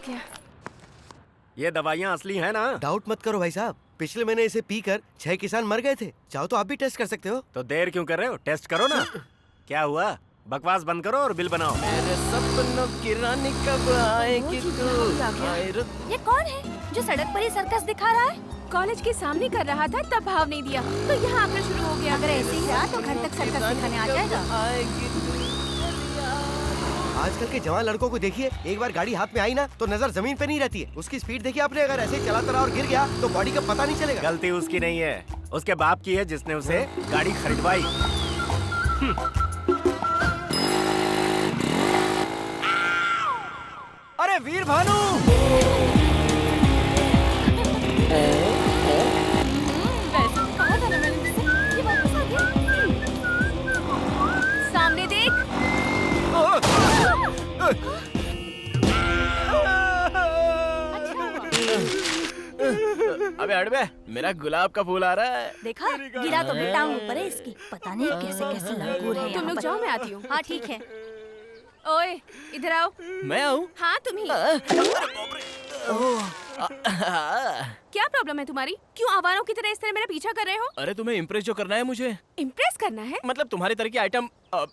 गया। ये दवाइयाँ असली हैं ना? डाउट मत करो भाई साहब, पिछले महीने इसे पीकर 6 किसान मर गए थे। चाहो तो आप भी टेस्ट कर सकते हो। तो देर क्यों कर रहे हो? टेस्ट करो ना। क्या हुआ? बकवास बंद करो और बिल बनाओ। मेरे सपनों की रानी कब आएगी तू? ये कौन है जो सड़क पर ही सर्कस दिखा रहा है? कॉलेज के सामने कर रहा था तब भाव नहीं दिया तो यहाँ आकर शुरू हो गया। अगर ऐसे ही रहा तो घर तक सर्कस दिखाने आ जाएगा। आजकल के जवान लड़कों को देखिए, एक बार गाड़ी हाथ में आई ना तो नजर जमीन पे नहीं रहती है। उसकी स्पीड देखिए आपने, अगर ऐसे ही चलाता रहा और गिर गया तो बॉडी का पता नहीं चलेगा। गलती उसकी नहीं है, उसके बाप की है जिसने उसे गाड़ी खरीदवाई। अरे वीर भानु! कहा था ना मैंने तुझसे, ये वापस आ गया। सामने देख। अबे हट बे, मेरा गुलाब का फूल आ रहा है। देखा, गिरा तो भी टांग ऊपर है इसकी। पता नहीं कैसे कैसे लंगूर है तुम यहाँ लोग पर। जाओ, मैं आती हूँ। हाँ ठीक है। ओए इधर आओ। मैं आऊँ? हाँ तुम ही। क्या प्रॉब्लम है तुम्हारी? क्यों आवारों की तरह इस तरह मेरा पीछा कर रहे हो? अरे तुम्हें इम्प्रेस जो करना है मुझे, इम्प्रेस करना है? मतलब तुम्हारी तरह की आइटम,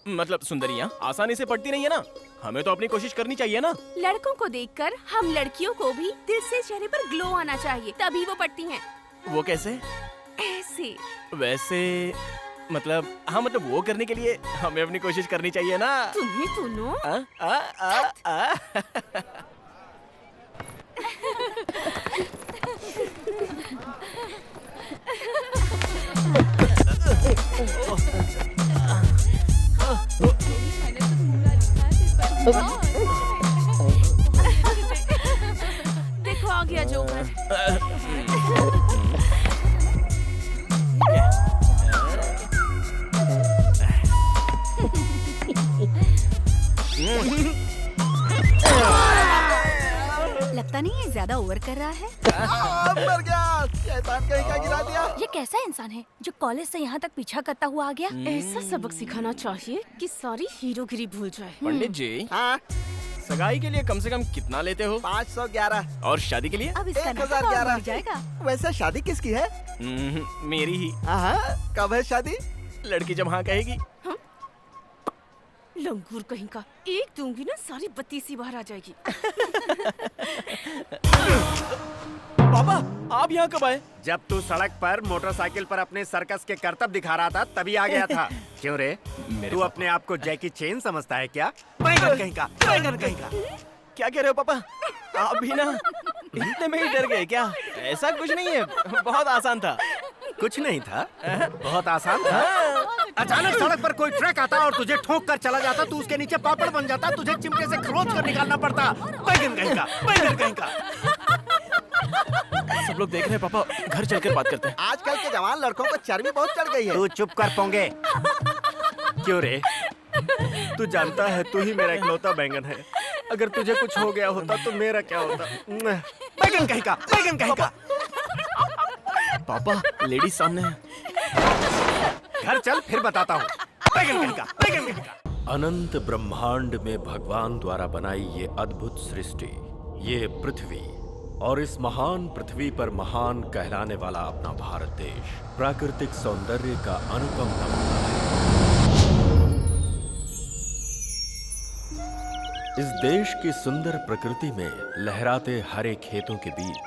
मतलब सुंदरियाँ आसानी से पड़ती नहीं है ना। हमें तो अपनी कोशिश करनी चाहिए ना। लड़कों को देखकर हम लड़कियों को भी दिल से चेहरे पर ग्लो आना चाहिए, तभी वो पड़ती हैं। वो कैसे? ऐसे। वैसे मतलब, हाँ मतलब वो करने के लिए हमें अपनी कोशिश करनी चाहिए ना। तुम्हें सुनो। आ, आ, आ, आ। देखो आ गया जोकर। लगता नहीं है ज्यादा ओवर कर रहा है। मर गया, शैतान कहीं का गिरा दिया। ये कैसा इंसान है जो कॉलेज से यहाँ तक पीछा करता हुआ आ गया? ऐसा सबक सिखाना चाहिए कि सारी हीरोगिरी भूल जाए। पंडित जी, हाँ, सगाई के लिए कम से कम कितना लेते हो? 511। और शादी के लिए? अब इसका 1011 नाम हो जाएगा। वैसे शादी किसकी है? मेरी ही। हाँ, कब है शादी? लड़की जब हाँ कहेगी। लंगूर कहीं का, एक दूंगी ना सारी बत्ती सी बाहर आ जाएगी। पापा, आप यहाँ कब आए? जब तू सड़क पर मोटरसाइकिल पर अपने सर्कस के करतब दिखा रहा था तभी आ गया था। क्यों रे? तू अपने आप को जैकी चेन समझता है क्या? बैंगन कहीं का, बैंगन कहीं का। क्या कह रहे हो पापा? आप भी ना इतने में ही डर गए क्या? ऐसा कुछ नहीं है, बहुत आसान था। कुछ नहीं था, बहुत आसान था। अचानक सड़क पर कोई ट्रक आता और तुझे ठोक कर चला जाता, तू उसके नीचे पापड़ बन जाता, तुझे चिमटे से खरोच कर निकालना पड़ता। बैंगन कहीं का, बैंगन कहीं का। सब लोग देख रहे हैं पापा, घर चलकर बात करते हैं। आजकल के जवान लड़कों को चर्बी बहुत चढ़ गई है। तू चुप कर पोंगे। क्यों रे? तू जानता है तू ही मेरा इकलौता बैंगन है। अगर तुझे कुछ हो गया होता तो मेरा क्या होता? बैंगन कहीं का, बैंगन कहीं का। पापा, लेडीज सामने है। घर चल फिर बताता हूँ। बैंगन कहीं का, बैंगन कहीं का। अनंत ब्रह्मांड में भगवान द्वारा बनाई ये अद्भुत सृष्टि, ये पृथ्वी, और इस महान पृथ्वी पर महान कहलाने वाला अपना भारत देश प्राकृतिक सौंदर्य का अनुपम नमूना है। इस देश की सुंदर प्रकृति में लहराते हरे खेतों के बीच,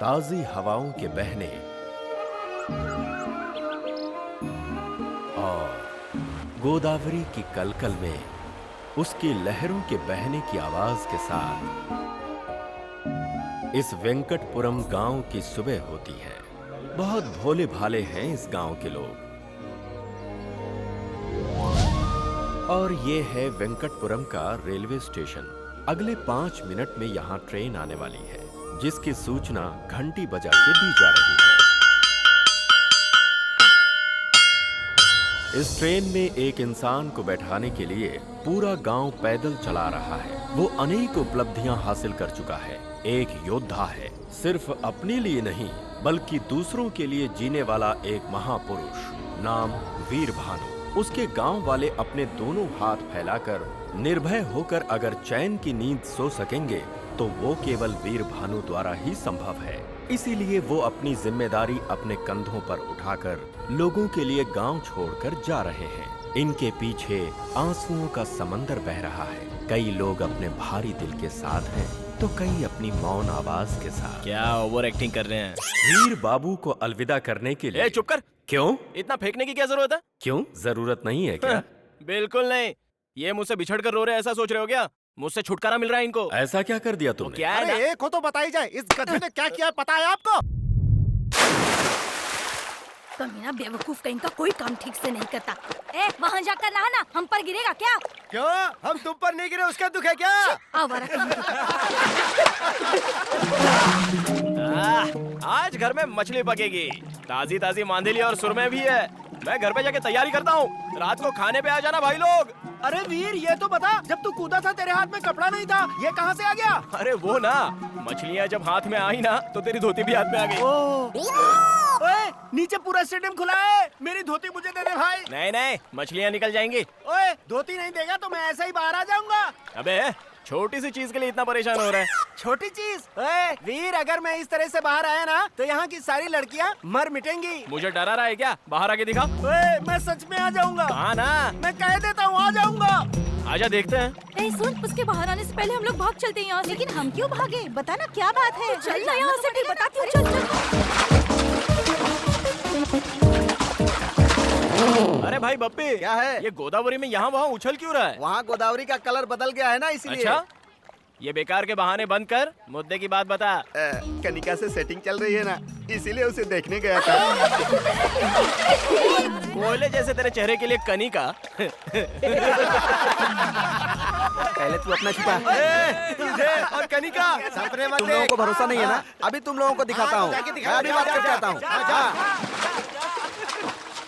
ताजी हवाओं के बहने और गोदावरी की कलकल में उसकी लहरों के बहने की आवाज के साथ इस वेंकटपुरम गांव की सुबह होती है। बहुत भोले भाले हैं इस गांव के लोग। और ये है वेंकटपुरम का रेलवे स्टेशन। अगले 5 मिनट में यहाँ ट्रेन आने वाली है, जिसकी सूचना घंटी बजा के दी जा रही है। इस ट्रेन में एक इंसान को बैठाने के लिए पूरा गांव पैदल चला रहा है। वो अनेक उपलब्धियां हासिल कर चुका है। एक योद्धा है, सिर्फ अपने लिए नहीं बल्कि दूसरों के लिए जीने वाला एक महापुरुष, नाम वीर भानु। उसके गांव वाले अपने दोनों हाथ फैलाकर निर्भय होकर अगर चैन की नींद सो सकेंगे तो वो केवल वीर भानु द्वारा ही संभव है। इसीलिए वो अपनी जिम्मेदारी अपने कंधों पर उठाकर लोगों के लिए गांव छोड़कर जा रहे हैं। इनके पीछे आंसुओं का समंदर बह रहा है। कई लोग अपने भारी दिल के साथ हैं, तो कई अपनी मौन आवाज के साथ। क्या ओवर एक्टिंग कर रहे हैं? वीर बाबू को अलविदा करने के लिए। चुप कर। क्यों? इतना फेंकने की क्या जरूरत है? क्यों जरूरत नहीं है क्या? बिल्कुल नहीं। ये मुझसे बिछड़ कर रो रहे हैं, ऐसा सोच रहे हो क्या? मुझसे छुटकारा मिल रहा है इनको। ऐसा क्या कर दिया तुमने? क्या है ना? अरे एक हो तो बताई जाए, इस गधे ने क्या किया पता है आपको? कमीना बेवकूफ कहीं का कोई काम ठीक से नहीं करता। ए वहाँ जाकर नहाना, हम पर गिरेगा क्या? क्यों? हम तुम पर नहीं गिरे उसका दुख है क्या? आवारा कहीं आज घर में मछली पकेगी, ताजी ताजी मांदेली और सुरमे भी है। मैं घर पे जाके तैयारी करता हूँ। रात को खाने पे आ जाना भाई लोग। अरे वीर ये तो बता, जब तू कूदा था तेरे हाथ में कपड़ा नहीं था, ये कहाँ से आ गया? अरे वो ना, मछलियाँ जब हाथ में आई ना तो तेरी धोती भी हाथ में आ गई। ओए नीचे पूरा स्टेडियम खुला है, मेरी धोती मुझे दे दे भाई। नहीं नहीं, मछलियाँ निकल जाएंगी। ओए धोती नहीं देगा तो मैं ऐसे ही बाहर आ जाऊंगा। अबे छोटी सी चीज के लिए इतना परेशान हो रहा है? छोटी चीज? ओए वीर अगर मैं इस तरह से बाहर आया ना तो यहाँ की सारी लड़कियाँ मर मिटेंगी। मुझे डरा रहा है क्या? बाहर आके दिखा। ओए मैं सच में आ जाऊंगा। हाँ ना, मैं कह देता हूँ आ जाऊंगा। आजा देखते हैं। ए सुन, उसके बाहर आने से पहले हम लोग भाग चलते हैं यहाँ से। लेकिन हम क्यों भागे? बता ना क्या बात है? चल ना यहाँ से, फिर बताती हूँ। चल चल। अरे भाई बप्पी, क्या है? ये गोदावरी में यहाँ वहाँ उछल क्यों रहा है? वहाँ गोदावरी का कलर बदल गया है ना, इसलिए। अच्छा, ये बेकार के बहाने बंद कर, मुद्दे की बात बता। कनिका से सेटिंग चल रही है ना, इसीलिए उसे देखने गया था। कोयले जैसे तेरे चेहरे के लिए कनिका। पहले तू अपना छुपा। तुझे और कनिका सपने मत। तुम लोगों को भरोसा नहीं है ना? अभी तुम लोगों को दिखाता हूँ। मैं अभी बात करके आता हूँ।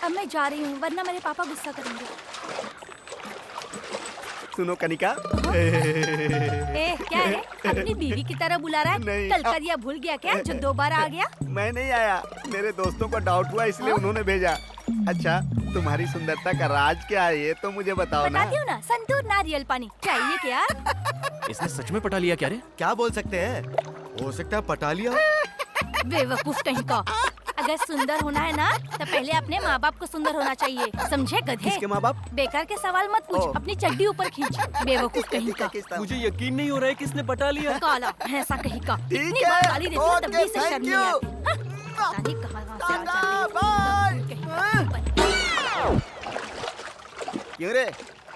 अब मैं जा रही हूँ, वरना मेरे पापा गुस्सा करेंगे। सुनो कनिका। ए क्या है? अपनी बीवी की तरह बुला रहा है? नहीं। कल कर या भूल गया क्या जो दोबारा आ गया? मैं नहीं आया, मेरे दोस्तों को डाउट हुआ इसलिए उन्होंने भेजा। अच्छा तुम्हारी सुंदरता का राज क्या है ये तो मुझे बताओ ना। बताती हूँ ना, संतूर नारियल पानी चाहिए क्या? इसने सच में पटा लिया क्या रे? क्या बोल सकते हैं? हो सकता है पटा लिया। बेवकूफ कहीं का। अगर सुंदर होना है ना तो पहले अपने माँ बाप को सुंदर होना चाहिए, समझे गधे? किसके माँ बाप? बेकार के सवाल मत पूछ, अपनी चड्डी ऊपर खींच। बेवकूफ कहीं का। मुझे यकीन नहीं हो रहा है किसने पटा लिया। काला भैंसा कहीं का। ठीक इतनी है, बार गाली देती हूँ तब भी इसे ओके, शर्म नहीं thank आती। हाँ, पता नहीं कहाँ से आ जाती है। क्यों रे,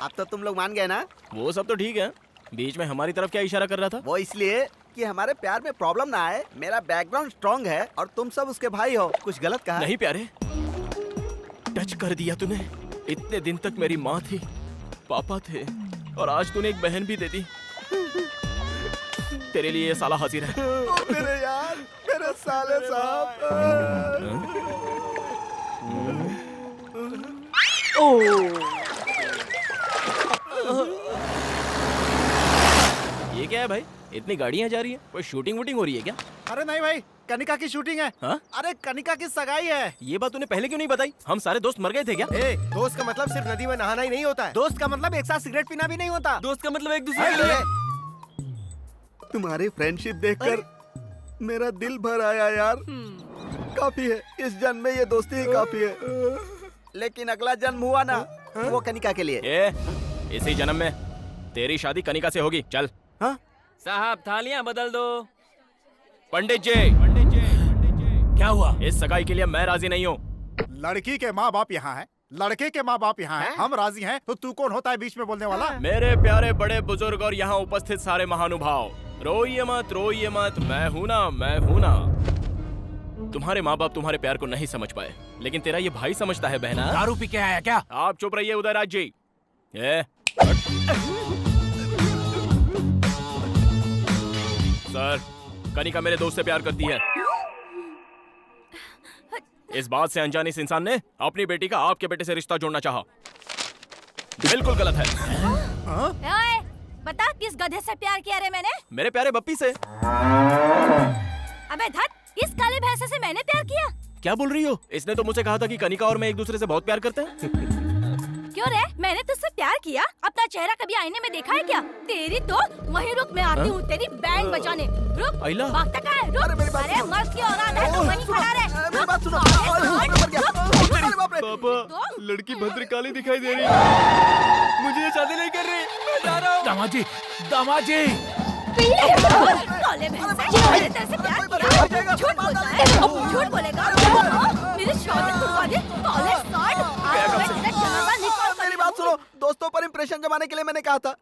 अब तो तुम लोग मान गए ना? वो सब तो ठीक है, बीच में हमारी तरफ क्या इशारा कर रहा था? वो इसलिए कि हमारे प्यार में प्रॉब्लम ना आए। मेरा बैकग्राउंड स्ट्रॉन्ग है और तुम सब उसके भाई हो। कुछ गलत कहा? नहीं प्यारे, टच कर दिया तूने। इतने दिन तक मेरी माँ थी, पापा थे, और आज तूने एक बहन भी दे दी। तेरे लिए ये साला हाजिर है। मेरे यार, मेरे साले साहब। ये क्या है भाई? इतनी गाड़ियाँ जा रही है, कोई शूटिंग वूटिंग हो रही है क्या? अरे नहीं भाई, कनिका की शूटिंग है। हाँ? अरे कनिका की सगाई है। ये बात तूने पहले क्यों नहीं बताई? हम सारे दोस्त मर गए थे क्या? ए, दोस्त का मतलब सिर्फ नदी में नहाना ही नहीं होता है। दोस्त का मतलब एक साथ सिगरेट पीना भी नहीं होता। दोस्त का मतलब एक दूसरे के लिए। तुम्हारी फ्रेंडशिप देखकर मेरा दिल भर आया यार। काफी है, इस जन्म में ये दोस्ती ही काफी है। लेकिन अगला जन्म हुआ ना, वो कनिका के लिए। इसी जन्म में तेरी शादी कनिका से होगी। चल। हाँ? साहब थालियां बदल दो। पंडित जी, क्या हुआ? इस सगाई के लिए मैं राजी नहीं हूँ। लड़की के माँ बाप यहाँ हैं, लड़के के माँ बाप यहाँ हैं, हम राजी हैं, तो तू कौन होता है बीच में बोलने वाला? मेरे प्यारे बड़े बुजुर्ग और यहाँ उपस्थित सारे महानुभाव, रोइए मत, मैं हूँ ना। तुम्हारे माँ बाप तुम्हारे प्यार को नहीं समझ पाए, लेकिन तेरा ये भाई समझता है बहना। दारू पी के आया क्या? आप चुप रहिए उदयराज जी। सर, कनिका मेरे दोस्त से प्यार करती है। इस बात से अनजाने इस इंसान ने अपनी बेटी का आपके बेटे से रिश्ता जोड़ना चाहा। बिल्कुल गलत है। ओए, बता किस गधे से प्यार किया रे मैंने? मेरे प्यारे बप्पी से। अबे धत, इस काले भैंसे से मैंने प्यार किया? क्या बोल रही हो? इसने तो मुझे कहा था कि कनिका और मैं एक दूसरे से बहुत प्यार करते हैं। क्यों रे? मैंने तुझसे प्यार किया? अपना चेहरा कभी आईने में देखा है क्या? तेरी तो वहीं रुक, मैं आती हूँ तेरी बैंड बजाने। रुक, आइला। भागता कहाँ है? रुक। अरे मर्द की औलाद है तो वहीं खड़ा रहे। मेरी बात सुनो। अरे बाप रे। पापा, लड़की भद्रकाली दिखाई दे रही है। मुझे ये शादी नहीं कर रही। मैं जा रहा हूँ। दामाजी, दामाजी। काले भैंस है, मैंने तेरे से प्यार किया। झूठ बोलता है, झूठ बोलेगा। मेरी शादी करवा दे, काले सांड। आज मैं तेरा जनाजा निकाल कर मेरी बात सुनो, दोस्तों पर इंप्रेशन जमाने के लिए मैंने कहा था,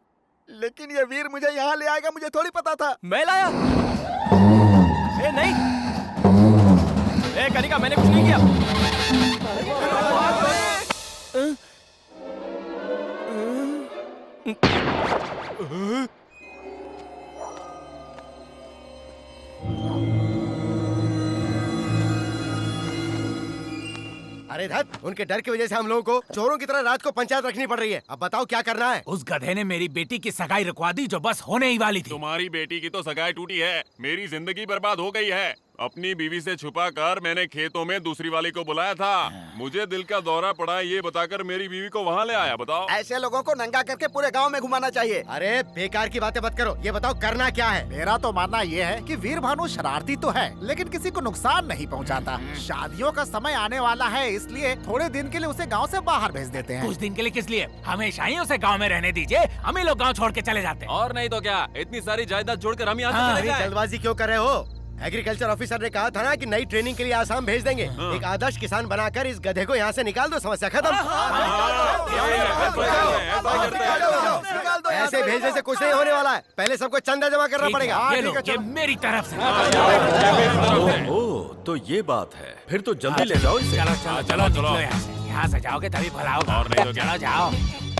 लेकिन ये वीर मुझे यहाँ ले आएगा मुझे थोड़ी पता था। मैं लाया? ए नहीं। ए कनिका, मैंने कुछ नहीं किया। अरे धत, उनके डर की वजह से हम लोगों को चोरों की तरह रात को पंचायत रखनी पड़ रही है। अब बताओ क्या करना है? उस गधे ने मेरी बेटी की सगाई रुकवा दी जो बस होने ही वाली थी। तुम्हारी बेटी की तो सगाई टूटी है, मेरी जिंदगी बर्बाद हो गई है। अपनी बीवी से छुपा कर मैंने खेतों में दूसरी वाली को बुलाया था। मुझे दिल का दौरा पड़ा ये बताकर मेरी बीवी को वहाँ ले आया। बताओ, ऐसे लोगों को नंगा करके पूरे गांव में घुमाना चाहिए। अरे बेकार की बातें मत करो, ये बताओ करना क्या है? मेरा तो मानना ये है कि वीर भानु शरारती तो है, लेकिन किसी को नुकसान नहीं पहुंचाता। शादियों का समय आने वाला है, इसलिए थोड़े दिन के लिए उसे गांव से बाहर भेज देते हैं। कुछ दिन के लिए किस लिए? हमेशा ही उसे गांव में रहने दीजिए, हम ही लोग गांव छोड़ के चले जाते हैं। और नहीं तो क्या, इतनी सारी जायदाद छोड़कर हम यहाँ से चले जाएं। जल्दबाजी क्यों कर रहे हो? एग्रीकल्चर ऑफिसर ने कहा था ना कि नई ट्रेनिंग के लिए आसाम भेज देंगे। एक आदर्श किसान बनाकर इस गधे को यहाँ से निकाल दो, समस्या खत्म। ऐसे भेजने से कुछ नहीं होने वाला है, पहले सबको चंदा जमा करना पड़ेगा। ये लो, ये मेरी तरफ से। ओह, तो ये बात है। फिर तो जल्दी ले जाओ इसे। चलो चलो चलो निकलो यहाँ से जाओगे तभी भला होगा। और नहीं तो क्या? चलो जाओ।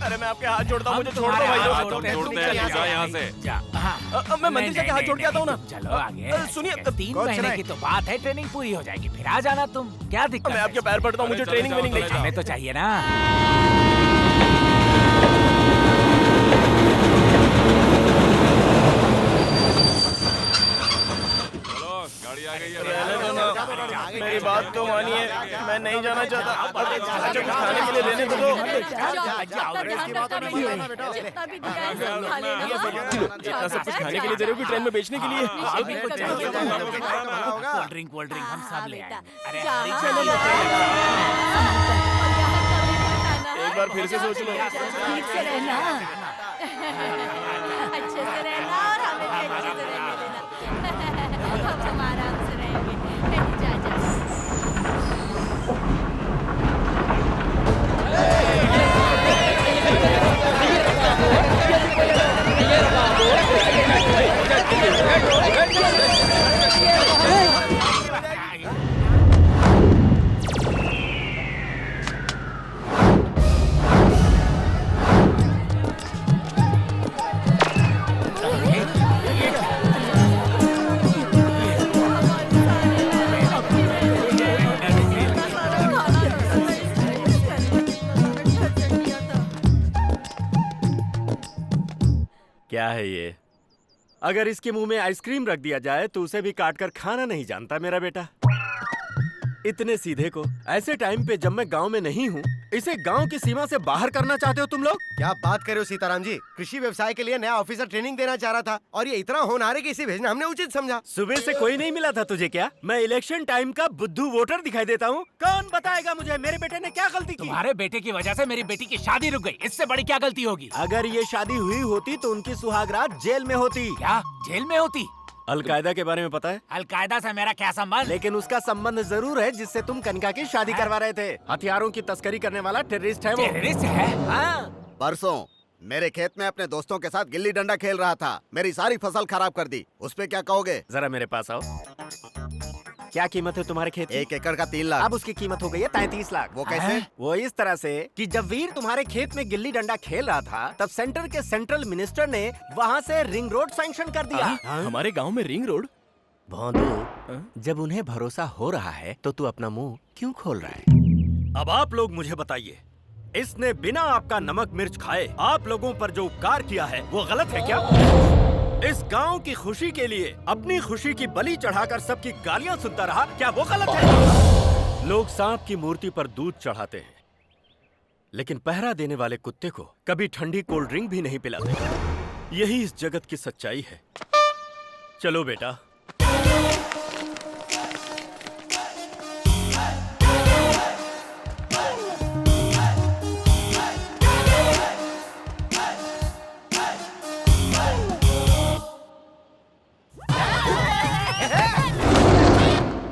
अरे मैं आपके हाथ जोड़ता हूँ, मुझे छोड़ दो तुम्हारे भाई। हाथ तुम जोड़ते हैं, जोड़ते तुम हैं, चले जा यहाँ से। जा। हाँ। मैं मंदिर जाके हाथ जोड़ के आता हूँ ना। चलो आगे। सुनिए, 3 महीने की तो बात है, ट्रेनिंग पूरी हो जाएगी, फिर आ जाना तुम। क्या दिक्कत मैं है? आपके पैर पड़ता हूँ, मुझे ट्रेनिंग वेनिंग नहीं चाहिए। हमें तो चाहिए ना। चलो, गाड़ी आ गई है। रहने दो ना, मेरी बात तो मानिए, मैं नहीं जाना चाहता। अच्छा, कुछ खाने के लिए देने तो दो। जितना भी दिया है सब खा लेना। इतना सब कुछ खाने के लिए दे रहे हो कि ट्रेन में बेचने के लिए? अभी कुछ चाहिए होगा। कोल्ड ड्रिंक हम सब ले आएंगे। अरे जा, हरी चलो चलो एक बार फिर से सोच लो। ठीक से रहना, अच्छे से रहना और हमें भी अच्छे से रहने देना। हम आराम से रहेंगे। जा जा। क्या है ये? अगर इसके मुंह में आइसक्रीम रख दिया जाए तो उसे भी काट कर खाना नहीं जानता मेरा बेटा। इतने सीधे को ऐसे टाइम पे जब मैं गांव में नहीं हूँ, इसे गांव की सीमा से बाहर करना चाहते हो तुम लोग? क्या बात कर रहे हो सीताराम जी? कृषि व्यवसाय के लिए नया ऑफिसर ट्रेनिंग देना चाह रहा था और ये इतना होनहार है कि इसे भेजना हमने उचित समझा। सुबह से कोई नहीं मिला था तुझे क्या? मैं इलेक्शन टाइम का बुद्धू वोटर दिखाई देता हूँ? कौन बताएगा मुझे मेरे बेटे ने क्या गलती की? तुम्हारे बेटे की वजह से मेरी बेटी की शादी रुक गई, इससे बड़ी क्या गलती होगी? अगर ये शादी हुई होती तो उनकी सुहागरात जेल में होती। क्या जेल में होती? अलकायदा के बारे में पता है? अलकायदा से मेरा क्या संबंध? लेकिन उसका संबंध जरूर है जिससे तुम कनिका की शादी करवा रहे थे। हथियारों की तस्करी करने वाला टेररिस्ट है वो। टेररिस्ट है? हाँ। परसों मेरे खेत में अपने दोस्तों के साथ गिल्ली डंडा खेल रहा था, मेरी सारी फसल खराब कर दी। उस पे क्या कहोगे? जरा मेरे पास आओ। क्या कीमत है तुम्हारे खेत की? 1 एकड़ का 3 लाख। अब उसकी कीमत हो गई है 33 लाख। वो कैसे? वो इस तरह से कि जब वीर तुम्हारे खेत में गिल्ली डंडा खेल रहा था तब सेंटर के सेंट्रल मिनिस्टर ने वहाँ से रिंग रोड सैंक्शन कर दिया। हमारे गांव में रिंग रोड? भोंदू, जब उन्हें भरोसा हो रहा है तो तू अपना मुंह क्यों खोल रहा है? अब आप लोग मुझे बताइए, इसने बिना आपका नमक मिर्च खाए आप लोगों पर जो उपकार किया है वो गलत है क्या? इस गांव की खुशी के लिए अपनी खुशी की बलि चढ़ाकर सबकी गालियां सुनता रहा, क्या वो गलत है? लोग सांप की मूर्ति पर दूध चढ़ाते हैं, लेकिन पहरा देने वाले कुत्ते को कभी ठंडी कोल्ड ड्रिंक भी नहीं पिलाते। यही इस जगत की सच्चाई है। चलो बेटा।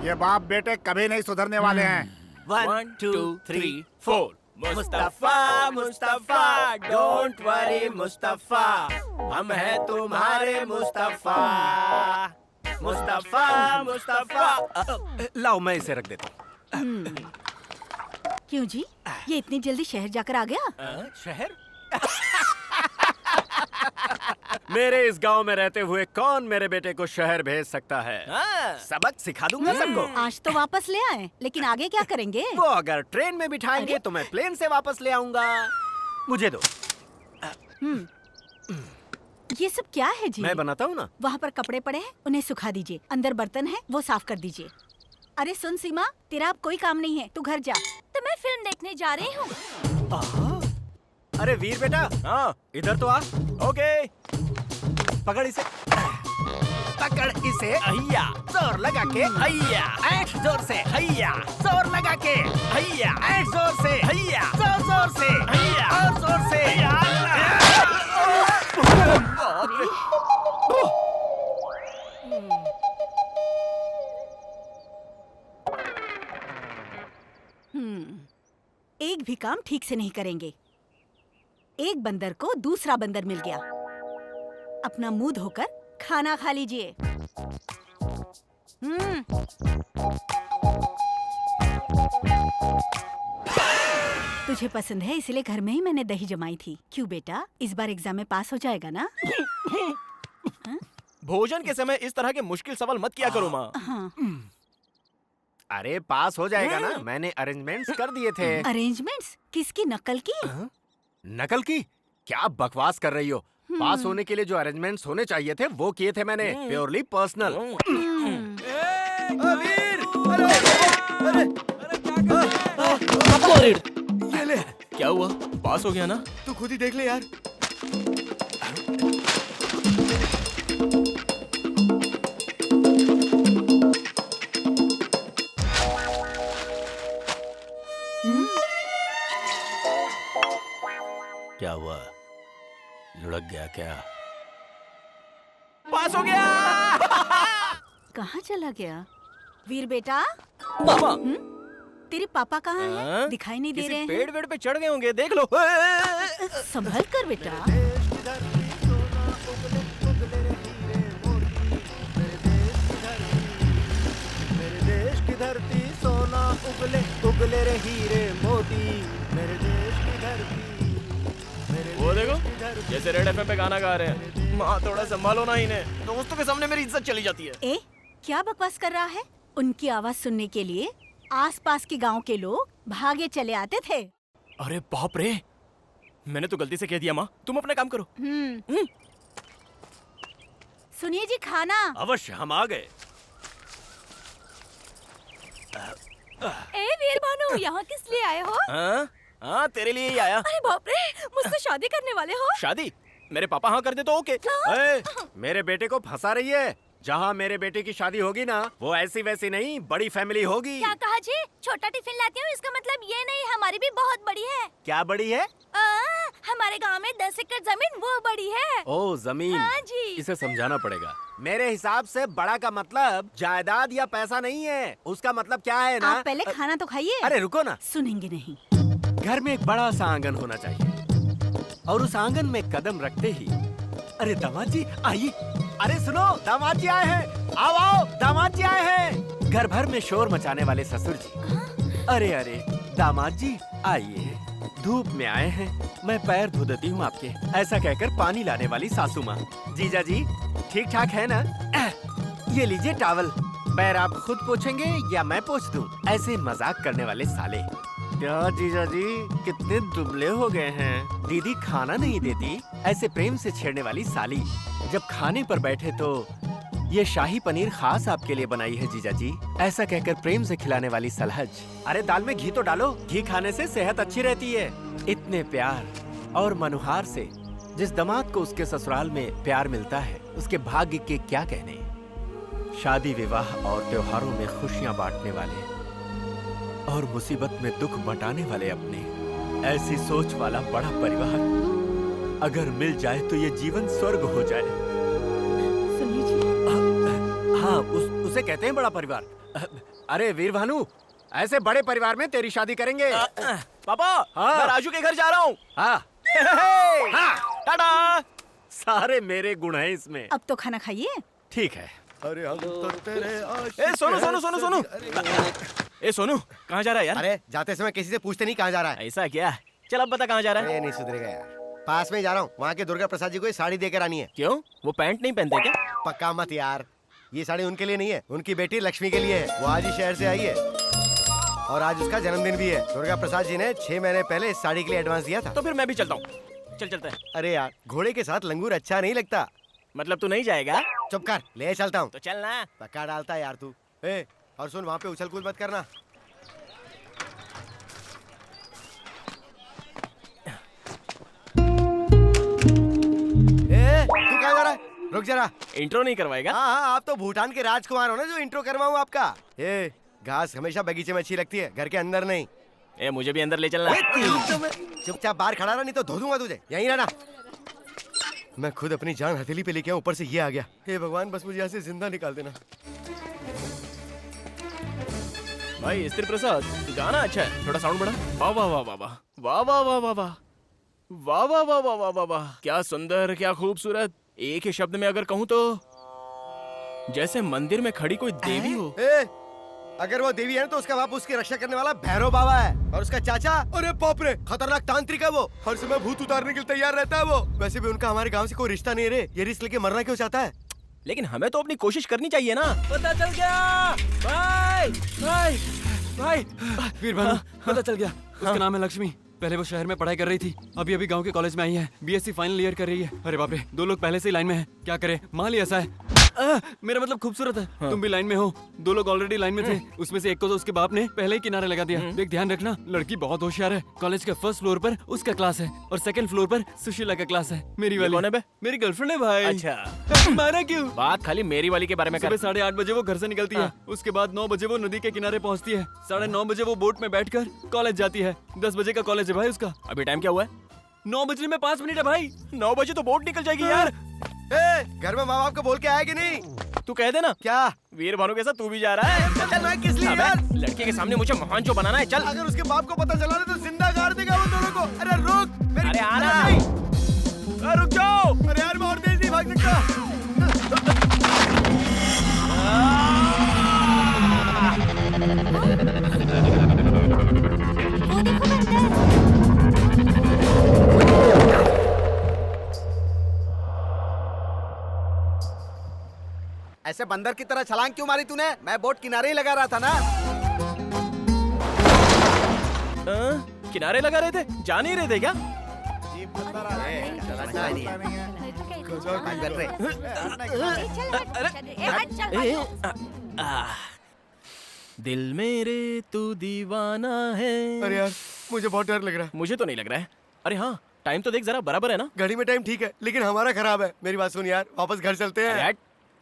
ये बाप बेटे कभी नहीं सुधरने वाले हैं। 1 2 3 4 मुस्तफा मुस्तफा डोंट वरी मुस्तफा, हम हैं तुम्हारे मुस्तफा मुस्तफा मुस्तफा। लाओ मैं इसे रख देता हूँ। क्यों जी, ये इतनी जल्दी शहर जाकर आ गया? शहर? मेरे इस गांव में रहते हुए कौन मेरे बेटे को शहर भेज सकता है? सबक सिखा दूंगा सबको। आज तो वापस ले आए, लेकिन आगे क्या करेंगे? वो अगर ट्रेन में बिठाएंगे तो मैं प्लेन से वापस ले आऊंगा। मुझे दो। ये सब क्या है जी? मैं बनाता हूँ ना। वहाँ पर कपड़े पड़े हैं, उन्हें सुखा दीजिए। अंदर बर्तन है, वो साफ कर दीजिए। अरे सुन सीमा, तेरा अब कोई काम नहीं है, तू घर जा। तो मैं फिल्म देखने जा रही हूँ। अरे वीर बेटा, हाँ इधर तो आ। ओके, पकड़ इसे। पकड़ इसे। हैया, जोर लगा के। हैया, ऐश जोर से। हैया, जोर लगा के। हैया, ऐश जोर से। हैया, जोर जोर से। हैया, और जोर से। एक भी काम ठीक से नहीं करेंगे। एक बंदर को दूसरा बंदर मिल गया। अपना मुंह धोकर खाना खा लीजिए। तुझे पसंद है इसलिए घर में ही मैंने दही जमाई थी। क्यों बेटा, इस बार एग्जाम में पास हो जाएगा ना? भोजन के समय इस तरह के मुश्किल सवाल मत किया करो माँ। हाँ। अरे पास हो जाएगा ना, मैंने अरेंजमेंट्स कर दिए थे। अरेंजमेंट्स? किसकी नकल की? नकल की? क्या बकवास कर रही हो? पास होने के लिए जो अरेंजमेंट्स होने चाहिए थे वो किए थे मैंने, प्योरली पर्सनल। क्या हुआ? पास हो गया ना? तू खुद ही देख ले यार। क्या हुआ? लुढ़क गया क्या? पास हो गया। कहाँ चला गया? वीर बेटा, मामा, तेरे पापा कहाँ हाँ? हैं? दिखाई नहीं दे किसी रहे हैं। पेड़ वेड़ पे चढ़ गए होंगे, देख लो। संभल कर बेटा। मेरे देश की धरती सोना उगले उगले रे हीरे मोती। मेरे देश की धरती। वो देखो, जैसे रेड एफएम पे गाना गा रहे हैं। माँ थोड़ा संभालो ना इन्हें, दोस्तों के सामने मेरी इज्जत चली जाती है। ए, क्या बकवास कर रहा है? उनकी आवाज सुनने के लिए आसपास के गांव के लोग भागे चले आते थे। अरे बाप रे, मैंने तो गलती से कह दिया। माँ तुम अपना काम करो। सुनिए जी, खाना। अवश्य, हम आ गए। ए वीर भानु, यहाँ किस लिए आए हो? हाँ हाँ, तेरे लिए ही आया। अरे बाप रे, मुझसे शादी करने वाले हो? शादी? मेरे पापा हाँ कर दे तो ओके। ए, मेरे बेटे को फंसा रही है। जहाँ मेरे बेटे की शादी होगी ना, वो ऐसी वैसी नहीं, बड़ी फैमिली होगी। क्या कहा जी? छोटा टिफिन लाती हूँ, इसका मतलब ये नहीं, हमारी भी बहुत बड़ी है। क्या बड़ी है? हमारे गांव में 10 एकड़ जमीन वो बड़ी है। ओ जमीन। हाँ जी। इसे समझाना पड़ेगा। मेरे हिसाब से बड़ा का मतलब जायदाद या पैसा नहीं है। उसका मतलब क्या है ना? आप पहले खाना तो खाइए। अरे रुको ना। सुनेंगे नहीं। घर में एक बड़ा सा आंगन होना चाहिए और उस आंगन में कदम रखते ही, अरे दामाद जी आइए। अरे सुनो, दामाद जी आए हैं। आओ आओ, दामाद जी आए हैं। घर भर में शोर मचाने वाले ससुर जी। अरे अरे दामाद जी आइए, धूप में आए हैं, मैं पैर धो देती हूँ आपके। ऐसा कहकर पानी लाने वाली सासू माँ। जीजा जी ठीक ठाक है ना? ये लीजिए टॉवल। पैर आप खुद पोछेंगे या मैं पोछ दूं? ऐसे मजाक करने वाले साले। क्या जीजा जी कितने दुबले हो गए हैं। दीदी खाना नहीं देती, ऐसे प्रेम से छेड़ने वाली साली। जब खाने पर बैठे तो ये शाही पनीर खास आपके लिए बनाई है जीजा जी। ऐसा कहकर प्रेम से खिलाने वाली सलहज। अरे दाल में घी तो डालो, घी खाने से सेहत अच्छी रहती है। इतने प्यार और मनुहार से जिस दामाद को उसके ससुराल में प्यार मिलता है, उसके भाग्य के क्या कहने। शादी विवाह और त्योहारों में खुशियां बांटने वाले और मुसीबत में दुख बंटाने वाले अपने, ऐसी सोच वाला बड़ा परिवार अगर मिल जाए तो ये जीवन स्वर्ग हो जाए। सुनिए जी। हाँ, उसे कहते हैं बड़ा परिवार। अरे वीर भानु, ऐसे बड़े परिवार में तेरी शादी करेंगे। पापा, हाँ। मैं राजू के घर जा रहा हूँ। हाँ, हाँ, टाटा। सारे मेरे गुण हैं इसमें। अब तो खाना खाइए। ठीक है। अरे हम तो तेरे ए सोनू सोनू सोनू सोनू। ए सोनू, कहाँ जा रहा है यार? अरे जाते समय किसी से पूछते नहीं कहाँ जा रहा है। ऐसा क्या? चल अब बता कहाँ जा रहा है? ये नहीं सुधरेगा यार। पास में ही जा रहा हूँ, वहाँ के दुर्गा प्रसाद जी को ये साड़ी देकर आनी है। क्यों? वो पैंट नहीं पहनते क्या? पक्का मत यार, ये साड़ी उनके लिए नहीं है, उनकी बेटी लक्ष्मी के लिए है। वो आज ही शहर से आई है और आज उसका जन्मदिन भी है। दुर्गा प्रसाद जी ने 6 महीने पहले इस साड़ी के लिए एडवांस दिया था। तो फिर मैं भी चलता हूँ। चल चलते हैं। अरे यार, घोड़े के साथ लंगूर अच्छा नहीं लगता। मतलब तू नहीं जाएगा? चुप कर, ले चलता हूँ। तो चल ना। पक्का डालता है यार तू। ए, और सुन, वहाँ पे उछल कूद मत करना। तू कहाँ जा रहा है? रुक जरा। इंट्रो नहीं करवाएगा? हाँ हाँ, आप तो भूटान के राजकुमार हो ना जो इंट्रो करवाऊँ आपका। ए, घास हमेशा बगीचे में अच्छी लगती है, घर के अंदर नहीं। ए, मुझे भी अंदर ले चलना। चुपचाप बाहर खड़ा रहा, नहीं तो धो दूंगा तुझे। यहीं रहना। मैं खुद अपनी जान हथेली पे लेके आऊं, ऊपर से ये आ गया। हे भगवान, बस मुझे यहाँ से जिंदा निकाल देना। भाई स्त्री प्रसाद, गाना अच्छा है, थोड़ा साउंड बढ़ा। वाह वाह वाह वाह वाह वाह वाह वाह वाह वाह वाह वाह वाह वाह वाह वाह, क्या सुंदर, क्या खूबसूरत। एक ही शब्द में अगर कहूँ तो जैसे मंदिर में खड़ी कोई देवी हो। ए, अगर वो देवी है तो उसका बाप उसकी रक्षा करने वाला भैरव बाबा है, और उसका चाचा, अरे बाप रे, खतरनाक तांत्रिक है वो। हर समय भूत उतारने के लिए तैयार रहता है वो। वैसे भी उनका हमारे गांव से कोई रिश्ता नहीं रे। ये रिस्क लेके मरना क्यों चाहता है? लेकिन हमें तो अपनी कोशिश करनी चाहिए ना। पता चल गया भाई, भाई भाई। वीर भानु, पता चल गया। उसका नाम है लक्ष्मी। पहले वो शहर में पढ़ाई कर रही थी, अभी अभी गांव के कॉलेज में आई है। बीएससी फाइनल ईयर कर रही है। अरे बाप रे, 2 लोग पहले से ही लाइन में हैं। क्या करे, माल ही ऐसा है। मेरा मतलब खूबसूरत है। हाँ। तुम भी लाइन में हो। 2 लोग ऑलरेडी लाइन में थे, उसमें से एक को तो उसके बाप ने पहले ही किनारे लगा दिया। देख, ध्यान रखना, लड़की बहुत होशियार है। कॉलेज के फर्स्ट फ्लोर पर उसका क्लास है और सेकंड फ्लोर पर सुशीला का क्लास है। मेरी वाली कौन है बे? मेरी गर्लफ्रेंड है भाई। अच्छा, मारा क्यों? बात खाली मेरी वाली के बारे में कर। सुबह 8:30 बजे वो घर से निकलती है। उसके बाद 9 बजे वो नदी के किनारे पहुंचती है। 9:30 बजे वो बोट में बैठकर कॉलेज जाती है। 10 बजे का कॉलेज है भाई उसका। अभी टाइम क्या हुआ है? 9 बजने में 5 मिनट है भाई। 9 बजे तो बोट निकल जाएगी यार। ए, घर में माँ बाप को बोल के आया कि नहीं? तू कह देना। क्या? वीर भानु के साथ तू भी जा रहा है? चल, मैं किस लिए अबे, यार? लड़के के सामने मुझे महान जो बनाना है। चल। अगर उसके बाप को पता चला तो जिंदा गाड़ देगा वो दोनों को। अरे रुक, मेरी अरे आना। नहीं। रुक जाओ। अरे यार, मैं और तेज नहीं भाग सकता। वो देखो बंदर। ऐसे बंदर की तरह छलांग क्यों मारी तूने? मैं बोट किनारे ही लगा रहा था ना। किनारे लगा रहे थे, जा नहीं रहे थे क्या? दिल मेरे तू दीवाना है। अरे यार, मुझे बहुत डर लग रहा है। मुझे तो नहीं लग रहा है। अरे हाँ, टाइम तो देख जरा, बराबर है ना? घड़ी में टाइम ठीक है, लेकिन हमारा खराब है। मेरी बात सुन यार, वापस घर चलते हैं। अरे,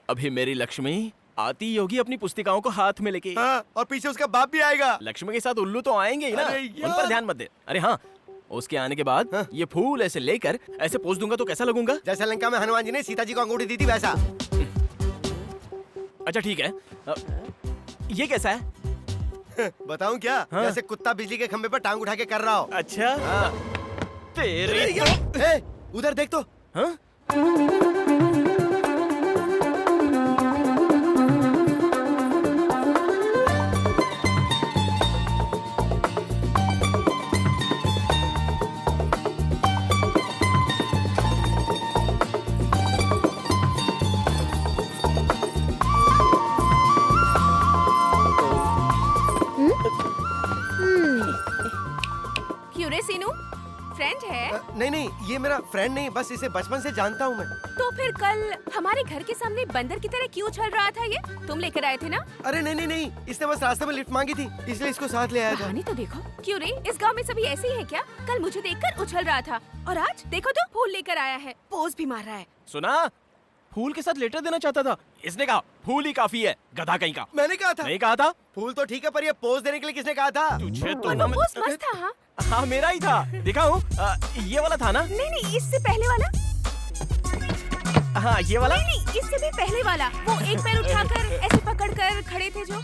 अभी मेरी लक्ष्मी आती होगी अपनी पुस्तिकाओं को हाथ में लेके। हाँ, और पीछे उसका बाप भी आएगा। लक्ष्मी के साथ उल्लू तो आएंगे ही ना, उन पर ध्यान मत दे। अरे हाँ, उसके आने के बाद ये फूल ऐसे लेकर ऐसे पोस दूंगा तो कैसा लगूंगा? जैसे लंका में हनुमान जी ने सीता जी को अंगूठी दी थी वैसा। अच्छा ठीक है। ये कैसा है? बताऊं क्या? हाँ? जैसे कुत्ता बिजली के खंबे पर टांग उठा के कर रहा हो। अच्छा। हाँ। तेरे ए, उधर देख तो। हाँ? क्यों रे सीनू, फ्रेंड है? नहीं नहीं, ये मेरा फ्रेंड नहीं, बस इसे बचपन से जानता हूँ मैं। तो फिर कल हमारे घर के सामने बंदर की तरह क्यों उछल रहा था ये? तुम लेकर आए थे ना? अरे नहीं नहीं नहीं, इसने बस रास्ते में लिफ्ट मांगी थी, इसलिए इसको साथ ले आया था। कहानी तो देखो। क्यों रे, इस गांव में सभी ऐसे ही है क्या? कल मुझे देखकर उछल रहा था और आज देखो तो फूल लेकर आया है, पोज भी मार रहा है। सुना, फूल के साथ लेटर देना चाहता था। इसने कहा फूल ही काफी है, गधा कहीं का। मैंने कहा था। नहीं कहा था? फूल तो ठीक है, पर ये पोज देने के लिए किसने कहा था? तुझे तो और ना वो पोज मस्त था। हाँ हाँ, मेरा ही था, दिखाऊं? ये वाला था ना? नहीं नहीं, इससे पहले वाला। हाँ, ये वाला? नहीं नहीं, इससे भी पहले वाला। वो एक पैर उठाकर ऐसे पकड़कर खड़े थे जो।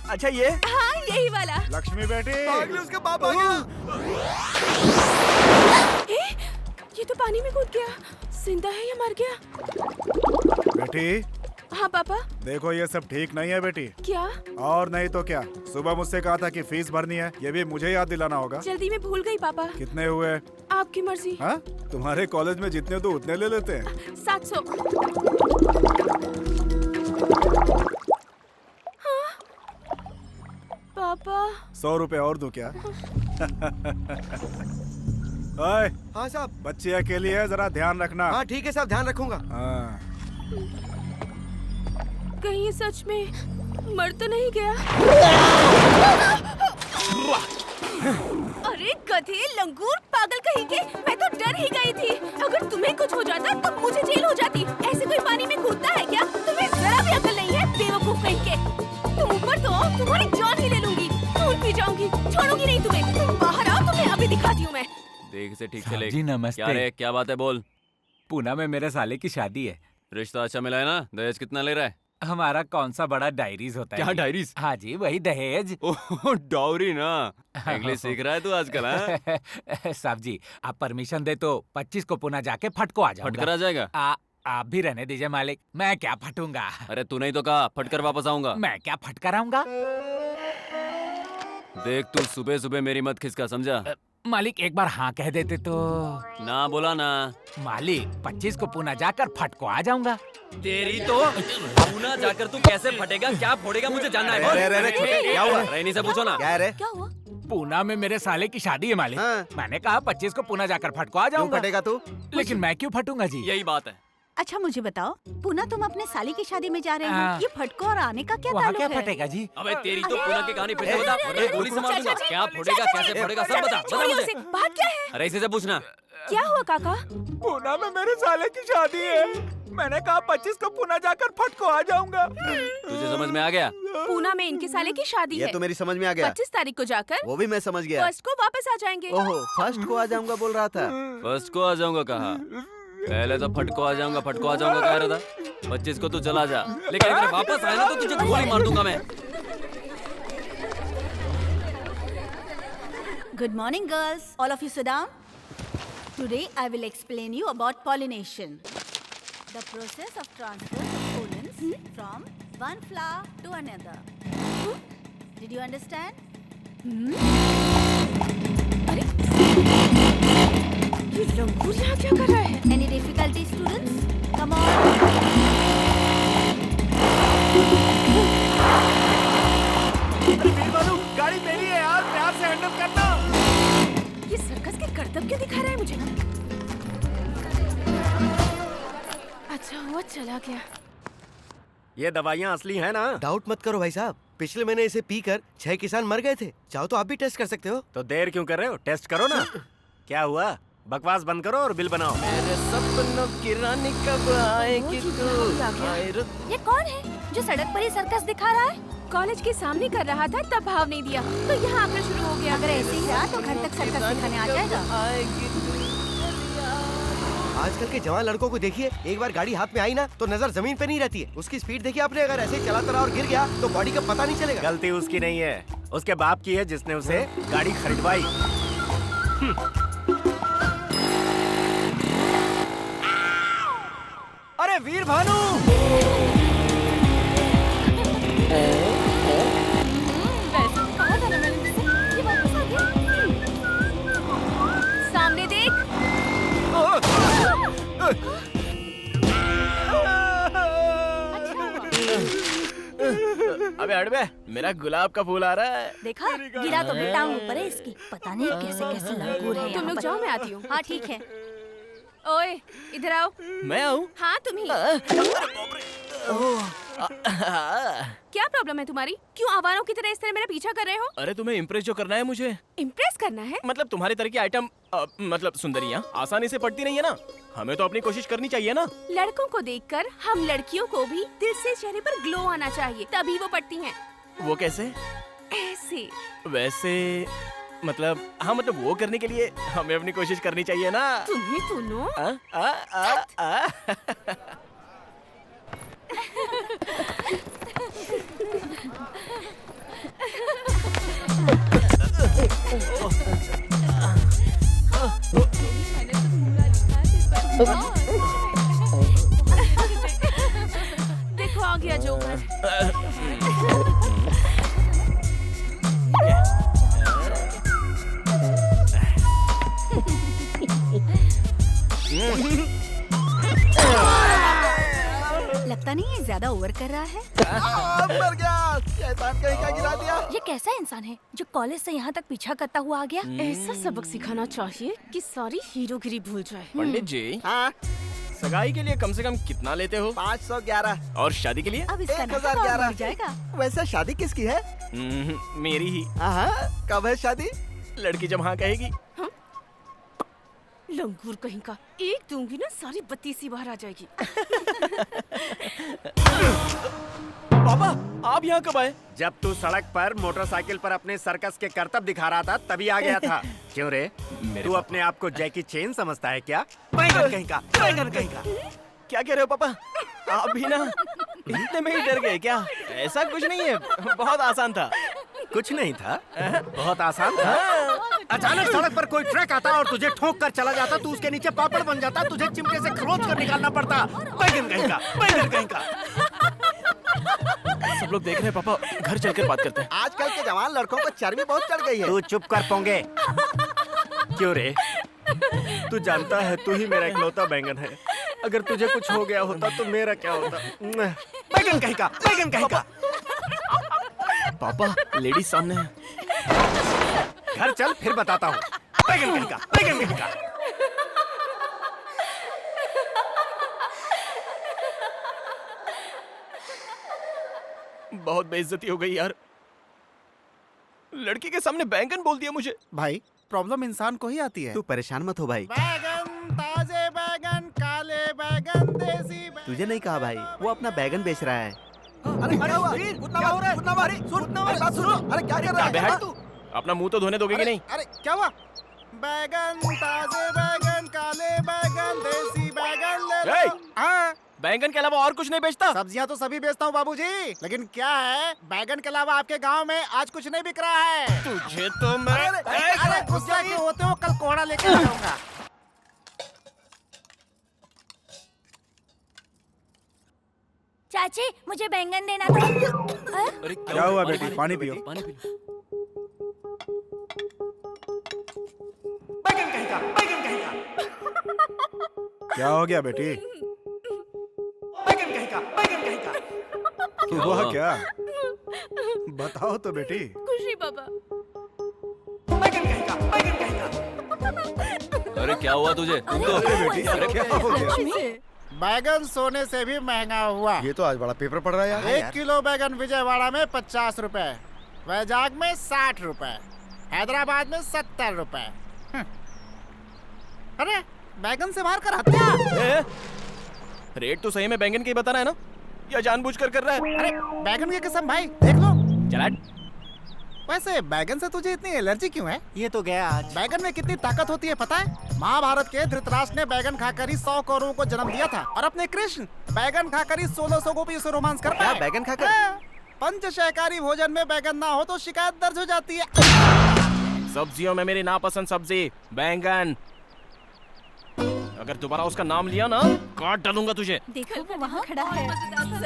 अच्छा, ये? हाँ, यही वाला। लक्ष्मी बेटी, भाग ले, उसका बाप आ गया। ये तो पानी में कूद गया। जिंदा है या मर गया? बेटी। हाँ पापा। देखो ये सब ठीक नहीं है बेटी। क्या? और नहीं तो क्या, सुबह मुझसे कहा था कि फीस भरनी है, ये भी मुझे याद दिलाना होगा। जल्दी में भूल गई पापा। कितने हुए? आपकी मर्जी। हाँ, तुम्हारे कॉलेज में जितने तो उतने ले लेते हैं। 700। हाँ? पापा 100 रुपए और दूं क्या? ओए, हाँ साहब। बच्ची अकेली है, जरा ध्यान रखना। हाँ ठीक है साहब, ध्यान रखूंगा। हाँ। कहीं ये सच में मर तो नहीं गया? अरे गधे, लंगूर, पागल कहीं के, मैं तो डर ही गई थी। अगर तुम्हें कुछ हो जाता तो मुझे जेल हो जाती। ऐसे कोई पानी में कूदता है क्या? तुम्हें जरा भी अकल नहीं है, बेवकूफ कहीं के। तुम ऊपर तो आओ, तुम्हारी जान ही ले लूंगी, खून पी जाऊंगी, छोड़ूंगी नहीं तुम्हें। तुम बाहर आओ, तुम्हें अभी दिखाती हूँ मैं। देख से ठीक साहब चले। जी, नमस्ते। क्या रे, क्या बात है, बोल। पूना में मेरे साले की शादी है। रिश्ता अच्छा मिला है ना? दहेज कितना ले रहा है? हमारा कौन सा बड़ा डायरीज होता है? क्या डायरीज? हाँ जी, वही दहेज। ओह, डाउरी ना। इंग्लिश सीख रहा है तू आजकल? हाँ? साहब जी, आप परमिशन दे तो 25 को पुणे जाके फटको आ जाऊंगा। फटकर आ जाएगा? आप भी रहने दीजिए मालिक, मैं क्या फटूंगा। अरे तू नहीं तो कहा फटकर वापस आऊंगा। मैं क्या फटकर आऊंगा? देख, तू सुबह सुबह मेरी मत खिसका, समझा? मालिक एक बार हाँ कह देते तो। ना बोला ना। मालिक 25 को पुणे जाकर फटको आ जाऊंगा। तेरी तो पूना जाकर तू कैसे फटेगा, क्या फोड़ेगा, मुझे जानना है। क्या हुआ? रैनी से पूछो ना। क्या है रे? क्या हुआ? पूना में मेरे साले की शादी है मालिक। हाँ। मैंने कहा 25 को पुणे जाकर फटको आ क्यों जाऊंगा। फटेगा तू? लेकिन मैं क्यों फटूंगा जी? यही बात है। अच्छा मुझे बताओ, पुना तुम अपने साली की शादी में जा रहे हाँ। हो, ये फटको और आने का क्या वहाँ ताल्लुक क्या है? फटेगा जी? अबे तेरी तो पूना की कहानी फिर से बता, वरना गोली से मार दूंगा। क्या फोड़ेगा, कैसे फोड़ेगा, सब बता छोड़िए मुझे। उसे। बात क्या है? अरे इसी से पूछना। क्या हुआ काका? पूना में मेरे साले की शादी है। मैंने कहा 25 को पुणे जाकर फटको आ जाऊंगा। तुझे समझ में आ गया? पूना में इनके साले की शादी ये है। तो मेरी समझ में आ गया। 25 तारीख को जाकर वो भी मैं समझ गया। फर्स्ट को वापस आ जाएंगे। ओहो, फर्स्ट को आ जाऊंगा बोल रहा था। फर्स्ट को आ जाऊंगा कहा? पहले तो फटको आ जाऊंगा कह रहा था। 25 को तू चला जा, लेकिन अगर वापस आए ना तो तुझे गोली मार दूंगा मैं। Good morning, girls. All of you sit down. Today I will explain you about pollination. The process of transfer of pollens from one flower to another. Did you understand? अरे ये लंगूर यहाँ क्या कर रहा है? Any difficulty, students? Come on. गाड़ी मेरी है यार, प्यार से हैंडल करना। ये सर्कस के करतब क्यों दिखा रहा है मुझे? अच्छा हुआ चला गया। ये दवाइयाँ असली है ना? डाउट मत करो भाई साहब, पिछले महीने इसे पीकर 6 किसान मर गए थे। चाहो तो आप भी टेस्ट कर सकते हो। तो देर क्यों कर रहे हो, टेस्ट करो ना। क्या हुआ? बकवास बंद करो और बिल बनाओ। मेरे सपनों की रानी कब आएगी तू? ये कौन है जो सड़क पर ही सर्कस दिखा रहा है? कॉलेज के सामने कर रहा था, तब भाव नहीं दिया तो यहाँ आकर शुरू हो गया। अगर ऐसे ही रहा तो घर तक सर्कस दिखाने आ जाएगा। आजकल के जवान लड़कों को देखिए, एक बार गाड़ी हाथ में आई ना तो नजर जमीन पे नहीं रहती है। उसकी स्पीड देखिए आपने, अगर ऐसे ही चलाता रहा और गिर गया तो बॉडी का पता नहीं चलेगा। गलती उसकी नहीं है, उसके बाप की है जिसने उसे गाड़ी खरीदवाई। अरे वीर भानु, कहा था ना मैंने तुझसे, ये वापस आ गया। सामने देख। अबे हट हट बे, मेरा गुलाब का फूल आ रहा है। देखा, गिरा तो भी टांग ऊपर है इसकी। पता नहीं कैसे कैसे लंगूर है तुम यहाँ लोग पर। जाओ, मैं आती हूँ। हाँ ठीक है। ओए, इधर आओ। मैं आऊँ? हाँ तुम ही। क्या प्रॉब्लम है तुम्हारी? क्यों आवारों की तरह इस तरह मेरा पीछा कर रहे हो? अरे तुम्हें इम्प्रेस जो करना है मुझे। इम्प्रेस करना है? मतलब तुम्हारे तरह की आइटम मतलब सुंदरियाँ आसानी से पड़ती नहीं है ना। हमें तो अपनी कोशिश करनी चाहिए ना। लड़कों को देखकर हम लड़कियों को भी दिल से चेहरे पर ग्लो आना चाहिए, तभी वो पड़ती हैं। वो कैसे? ऐसे। वैसे मतलब हाँ, मतलब वो करने के लिए हमें अपनी कोशिश करनी चाहिए ना। तुम्हें सुनो। देखो आ गया जोकर। लगता नहीं है ज्यादा ओवर कर रहा है। मर गया, शैतान कहीं का गिरा दिया। ये कैसा इंसान है जो कॉलेज से यहाँ तक पीछा करता हुआ आ गया? ऐसा सबक सिखाना चाहिए कि सारी हीरोगिरी भूल जाए। पंडित जी, हाँ, सगाई के लिए कम से कम कितना लेते हो? 511। और शादी के लिए? अब इसका नाम 1011 हो जाएगा। वैसे शादी किसकी है? मेरी ही। हाँ, कब है शादी? लड़की जब हाँ कहेगी। लंगूर कहीं का, एक दूंगी ना सारी बत्ती सी बाहर आ जाएगी। पापा, आप यहाँ कब आए? जब तू सड़क पर मोटरसाइकिल पर अपने सर्कस के करतब दिखा रहा था तभी आ गया था। क्यों रे, तू अपने आप को जैकी चेन समझता है क्या? बैंगन कहीं का, बैंगन कहीं का। क्या कह रहे हो पापा? आप भी ना इतने में ही डर गए क्या? ऐसा कुछ नहीं है, बहुत आसान था। कुछ नहीं था, बहुत आसान था। अचानक सड़क पर कोई ट्रक आता और तुझे ठोक कर चला जाता, तू उसके नीचे पापड़ बन जाता, तुझे चिमटे से खरोच कर निकालना पड़ता। बैंगन कहीं का, बैंगन कहीं का। सब लोग देख रहे हैं पापा, घर चलकर बात करते हैं। आजकल के जवान लड़कों को चर्बी बहुत चढ़ गई है। तू चुप कर पोंगे। क्यों रे, तू जानता है तू ही मेरा इकलौता बैंगन है। अगर तुझे कुछ हो गया होता तो मेरा क्या होता? बैंगन कहीं का, बैंगन कहीं का। पापा, लेडीज सामने है। घर चल, फिर बताता हूँ। बैंगन कहीं का, बैंगन कहीं का। बहुत बेइज्जती हो गई यार। लड़की के सामने बैंगन बोल दिया मुझे। भाई, प्रॉब्लम इंसान को ही आती है। तू परेशान मत हो भाई। बैगन, ताजे बैगन, काले बैगन, देसी बैगन। तुझे नहीं कहा भाई, वो अपना बैगन बेच रहा है। अरे क्या हुआ? क्या हो रहा है? अरे बात सुनो। अरे क्या कर रहा है? तू अपना मुंह तो धोने दोगे कि नहीं? अरे क्या हुआ? बैगन, ताजे बैगन, काले बैगन, देसी बैगन ले ए! लो। हाँ, बैंगन के अलावा और कुछ नहीं बेचता? सब्जियां तो सभी बेचता हूँ बाबूजी, लेकिन क्या है, बैगन के अलावा आपके गांव में आज कुछ नहीं बिक रहा है। तुझे तो मैं अरे गुस्सा क्यों होते हो? कल कोहड़ा लेके आऊंगा। चाची, मुझे बैंगन देना था। अरे क्या हुआ बेटी? पानी पियो। पानी पी लो। बैंगन कहीं का, बैंगन कहीं का। क्या हो गया बेटी? बैंगन कहीं का, बैंगन कहीं का। हुआ क्या? बताओ तो बेटी। खुशी पापा। बैंगन कहीं का, बैंगन कहीं का। अरे क्या हुआ तुझे? अरे बेटी, अरे क्या हो गया? बैगन सोने से भी महंगा हुआ। ये तो आज बड़ा पेपर पड़ रहा है यार। 1 किलो बैगन विजयवाड़ा में 50 रुपए, वैजाग में 60 रुपए, हैदराबाद में 70 रुपए। अरे बैगन से मार कर हत्या। रेट तो सही में बैंगन के ही बता रहा है ना, या जानबूझकर कर रहा है? अरे बैगन की कसम भाई, देख लो। चला। वैसे बैगन से तुझे इतनी एलर्जी क्यों है? ये तो गया आज। बैगन में कितनी ताकत होती है पता है? महाभारत के धृतराष्ट्र ने बैगन खाकर ही 100 कौरवों को जन्म दिया था, और अपने कृष्ण बैगन खाकर ही 1600 गोपियों से रोमांस कर पाए। बैगन खाकर? हाँ, पंचशाकाहारी भोजन में बैगन ना हो तो शिकायत दर्ज हो जाती है। सब्जियों में मेरी नापसंद सब्जी बैंगन। अगर दोबारा उसका नाम लिया ना, काट डालूंगा तुझे। देखो वो वहाँ खड़ा है।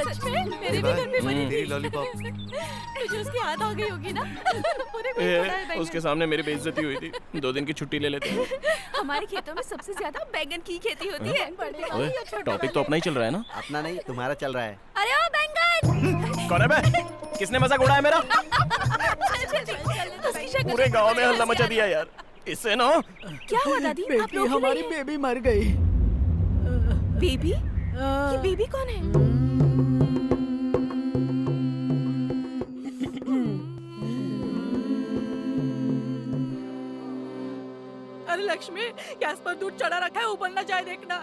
सच में मेरे भी घर में बनी तेरी लॉलीपॉप। मुझे उसकी याद आ गई होगी ना। पूरे में पड़ा है बैंगन। उसके सामने मेरी बेइज्जती हुई थी। 2 दिन की छुट्टी ले लेते हैं। हमारे खेतों में सबसे ज्यादा बैंगन की खेती होती है। ओए, टॉपिक तो अपना ही चल रहा है ना? अपना नहीं, तुम्हारा चल रहा है। अरे ओ बैंगन, कौन है बे? किसने मजाक उड़ाया मेरा? उसकी शक्ल पूरे गांव में हल्ला मचा दिया यार। इससे ना क्या हुआ दादी? आप लोग हमारी बेबी मर गई। बेबी? ये बेबी कौन है? अरे लक्ष्मी, गैस पर दूध चढ़ा रखा है, उबल ना जाए देखना।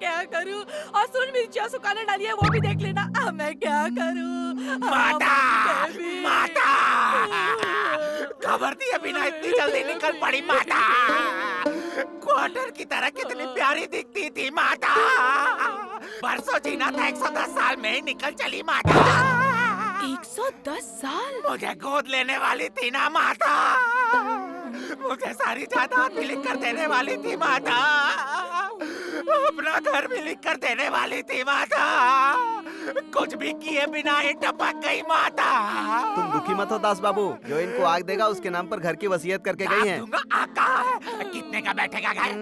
क्या करूं? और सुन, मिर्चियाँ सुखाने डाली है, वो भी देख लेना। मैं क्या करूं? माता! माता! खबर दिए बिना इतनी जल्दी निकल पड़ी माता। क्वार्टर की तरह कितनी प्यारी दिखती थी माता। बरसों जीना था, 110 साल में ही निकल चली माता। 110 साल? मुझे गोद लेने वाली थी ना माता। मुझे सारी जायदाद भी लिख कर देने वाली थी माता। अपना घर भी लिख कर देने वाली थी माता। कुछ भी किए बिना ही टपक गई माता। तुम दुखी मत हो दास बाबू, जो इनको आग देगा उसके नाम पर घर की वसीयत करके गई है। कितने का बैठेगा घर?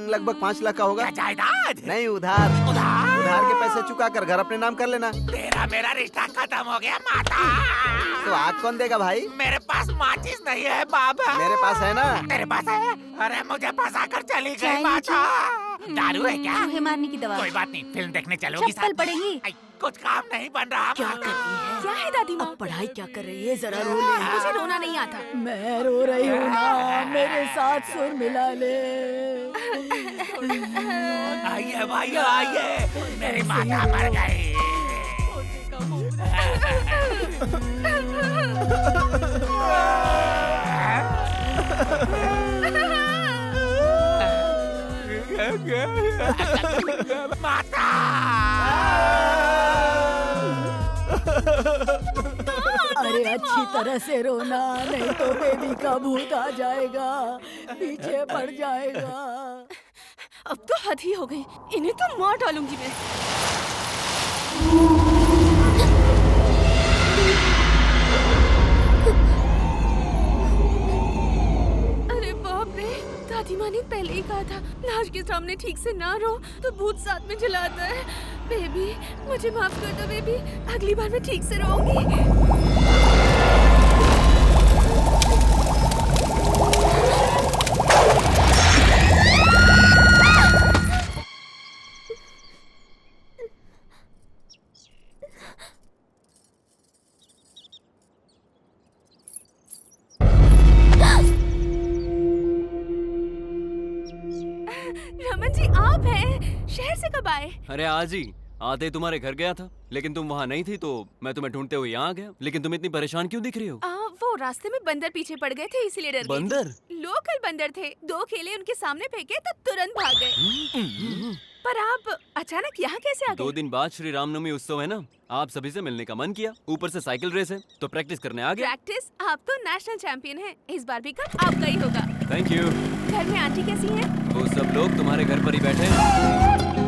लगभग 5 लाख का होगा। जायदाद नहीं, उधार उधार के पैसे चुका कर घर अपने नाम कर लेना। तेरा मेरा रिश्ता खत्म हो गया माता। तो आग कौन देगा भाई? मेरे पास माचिस नहीं है बाबा। मेरे पास है ना। तेरे पास है? अरे मुझे फंसा कर चली गई माता। दारू है क्या? चूहे मारने की दवा। कोई बात नहीं, फिल्म देखने चलोगी? चप्पल पड़ेगी। कुछ काम नहीं बन रहा। क्या कर रही है? क्या है दादी माँ? अब पढ़ाई क्या कर रही है? जरा रो ले। मुझे रोना नहीं आता। मैं रो रही हूँ ना, मेरे साथ सुर मिला ले। आइए भाई आइए, मेरी माता मर गई। माता! अरे अच्छी तरह से रोना, नहीं तो बेबी का भूत आ जाएगा, पीछे पड़ जाएगा। अब तो हद ही हो गई, इन्हें तो मार डालूंगी मैं। अरे बाप रे, दादी माँ ने पहले ही कहा था लाश के सामने ठीक से ना रो तो भूत साथ में जलाता है। बेबी मुझे माफ कर दो बेबी, अगली बार मैं ठीक से रोऊंगी। रमन जी आप हैं? शहर से कब आए? अरे आज ही आते ही तुम्हारे घर गया था, लेकिन तुम वहाँ नहीं थी तो मैं तुम्हें ढूंढते हुए यहाँ आ गया। लेकिन तुम इतनी परेशान क्यों दिख रही हो? वो रास्ते में बंदर पीछे पड़ गए थे इसलिए डर गई थी। बंदर? लोकल बंदर थे, 2 केले उनके सामने फेंके तो तुरंत भाग गए। पर आप अचानक यहाँ कैसे आ गए? 2 दिन बाद श्री रामनवमी उत्सव है ना, आप सभी से मिलने का मन किया। ऊपर से साइकिल रेस है तो प्रैक्टिस करने आ गया। प्रैक्टिस? आप तो नेशनल चैंपियन हैं, इस बार भी कप आपका ही होगा। Thank you. घर में आंटी कैसी हैं? वो सब लोग तुम्हारे घर पर ही बैठे हैं।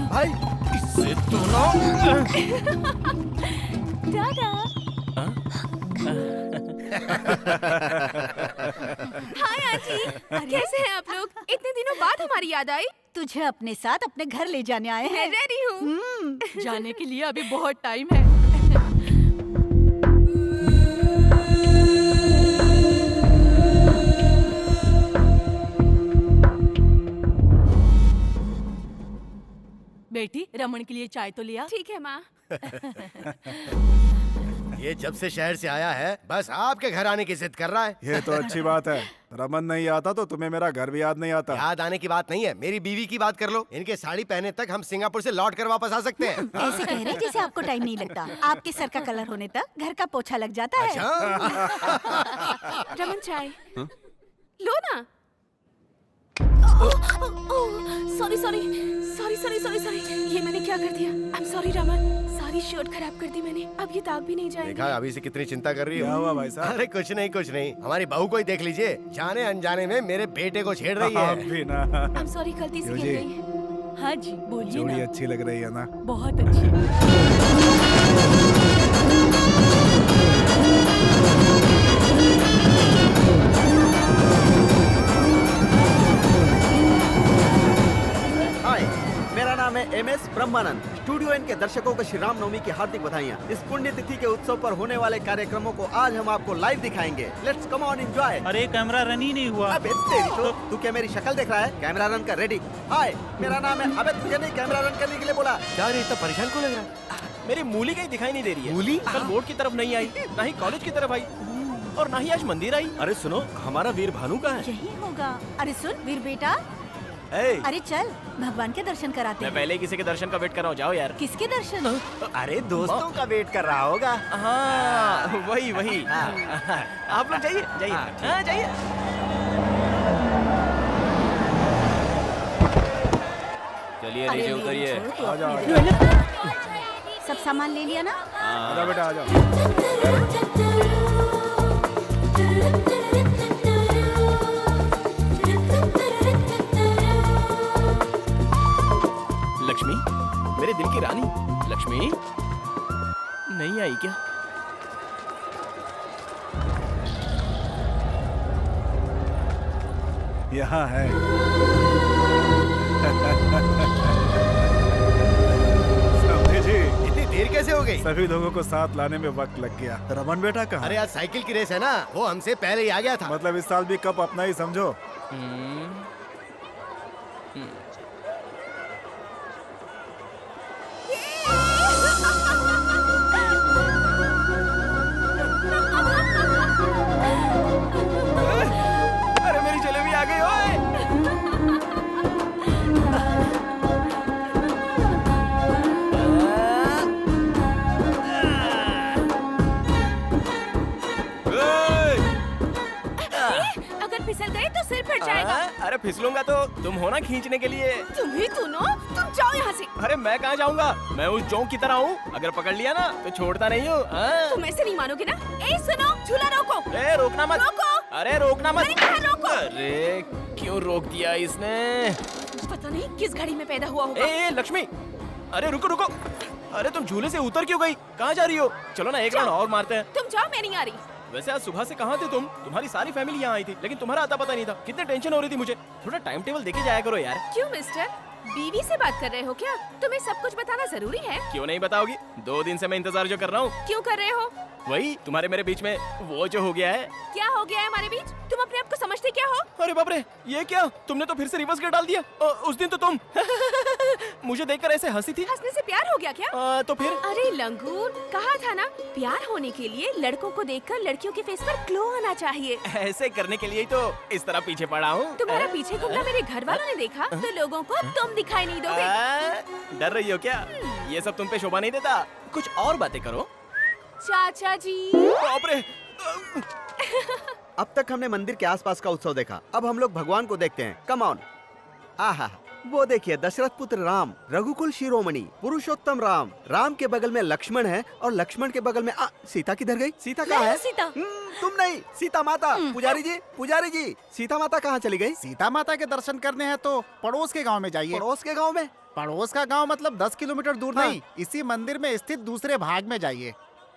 भाई इससे तो ना दादा। हाय आंटी, कैसे हैं आप लोग? इतने दिनों बाद हमारी याद आई। तुझे अपने साथ अपने घर ले जाने आए मैं हैं। रेडी हूँ। जाने के लिए अभी बहुत टाइम है। बेटी, रमन के लिए चाय तो लिया? ठीक है माँ। ये जब से शहर से आया है बस आपके घर आने की जिद कर रहा है। ये तो अच्छी बात है। रमन नहीं आता तो तुम्हें मेरा घर भी याद नहीं आता। याद आने की बात नहीं है, मेरी बीवी की बात कर लो। इनके साड़ी पहने तक हम सिंगापुर से लौट कर वापस आ सकते हैं। ऐसे कह रहे हैं जैसे आपको टाइम नहीं लगता। आपके सर का कलर होने तक घर का पोछा लग जाता है। रमन चाय लो ना। Sorry sorry sorry sorry sorry sorry, ये मैंने क्या कर दिया? आई एम सॉरी रमन, सारी शर्ट खराब कर दी मैंने। अब ये दाग भी नहीं जाएंगे। देखा अभी से कितनी चिंता कर रही क्या हो। हुआ भाई साहब? अरे कुछ नहीं कुछ नहीं, हमारी बहू को ही देख लीजिए, जाने अनजाने में मेरे बेटे को छेड़ रही आप है। भी ना। आई एम सॉरी, गलती से गिर जी। गई है। हाँ जी, बोलिए जोड़ी ना। अच्छी लग रही है ना? बहुत अच्छी। दर्शकों को श्री राम नवमी की हार्दिक बधाइयाँ। इस पुण्य तिथि के उत्सव पर होने वाले कार्यक्रमों को आज हम आपको लाइव दिखाएंगे। Let's come on enjoy. अरे कैमरा रन ही नहीं हुआ। अबे तेरी तो, तू क्या मेरी शक्ल देख रहा है? कैमरा रन कर, रेडी। हाय, मेरा नाम है। अबे तुझे नहीं कैमरा रन करने के लिए बोला। क्या रे, इतना परेशान क्यों लग रहा है? मेरी मूली कहीं दिखाई नहीं दे रही है। मूली? कल बोर्ड की तरफ नहीं आई, ना ही कॉलेज की तरफ आई, और ना ही आज मंदिर आई। अरे सुनो, हमारा वीर भानु का है। यही होगा। अरे सुन वीर बेटा, ए, अरे चल भगवान के दर्शन कराते मैं हैं। पहले किसी के दर्शन का वेट कर रहा हूँ, जाओ यार। किसके दर्शन? अरे दोस्तों का वेट कर रहा होगा। हाँ वही वही। आप लोग जाइए जाइए। हाँ जाइए। चलिए अरे नीचे मेरी उतरिए। छोड़, तू अपनी देख। सब सामान ले लिया ना? आजा बेटा आजा। लक्ष्मी, मेरे दिल की रानी लक्ष्मी नहीं आई क्या? यहाँ है। समझे जी, इतनी देर कैसे हो गई? सभी लोगों को साथ लाने में वक्त लग गया। रमन बेटा कहाँ? अरे आज साइकिल की रेस है ना, वो हमसे पहले ही आ गया था। मतलब इस साल भी कप अपना ही समझो। अरे मेरी जलेबी आ गई ओए। अगर फिसल गए तो सिर फट जाएगा। अरे फिसलूंगा तो तुम हो ना खींचने के लिए। तुम्हें सुनो, तुम जाओ यहाँ से। अरे मैं कहाँ जाऊंगा, मैं उस जोंक की तरह हूँ, अगर पकड़ लिया ना तो छोड़ता नहीं हूँ। तुम ऐसे नहीं मानोगे ना। ए सुनो, झूला रोको। अरे रोकना मत। रोको। अरे रोकना मत। मैंने कहा रोको। अरे क्यों रोक दिया इसने? पता नहीं किस घड़ी में पैदा हुआ होगा। ए लक्ष्मी, अरे रुको रुको। अरे तुम झूले से उतर क्यों गई? कहाँ जा रही हो? चलो ना एक राउंड और मारते हैं। तुम जाओ, मैं नहीं आ रही। वैसे आज सुबह से कहाँ थे तुम? तुम्हारी सारी फैमिली यहाँ आई थी, लेकिन तुम्हारा आता पता नहीं था। कितने टेंशन हो रही थी मुझे। थोड़ा टाइम टेबल देखे जाया करो यार। क्यों मिस्टर, बीवी से बात कर रहे हो क्या? तुम्हें सब कुछ बताना जरूरी है। क्यों नहीं बताओगी? 2 दिन से मैं इंतजार जो कर रहा हूँ। क्यों कर रहे हो? वही तुम्हारे मेरे बीच में वो जो हो गया है। क्या हो गया है हमारे बीच? तुम अपने आप को समझते क्या हो? अरे बाप रे, ये क्या? तुमने तो फिर से रिवर्स गियर डाल दिया। उस दिन तो तुम मुझे देखकर ऐसे हंसी थी। हंसने से प्यार हो गया क्या? तो फिर? अरे लंगूर, कहा था ना, प्यार होने के लिए लड़कों को देखकर लड़कियों के फेस पर ग्लो आना चाहिए। ऐसे करने के लिए ही तो इस तरह पीछे पड़ा हूँ। तुम्हारा पीछे घूमना मेरे घर वालों ने देखा तो लोगों को तुम दिखाई नहीं दोगे। डर रही हो क्या? ये सब तुम पे शोभा नहीं देता। कुछ और बातें करो। चाचा जी। बाप रे। अब तक हमने मंदिर के आसपास का उत्सव देखा, अब हम लोग भगवान को देखते हैं। Come on. आहा, वो देखिए दशरथ पुत्र राम, रघुकुल शिरोमणि, पुरुषोत्तम राम। राम के बगल में लक्ष्मण है और लक्ष्मण के बगल में सीता किधर गई? सीता कहाँ है? सीता। तुम नहीं, सीता माता। पुजारी जी, सीता माता कहाँ चली गई? सीता माता के दर्शन करने हैं तो पड़ोस के गांव में जाइए। पड़ोस के गांव में? पड़ोस का गांव मतलब 10 किलोमीटर दूर हाँ। नहीं, इसी मंदिर में स्थित दूसरे भाग में जाइए।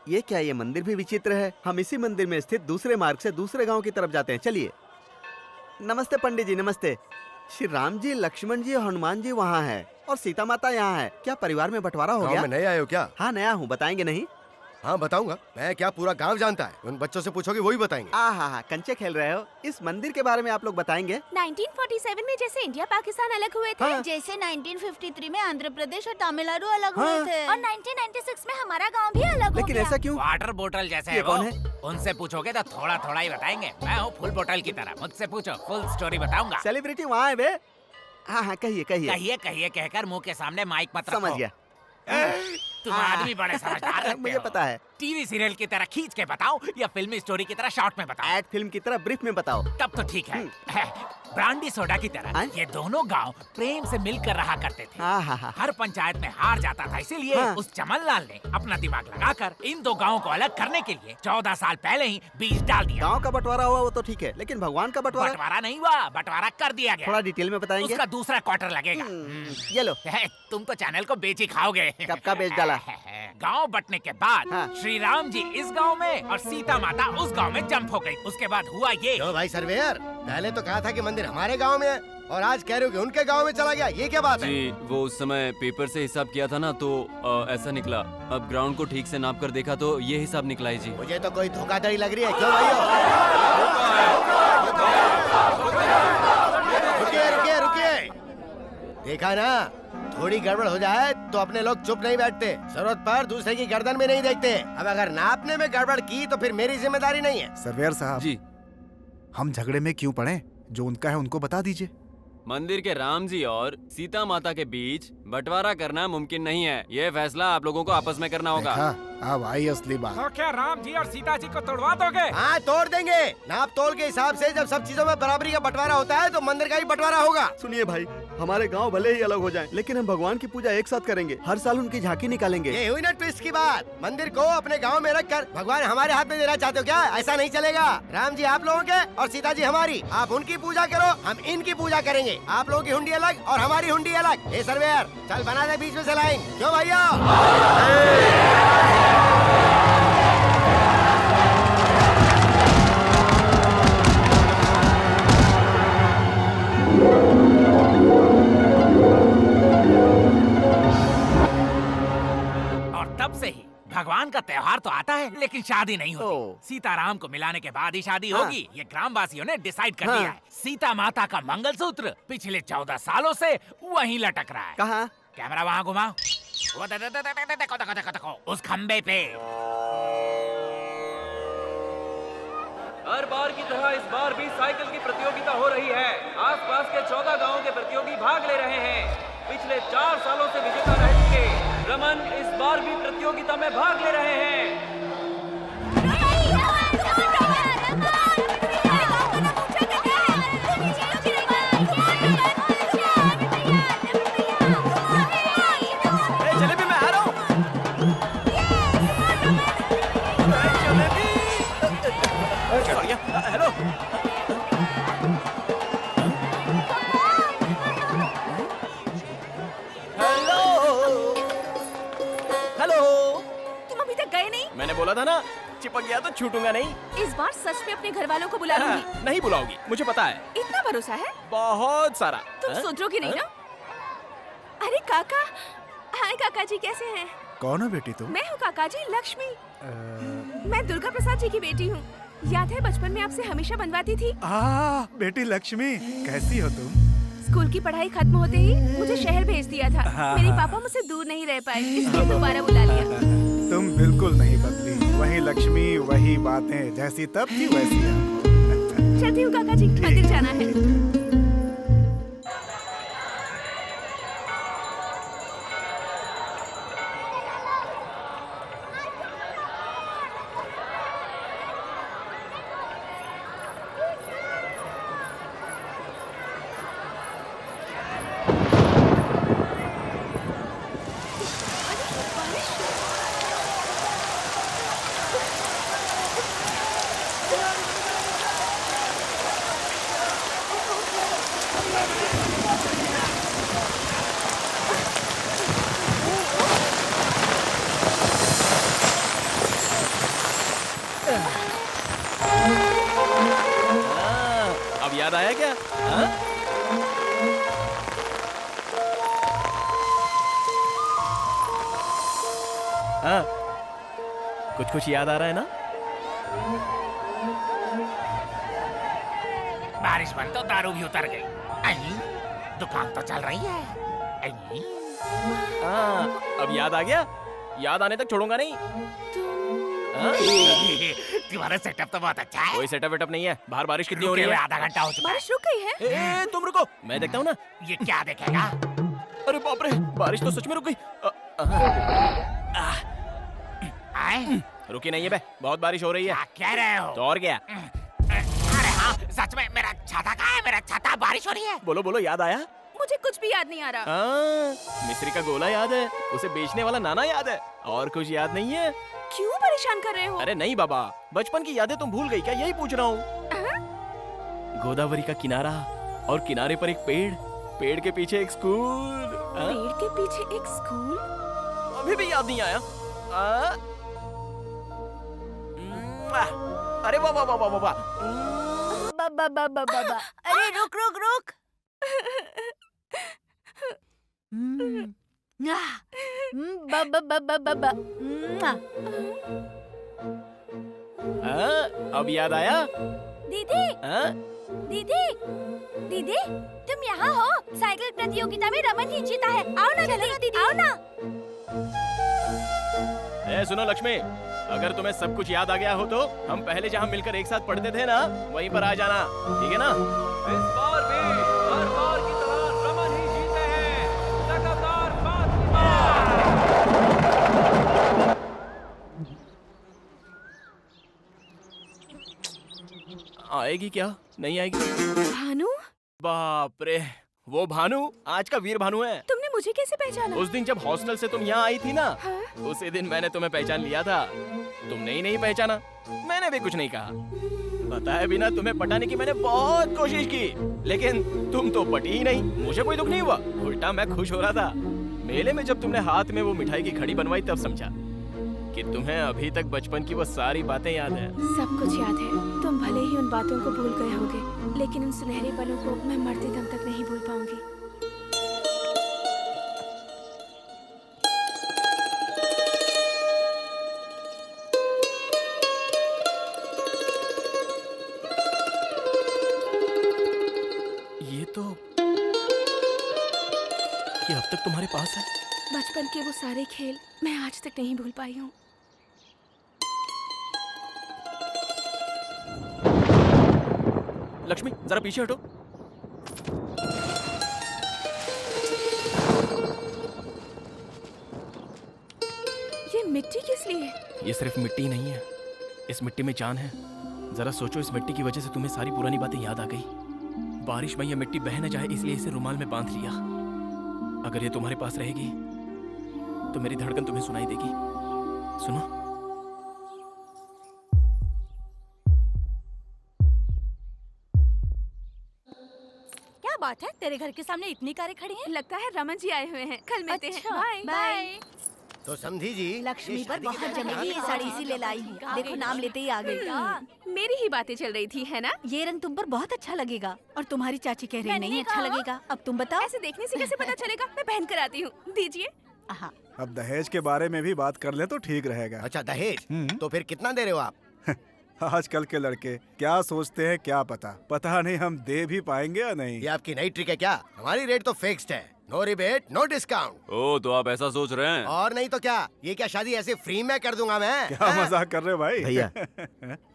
ये क्या, ये मंदिर भी विचित्र है। हम इसी मंदिर में स्थित दूसरे मार्ग से दूसरे गांव की तरफ जाते हैं। चलिए। नमस्ते पंडित जी, नमस्ते। श्री राम जी, लक्ष्मण जी, हनुमान जी वहाँ है और सीता माता यहाँ है। क्या परिवार में बंटवारा हो गाँव गया? में नए आए हो क्या? हाँ नया हूँ, बताएंगे नहीं? हाँ बताऊंगा। मैं क्या पूरा गांव जानता है? उन बच्चों से पूछोगे वही बताएंगे। हाँ, कंचे खेल रहे हो। इस मंदिर के बारे में आप लोग बताएंगे? 1947 में जैसे इंडिया पाकिस्तान अलग हुए थे, हाँ। जैसे 1953 में आंध्र प्रदेश और तमिलनाडु अलग हाँ। हुए थे, और 1996 में हमारा गांव भी अलग हो लेकिन गया। ऐसा क्यों? वाटर बोतल जैसे ये है वो। कौन है? उनसे पूछोगे तो थोड़ा थोड़ा ही बताएंगे। मैं हूँ फुल बोतल की तरह, मुझसे पूछो, फुल स्टोरी बताऊंगा। सेलिब्रिटी वहाँ है बे? हाँ, कहिए। कहिए कहिए कहकर मुंह के सामने माइक मत रखो। समझ गया। तुम आदमी बड़े समझदार लगते मुझे हो। पता है। टीवी सीरियल की तरह खींच के बताओ या फिल्मी स्टोरी की तरह शॉर्ट में बताओ? एक्ट फिल्म की तरह ब्रीफ में बताओ। तब तो ठीक है। ब्रांडी सोडा की तरह हाँ? ये दोनों गांव प्रेम से मिलकर रहा करते थे। हाँ। हर पंचायत में हार जाता था, इसीलिए हाँ। उस चमन लाल ने अपना दिमाग लगाकर इन दो गांवों को अलग करने के लिए 14 साल पहले ही बीज डाल दिया। गांव का बंटवारा हुआ वो तो ठीक है, लेकिन भगवान का बंटवारा? बंटवारा नहीं हुआ, बंटवारा कर दिया गया। थोड़ा डिटेल में बताएंगे? उसका दूसरा क्वार्टर लगेगा। ये लो। तुम तो चैनल को बेच ही खाओगे। कब का बेच डाला? गांव बंटने के बाद हाँ। श्री राम जी इस गांव में और सीता माता उस गांव में जंप हो गई। उसके बाद हुआ ये। क्यों भाई सर्वेयर, पहले तो कहा था कि मंदिर हमारे गांव में है और आज कह रहे हो कि उनके गांव में चला गया। ये क्या बात है? जी वो उस समय पेपर से हिसाब किया था ना तो ऐसा निकला। अब ग्राउंड को ठीक से नाप कर देखा तो ये हिसाब निकला है जी। मुझे तो कोई धोखाधड़ी लग रही है। क्यों भाइयों? रुकिए रुकिए रुकिए। देखा ना, थोड़ी गड़बड़ हो जाए तो अपने लोग चुप नहीं बैठते, जरूरत पर दूसरे की गर्दन में नहीं देखते। अब अगर नापने में गड़बड़ की तो फिर मेरी जिम्मेदारी नहीं है। सर्वेयर साहब जी हम झगड़े में क्यों पड़े? जो उनका है उनको बता दीजिए। मंदिर के राम जी और सीता माता के बीच बंटवारा करना मुमकिन नहीं है। ये फैसला आप लोगों को आपस में करना होगा। देखा, अब आई असली बात। तो क्या राम जी और सीता जी को तोड़वा दोगे? हाँ तोड़ देंगे। नाप तोल के हिसाब से जब सब चीजों में बराबरी का बंटवारा होता है तो मंदिर का भी बंटवारा होगा। सुनिए भाई, हमारे गांव भले ही अलग हो जाएं, लेकिन हम भगवान की पूजा एक साथ करेंगे। हर साल उनकी झांकी निकालेंगे। ये हुई ना ट्विस्ट की बात। मंदिर को अपने गांव में रखकर भगवान हमारे हाथ में देना चाहते हो क्या? ऐसा नहीं चलेगा। राम जी आप लोगों के और सीता जी हमारी। आप उनकी पूजा करो, हम इनकी पूजा करेंगे। आप लोगों की हुंडी अलग और हमारी हुंडी अलग। ए सर्वेयर, चल बना दे बीच में से लाइन। क्यों भैया? और तब से ही भगवान का त्योहार तो आता है लेकिन शादी नहीं होती। सीताराम को मिलाने के बाद ही शादी होगी। ये ग्रामवासियों ने डिसाइड कर दिया है। सीता माता का मंगलसूत्र पिछले 14 सालों से वहीं लटक रहा है। कहाँ? कैमरा वहाँ घुमाओ। वो देखो देखो देखो देखो उस खम्बे पे। हर बार की तरह इस बार भी साइकिल की प्रतियोगिता हो रही है। आसपास के 14 गांवों के प्रतियोगी भाग ले रहे हैं। पिछले 4 सालों से विजेता रह चुके रमन इस बार भी प्रतियोगिता में भाग ले रहे हैं। जलेबी मैं आ रहा हूँ। Hello hello. तुम अभी तक गए नहीं? मैंने बोला था ना, चिपक गया तो छूटूंगा नहीं। इस बार सच में अपने घर वालों को बुला लूंगी। नहीं बुलाओगी, मुझे पता है। इतना भरोसा है? बहुत सारा। तुम सुधरोगे नहीं ना? अरे काका, हाय काका जी, कैसे हैं? कौन हो बेटी तुम? मैं हूँ काका जी, लक्ष्मी। मैं दुर्गा प्रसाद जी की बेटी हूँ। याद है बचपन में आपसे हमेशा बनवाती थी? बेटी लक्ष्मी, कैसी हो तुम? स्कूल की पढ़ाई खत्म होते ही मुझे शहर भेज दिया था। मेरे पापा मुझसे दूर नहीं रह पाए, इसलिए दोबारा बुला लिया। तुम बिल्कुल नहीं बदली, वही लक्ष्मी, वही बातें, जैसी तब थी वैसी है। चलती हूँ काका जी, मंदिर जाना है। अब याद आया क्या? हाँ? हाँ, कुछ कुछ याद आ रहा है ना? बारिश बंद तो दारू भी उतर गई। आई, दुकान तो चल रही है। आई। हाँ, अब याद आ गया? याद आने तक छोड़ूंगा नहीं। हाँ? तुम्हारा सेटअप तो बहुत अच्छा है। कोई सेटअप वेटअप नहीं है। बाहर बारिश कितनी हो रही है? आधा घंटा हो चुका है। बारिश रुक गई है? तुम रुको, मैं देखता हूँ ना। ये क्या देखेगा? अरे बाप रे, बारिश तो सच में रुक गई। रुकी नहीं है बे, बहुत बारिश हो रही है। कह रहे हो? तो और क्या? अरे हाँ, सच में मेरा छाता कहाँ है? मेरा छाता, बारिश हो रही है। बोलो बोलो, याद आया? मुझे कुछ भी याद नहीं आ रहा। मिस्री का गोला याद है, उसे बेचने वाला नाना याद है, और कुछ याद नहीं है? क्यों परेशान कर रहे हो? अरे नहीं बाबा, बचपन की यादें तुम भूल गई क्या? यही पूछ रहा हूँ। गोदावरी का किनारा और किनारे पर एक पेड़, पेड़ के पीछे एक स्कूल। पेड़ के पीछे एक स्कूल? अभी भी याद नहीं आया? अरे वाह वाह वाह वाह वाह। अरे रुक रुक रुक। अब याद आया? दीदी, दीदी, दीदी, तुम यहाँ हो? साइकिल प्रतियोगिता में रमन ही जीता है। आओ ना दीदी, आओ ना। सुनो लक्ष्मी, अगर तुम्हें सब कुछ याद आ गया हो तो हम पहले जहाँ मिलकर एक साथ पढ़ते थे ना, वहीं पर आ जाना, ठीक है ना? इस बार भी हर बार की तरह रमन ही जीते हैं। लगातार 5 बार। आएगी क्या? नहीं आएगी? भानु, बाप रे, वो भानु आज का वीर भानु है। तुमने मुझे कैसे पहचाना? उस दिन जब हॉस्टल से तुम यहाँ आई थी ना, हाँ? उसी दिन मैंने तुम्हें पहचान लिया था। तुमने ही नहीं पहचाना, मैंने भी कुछ नहीं कहा। बताए बिना तुम्हें पटाने की मैंने बहुत कोशिश की, लेकिन तुम तो पटी ही नहीं। मुझे कोई दुख नहीं हुआ, उल्टा मैं खुश हो रहा था। मेले में जब तुमने हाथ में वो मिठाई की घड़ी बनवाई तब समझा कि तुम्हें अभी तक बचपन की वो सारी बातें याद है। सब कुछ याद है। तुम भले ही उन बातों को भूल गए होगे, लेकिन उन सुनहरे पलों को मैं मरते दम तक नहीं भूल पाऊंगी। ये अब तक तुम्हारे पास है? बचपन के वो सारे खेल मैं आज तक नहीं भूल पाई हूँ। लक्ष्मी, जरा पीछे हटो। ये मिट्टी किस लिए? ये सिर्फ मिट्टी नहीं है, इस मिट्टी में जान है। जरा सोचो, इस मिट्टी की वजह से तुम्हें सारी पुरानी बातें याद आ गई। बारिश में ये मिट्टी बह न जाए इसलिए इसे रुमाल में बांध लिया। अगर ये तुम्हारे पास रहेगी तो मेरी धड़कन तुम्हें सुनाई देगी। सुनो। क्या बात है, तेरे घर के सामने इतनी कारें खड़ी हैं? लगता है रमन जी आए हुए हैं। कल मिलते हैं। Bye bye. तो समझी जी, लक्ष्मी पर बहुत जमेगी ये साड़ी, इसीलिए लाई हूँ। देखो, नाम लेते ही आ गई। मेरी ही बातें चल रही थी, है ना? ये रंग तुम पर बहुत अच्छा लगेगा। और तुम्हारी चाची कह रही नहीं अच्छा लगेगा। अब तुम बताओ। ऐसे देखने से कैसे पता चलेगा? मैं पहन कर आती हूँ, दीजिए। अब दहेज के बारे में भी बात कर ले तो ठीक रहेगा। अच्छा, दहेज? तो फिर कितना दे रहे हो आप? आजकल के लड़के क्या सोचते हैं क्या पता नहीं हम दे भी पाएंगे या नहीं। ये आपकी नई ट्रिक है क्या? हमारी रेट तो फिक्स्ड है, नो रिबेट नो डिस्काउंट। ओ, तो आप ऐसा सोच रहे हैं? और नहीं तो क्या, ये क्या शादी ऐसे फ्री में कर दूंगा मैं? क्या मजाक कर रहे हो भाई? भैया,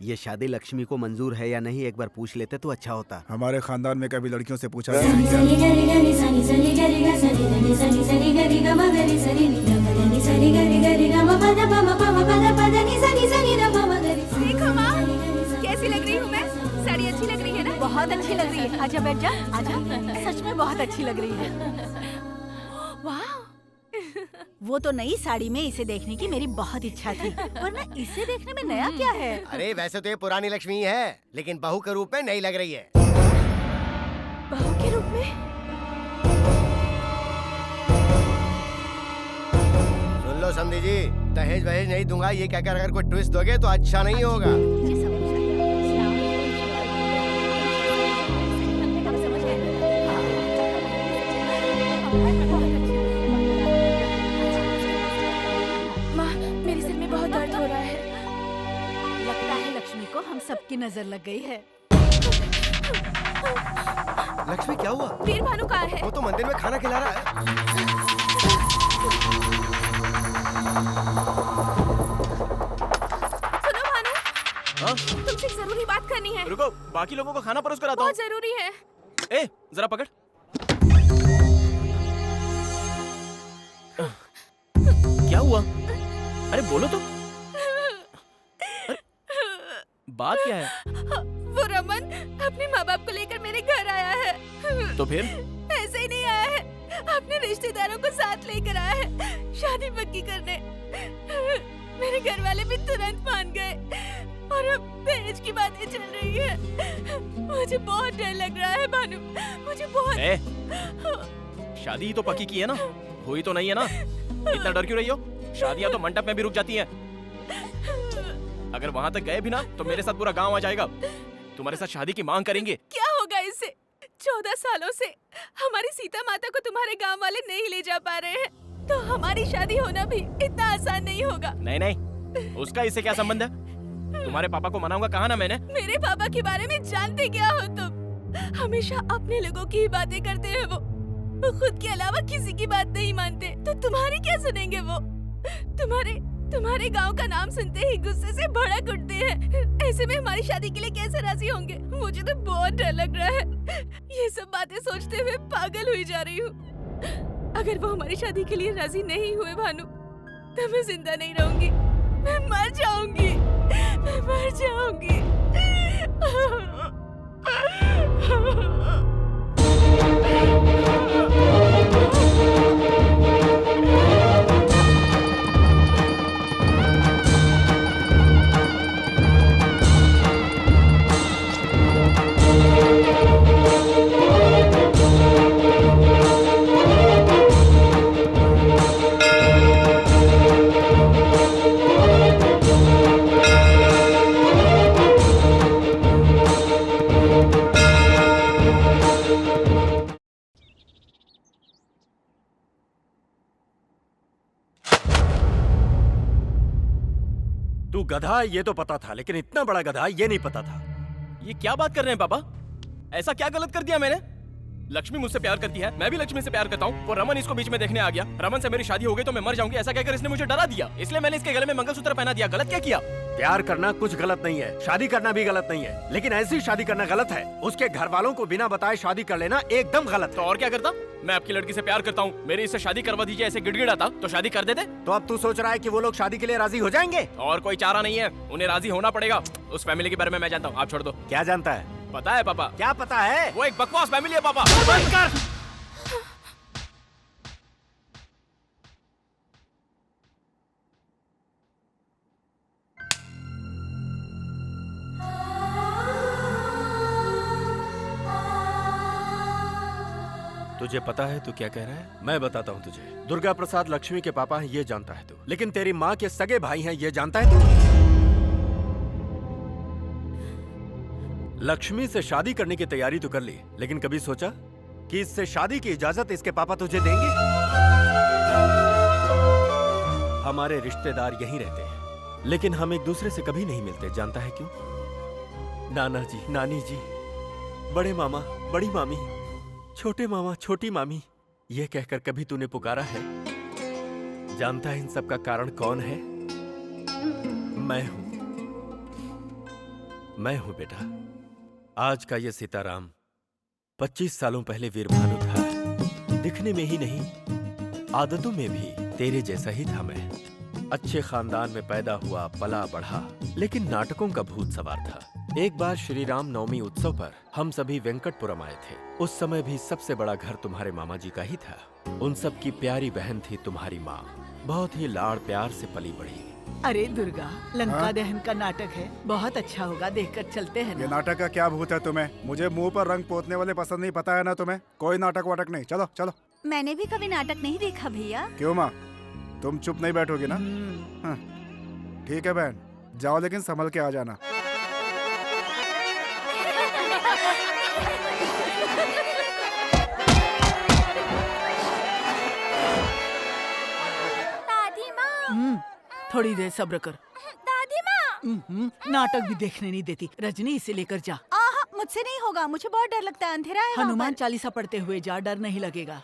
ये शादी लक्ष्मी को मंजूर है या नहीं एक बार पूछ लेते तो अच्छा होता। हमारे खानदान में कभी लड़कियों से पूछा देखो माँ, कैसी लग रही हूँ मैं? साड़ी अच्छी लग रही है ना? बहुत अच्छी लग रही है। आजा बैठ जा, आजा। सच में बहुत अच्छी लग रही है। वाह। वो तो नई साड़ी में इसे देखने की मेरी बहुत इच्छा थी, वरना इसे देखने में नया क्या है? अरे वैसे तो ये पुरानी लक्ष्मी है, लेकिन बहू के रूप में नई लग रही है। बहू के रूप में? सुन लो समधी जी, दहेज वहेज नहीं दूंगा ये कहकर अगर कोई ट्विस्ट दोगे तो अच्छा नहीं होगा। माँ, मेरे सिर में बहुत दर्द हो रहा है। लगता है लक्ष्मी को हम सबकी नजर लग गई है। लक्ष्मी, क्या हुआ? वीर भानु कहाँ है? वो तो मंदिर में खाना खिला रहा है। सुनो भानु, हाँ? तुमसे एक जरूरी बात करनी है। रुको, बाकी लोगों को खाना परोस कर आता हूँ। बहुत जरूरी है। ए, जरा पकड़। क्या हुआ? अरे बोलो तो। अरे, बात क्या है? वो रमन अपने माँ बाप को लेकर मेरे घर आया है। तो फिर? ऐसे ही नहीं आया है, अपने रिश्तेदारों को साथ लेकर आया है शादी पक्की करने। मेरे घर वाले भी तुरंत मान गए और अब दहेज की बातें चल रही है। मुझे बहुत डर लग रहा है भानु, मुझे बहुत। शादी तो पक्की की है ना, हुई तो नहीं है ना? इतना डर क्यों रही हो? शादियां तो मंडप में भी रुक जाती हैं। अगर वहां तक गए भी ना तो मेरे साथ पूरा गांव आ जाएगा। तुम्हारे साथ शादी की मांग करेंगे। क्या होगा इससे? 14 सालों से हमारी सीता माता को तुम्हारे गांव वाले नहीं ले जा पा रहे हैं, तो हमारी शादी होना भी इतना आसान नहीं होगा। नहीं नहीं, उसका इससे क्या संबंध है? तुम्हारे पापा को मनाऊंगा कहा ना मैंने। मेरे पापा के बारे में जानते क्या हो तुम? हमेशा अपने लोगों की ही बातें करते हैं वो खुद के अलावा किसी की बात नहीं मानते, तो तुम्हारी क्या सुनेंगे वो? तुम्हारे गांव का नाम सुनते ही गुस्से से भड़क उठते हैं। ऐसे में हमारी शादी के लिए कैसे राजी होंगे? मुझे तो बहुत डर लग रहा है। ये सब बातें सोचते हुए पागल हुई जा रही हूँ। अगर वो हमारी शादी के लिए राजी नहीं हुए भानु, तो मैं जिंदा नहीं रहूंगी, मैं मर जाऊंगी, मैं मर जाऊंगी। तू गधा है ये तो पता था, लेकिन इतना बड़ा गधा ये नहीं पता था। ये क्या बात कर रहे हैं पापा? ऐसा क्या गलत कर दिया मैंने? लक्ष्मी मुझसे प्यार करती है, मैं भी लक्ष्मी से प्यार करता हूँ। वो रमन इसको बीच में देखने आ गया। रमन से मेरी शादी हो गई तो मैं मर जाऊंगी ऐसा कहकर इसने मुझे डरा दिया, इसलिए मैंने इसके गले में मंगलसूत्र पहना दिया। गलत क्या किया? प्यार करना कुछ गलत नहीं है, शादी करना भी गलत नहीं है, लेकिन ऐसी शादी करना गलत है। उसके घर वालों को बिना बताए शादी कर लेना एकदम गलत है। तो और क्या करता? मैं आपकी लड़की से प्यार करता हूँ, मेरी इससे शादी करवा दीजिए ऐसे गिड़गिड़ाता तो शादी कर देते। तो अब तू सोच रहा है कि वो लोग शादी के लिए राजी हो जाएंगे? और कोई चारा नहीं है, उन्हें राजी होना पड़ेगा। उस फैमिली के बारे में मैं जानता हूँ, आप छोड़ दो। क्या जानता है? पता है पापा। क्या पता है? वो एक बकवास फैमिली है पापा। बंद कर। तुझे पता है तू क्या कह रहा है? मैं बताता हूँ तुझे। दुर्गा प्रसाद लक्ष्मी के पापा हैं ये जानता है तू, लेकिन तेरी माँ के सगे भाई हैं ये जानता है तू? लक्ष्मी से शादी करने की तैयारी तो कर ली, लेकिन कभी सोचा कि इससे शादी की इजाजत इसके पापा तुझे देंगे? हमारे रिश्तेदार यहीं रहते हैं, लेकिन हम एक दूसरे से कभी नहीं मिलते। जानता है क्यों? नाना जी, नानी जी, बड़े मामा, बड़ी मामी, छोटे मामा, छोटी मामी, ये कहकर कभी तूने पुकारा है? जानता है इन सब का कारण कौन है? मैं हूं बेटा। आज का ये सीताराम 25 सालों पहले वीर भानु था। दिखने में ही नहीं, आदतों में भी तेरे जैसा ही था मैं। अच्छे खानदान में पैदा हुआ, पला बढ़ा, लेकिन नाटकों का भूत सवार था। एक बार श्री राम नवमी उत्सव पर हम सभी वेंकटपुरम आए थे। उस समय भी सबसे बड़ा घर तुम्हारे मामा जी का ही था। उन सब की प्यारी बहन थी तुम्हारी माँ, बहुत ही लाड़ प्यार से पली बढ़ी। अरे दुर्गा, लंका दहन का नाटक है, बहुत अच्छा होगा, देखकर चलते हैं ये ना। नाटक का क्या भूत है तुम्हें? मुझे मुंह पर रंग पोतने वाले पसंद नहीं, पता है ना तुम्हें? कोई नाटक वाटक नहीं, चलो चलो। मैंने भी कभी नाटक नहीं देखा भैया। क्यों माँ, तुम चुप नहीं बैठोगी ना? हाँ, ठीक है बहन, जाओ लेकिन संभल के आ जाना। दादी माँ, थोड़ी देर सब्र कर। दादी माँ, नाटक भी देखने नहीं देती। रजनी, इसे लेकर जा। आहा, मुझसे नहीं होगा, मुझे बहुत डर लगता है, अंधेरा है वहाँ हनुमान पर। चालीसा पढ़ते हुए जा, डर नहीं लगेगा।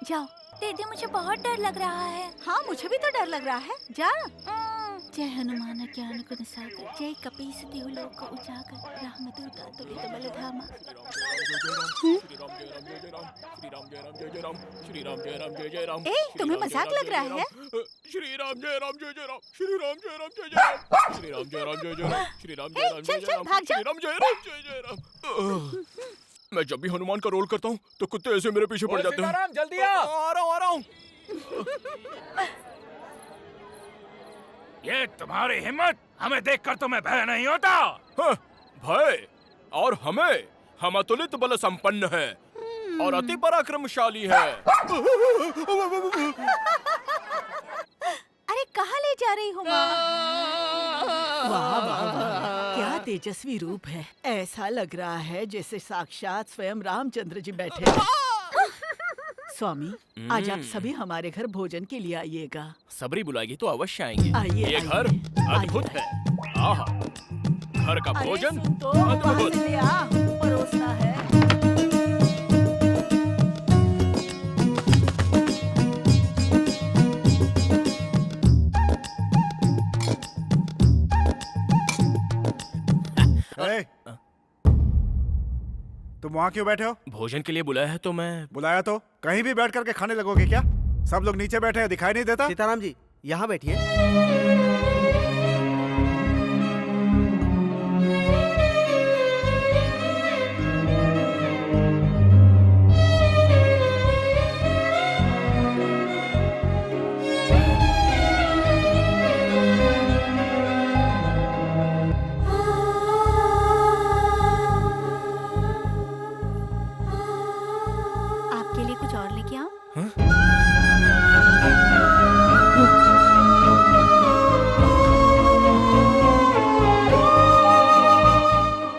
जाओ। दीदी मुझे बहुत डर लग रहा है। हाँ, मुझे भी तो डर लग रहा है। जा। जय हनुमान ज्ञान गुण सागर, जय कपीस देव लोक उजागर, रामदूत अतुलित बल धामा। ए, तुम्हें मजाक लग रहा है? श्री राम जय राम जय जय राम, श्री राम जय राम जय जय राम, श्री राम जय राम जय जय राम, श्री राम जय राम जय जय राम, श्री राम जय राम जय जय राम। मैं जब भी हनुमान का रोल करता हूँ तो कुत्ते ऐसे मेरे पीछे पड़ जाते हैं। सीताराम, जल्दी आ रहा हूँ। ये तुम्हारी हिम्मत, हमें देखकर तुम्हें भय नहीं होता? हाँ, भय? और हमें? हम अतुलित बल संपन्न है और अति पराक्रमशाली है। अरे कहाँ ले जा रही हो माँ? वाह वाह वाह, क्या तेजस्वी रूप है। ऐसा लग रहा है जैसे साक्षात स्वयं रामचंद्र जी बैठे हैं। स्वामी, आज आप सभी हमारे घर भोजन के लिए आइएगा। सबरी बुलाएगी तो अवश्य आएंगे। आइए, ये आइए, घर अद्भुत है। आहा, घर का अरे भोजन सुन तो, वहाँ अद्भुत। से ले आ, परोसना है। ए, तुम वहाँ क्यों बैठे हो? भोजन के लिए बुलाया है तो मैं। बुलाया तो कहीं भी बैठ करके खाने लगोगे क्या? सब लोग नीचे बैठे हैं, दिखाई नहीं देता? सीताराम जी, यहाँ बैठिए। आपके लिए कुछ और लेके आऊं?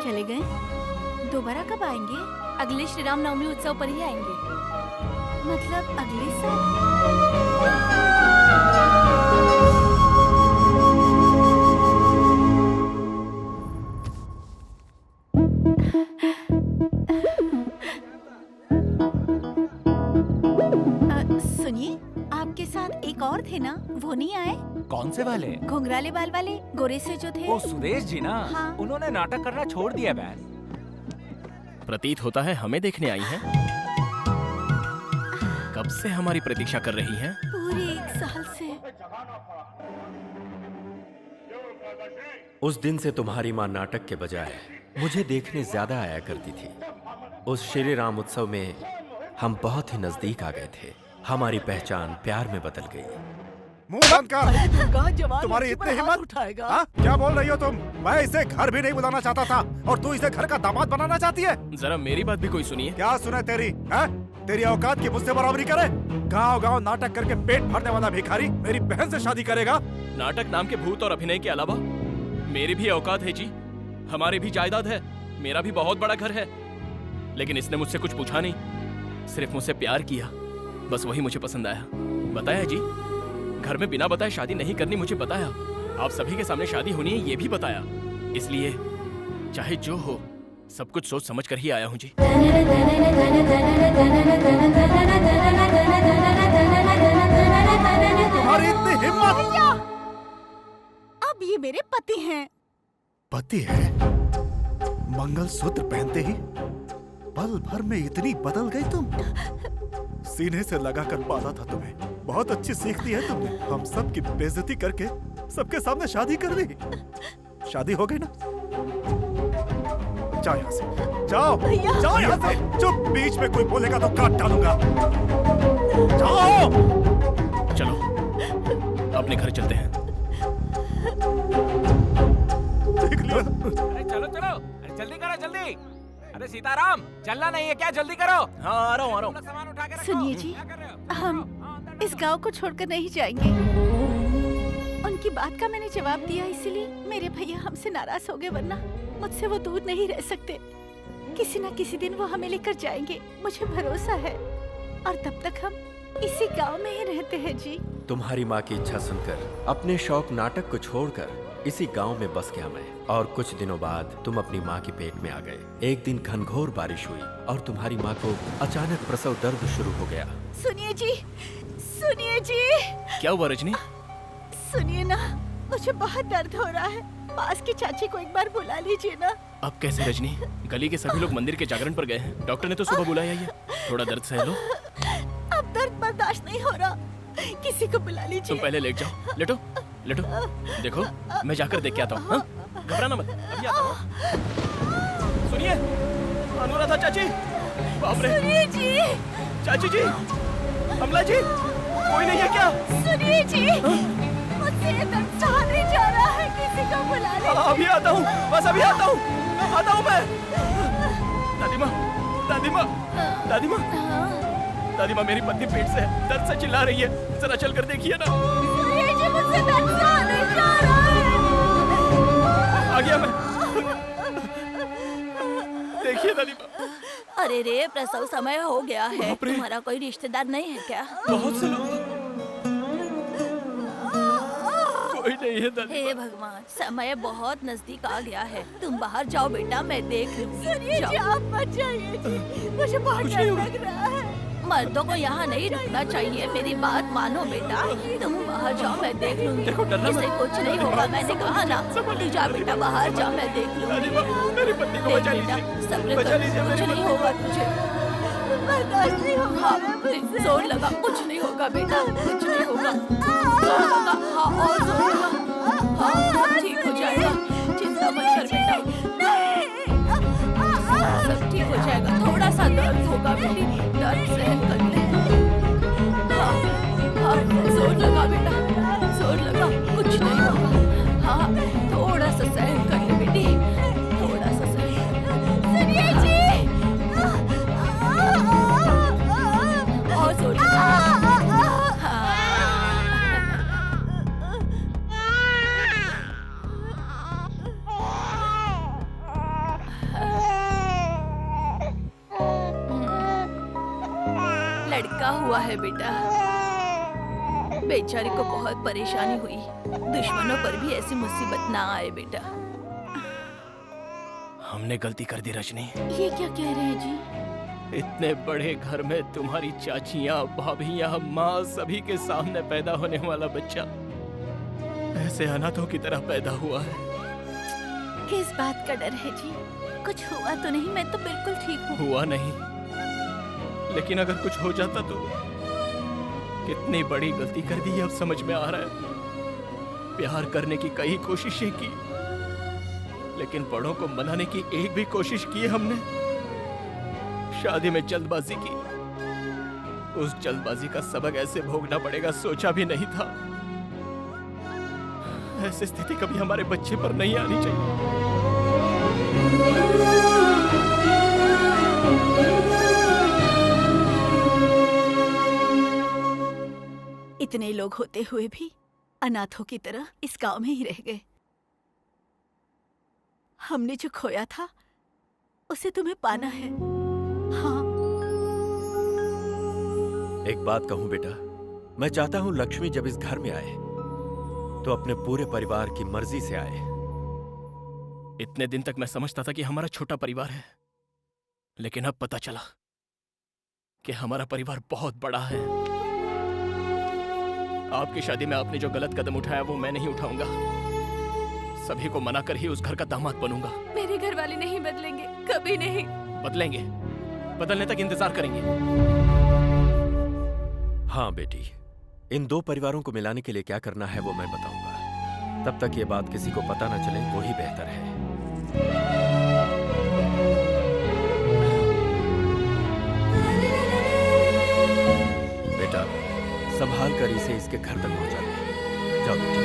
चले गए? दोबारा कब आएंगे? अगले श्री राम नवमी उत्सव पर ही आएंगे। मतलब अगले साल? सुनिए, आपके साथ एक और थे ना, वो नहीं आए? कौन से वाले? घुंघराले बाल वाले, गोरे से जो थे। ओ सुरेश जी ना, हाँ। उन्होंने नाटक करना छोड़ दिया बैन। प्रतीत होता है हमें देखने आई हैं। कब से हमारी प्रतीक्षा कर रही हैं? पूरे 1 साल से। उस दिन से तुम्हारी माँ नाटक के बजाय मुझे देखने ज्यादा आया करती थी। उस श्री राम उत्सव में हम बहुत ही नजदीक आ गए थे। हमारी पहचान प्यार में बदल गई। मुंह बंद कर। अरे दुर्गा, जवान तुम्हारी लड़की पर इतनी हाथ हिम्मत? उठाएगा। हाँ? क्या बोल रही हो तुम? मैं इसे घर भी नहीं बुलाना चाहता था और तू इसे घर का दामाद बनाना चाहती है? जरा मेरी बात भी कोई सुनिए। क्या सुने तेरी? है? तेरी औकात की मुझसे बराबरी करे? गांव-गांव नाटक करके पेट भरने वाला भिखारी मेरी बहन से शादी करेगा? नाटक नाम के भूत और अभिनय के अलावा मेरी भी औकात है जी। हमारी भी जायदाद है, मेरा भी बहुत बड़ा घर है। लेकिन इसने मुझसे कुछ पूछा नहीं, सिर्फ मुझसे प्यार किया। बस वही मुझे पसंद आया। बताया जी, घर में बिना बताए शादी नहीं करनी, मुझे बताया। आप सभी के सामने शादी होनी है, ये भी बताया। इसलिए चाहे जो हो, सब कुछ सोच समझ कर ही आया हूँ जी। तुम्हारी इतनी हिम्मत? अब ये मेरे पति हैं। पति है? मंगलसूत्र पहनते ही पल भर में इतनी बदल गई तुम। सीने से लगाकर पाला था तुम्हें। बहुत अच्छी सीख दी है तुमने। हम सब की बेइज्जती करके सबके सामने शादी कर ली। शादी हो गई ना? जाओ यहाँ से, जाओ, जाओ यहाँ से। चुप, बीच में कोई बोलेगा तो काट डालूंगा। जाओ। चलो अपने घर चलते हैं। देख लिया? अरे चलो चलो, अरे जल्दी करो जल्दी। अरे सीताराम, चलना नहीं है क्या? जल्दी करो। हाँ आ रहा हूँ, आ रहा हूँ। सामान उठा के रखो। सुनिए जी, क्या कर रहे हो? हम इस गांव को छोड़कर नहीं जाएंगे। उनकी बात का मैंने जवाब दिया, इसलिए मेरे भैया हमसे नाराज हो गए, वरना मुझसे वो दूर नहीं रह सकते। किसी न किसी दिन वो हमें लेकर जाएंगे, मुझे भरोसा है। और तब तक हम इसी गांव में ही रहते हैं जी। तुम्हारी माँ की इच्छा सुनकर अपने शौक नाटक को छोड़कर इसी गांव में बस गया मैं। और कुछ दिनों बाद तुम अपनी माँ के पेट में आ गए। एक दिन घनघोर बारिश हुई और तुम्हारी माँ को अचानक प्रसव दर्द शुरू हो गया। सुनिए जी, सुनिए जी, क्या हुआ रजनी? सुनिए ना, मुझे बहुत दर्द हो रहा है। पास की चाची को एक बार बुला लीजिए ना। अब कैसे रजनी? गली के सभी लोग मंदिर के जागरण पर गए हैं। डॉक्टर ने तो सुबह बुलाया ही है। थोड़ा दर्द सह लो। अब दर्द बर्दाश्त नहीं हो रहा, किसी को बुला तुम लीजिए। पहले लेट जाओ। लेटो लेटो। देखो मैं जाकर देख के आता हूँ। हाँ? घबराना मत, अभी आता हूँ। सुनिए अनुराधा चाची। बाप रे। सुनिए जी, चाची जी, अमला जी, कोई नहीं है क्या? सुनिए जी, मुझसे ये दर्द सहा नहीं जा रहा है, किसी को बुला लीजिए। अभी आता हूँ, बस अभी आता हूँ। आता हूँ मैं। दादी माँ, दादी माँ, दादी माँ, दादी माँ, मेरी पत्नी पेट से है, दर्द से चिल्ला रही है। जरा चल कर देखिए ना। सुनिए जी, मुझसे दर्द सहा नहीं जा रहा है। अरे रे, प्रसव समय हो गया है। तुम्हारा कोई रिश्तेदार नहीं है क्या? बहुत से लोग कोई नहीं है दर। हे भगवान, समय बहुत नजदीक आ गया है। तुम बाहर जाओ बेटा, मैं देख लूंगी। जाओ। आप मत जाइए जी, मुझे बहुत डर लग रहा है। मर्दों को यहाँ नहीं रुकना चाहिए, मेरी बात मानो बेटा। तुम बाहर जाओ, मैं देख लूंगी। इसे कुछ नहीं होगा, मैंने कहा ना। तू जा बेटा, बाहर जा, मैं देख लूंगी। मेरी पत्नी को बचा लीजिए, सब्र बचा कर, लीजिए कुछ नहीं होगा तुझे। बर्दाश्त नहीं हो हाँ, जोर लगा, कुछ नहीं होगा बेटा, कुछ नहीं होगा। जोर लगा, हाँ, और जोर लगा। हाँ, सब ठीक हो जाएगा, चिंता मत कर बेटा। सब ठीक हो जाएगा। थोड़ा सा दर्द होगा बेटी, दर्द सहन कर ले। हाँ, हाँ, जोर लगा बेटा, जोर लगा, कुछ नहीं होगा। हाँ, थोड़ा सा सहन कर ले बेटी, थोड़ा सा सहन कर ले। और जोर लगा। लड़का हुआ है बेटा। बेचारी को बहुत परेशानी हुई। दुश्मनों पर भी ऐसी मुसीबत ना आए बेटा। हमने गलती कर दी रजनी। ये क्या कह रहे हैं जी? इतने बड़े घर में तुम्हारी चाचियाँ, भाभियाँ, माँ सभी के सामने पैदा होने वाला बच्चा ऐसे अनाथों की तरह पैदा हुआ है। किस बात का डर है जी? कुछ हुआ तो नहीं? मैं तो बिल्कुल ठीक हूँ। हुआ नहीं, लेकिन अगर कुछ हो जाता तो कितनी बड़ी गलती कर दी, अब समझ में आ रहा है। प्यार करने की कई कोशिशें की, लेकिन बड़ों को मनाने की एक भी कोशिश की हमने। शादी में जल्दबाजी की, उस जल्दबाजी का सबक ऐसे भोगना पड़ेगा सोचा भी नहीं था। ऐसी स्थिति कभी हमारे बच्चे पर नहीं आनी चाहिए। इतने लोग होते हुए भी अनाथों की तरह इस गांव में ही रह गए। हमने जो खोया था उसे तुम्हें पाना है। हाँ। एक बात कहूं बेटा, मैं चाहता हूं लक्ष्मी जब इस घर में आए तो अपने पूरे परिवार की मर्जी से आए। इतने दिन तक मैं समझता था कि हमारा छोटा परिवार है, लेकिन अब पता चला कि हमारा परिवार बहुत बड़ा है। आपकी शादी में आपने जो गलत कदम उठाया वो मैं नहीं उठाऊंगा। सभी को मना कर ही उस घर का दामाद बनूंगा। मेरे घर वाले नहीं बदलेंगे, कभी नहीं। बदलेंगे, बदलने तक इंतजार करेंगे। हाँ बेटी, इन दो परिवारों को मिलाने के लिए क्या करना है वो मैं बताऊंगा। तब तक ये बात किसी को पता न चले, वो ही बेहतर है। बेटा, संभाल कर इसे इसके घर तक पहुंचा दे। जाओ बेटी।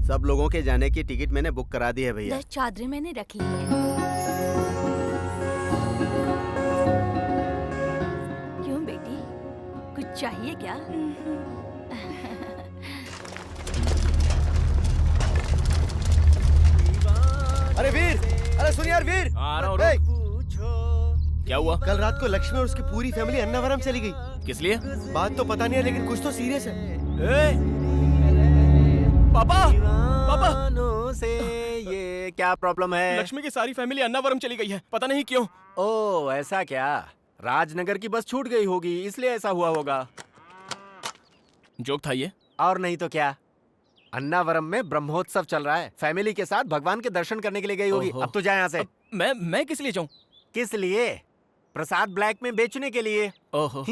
सब लोगों के जाने की टिकट मैंने बुक करा दी है भैया। 10 चादरें मैंने रख ली है। क्यों बेटी, कुछ चाहिए क्या? अरे वीर, अरे सुन यार वीर। आ रहा हूँ, ए, क्या हुआ? कल रात को लक्ष्मी और उसकी पूरी फैमिली अन्नावरम चली गई। किस लिए? बात तो पता नहीं है, लेकिन कुछ तो सीरियस है। पापा, पापा, से ये क्या प्रॉब्लम है? लक्ष्मी की सारी फैमिली अन्नावरम चली गई है, पता नहीं क्यों। ओह ऐसा क्या? राजनगर की बस छूट गई होगी, इसलिए ऐसा हुआ होगा। जोक था ये? और नहीं तो क्या। अन्नावरम में ब्रह्मोत्सव चल रहा है, फैमिली के साथ भगवान के दर्शन करने के लिए गई होगी। अब तो जाए यहाँ से। मैं किस लिए जाऊँ? किस लिए? प्रसाद ब्लैक में बेचने के लिए। ओहो,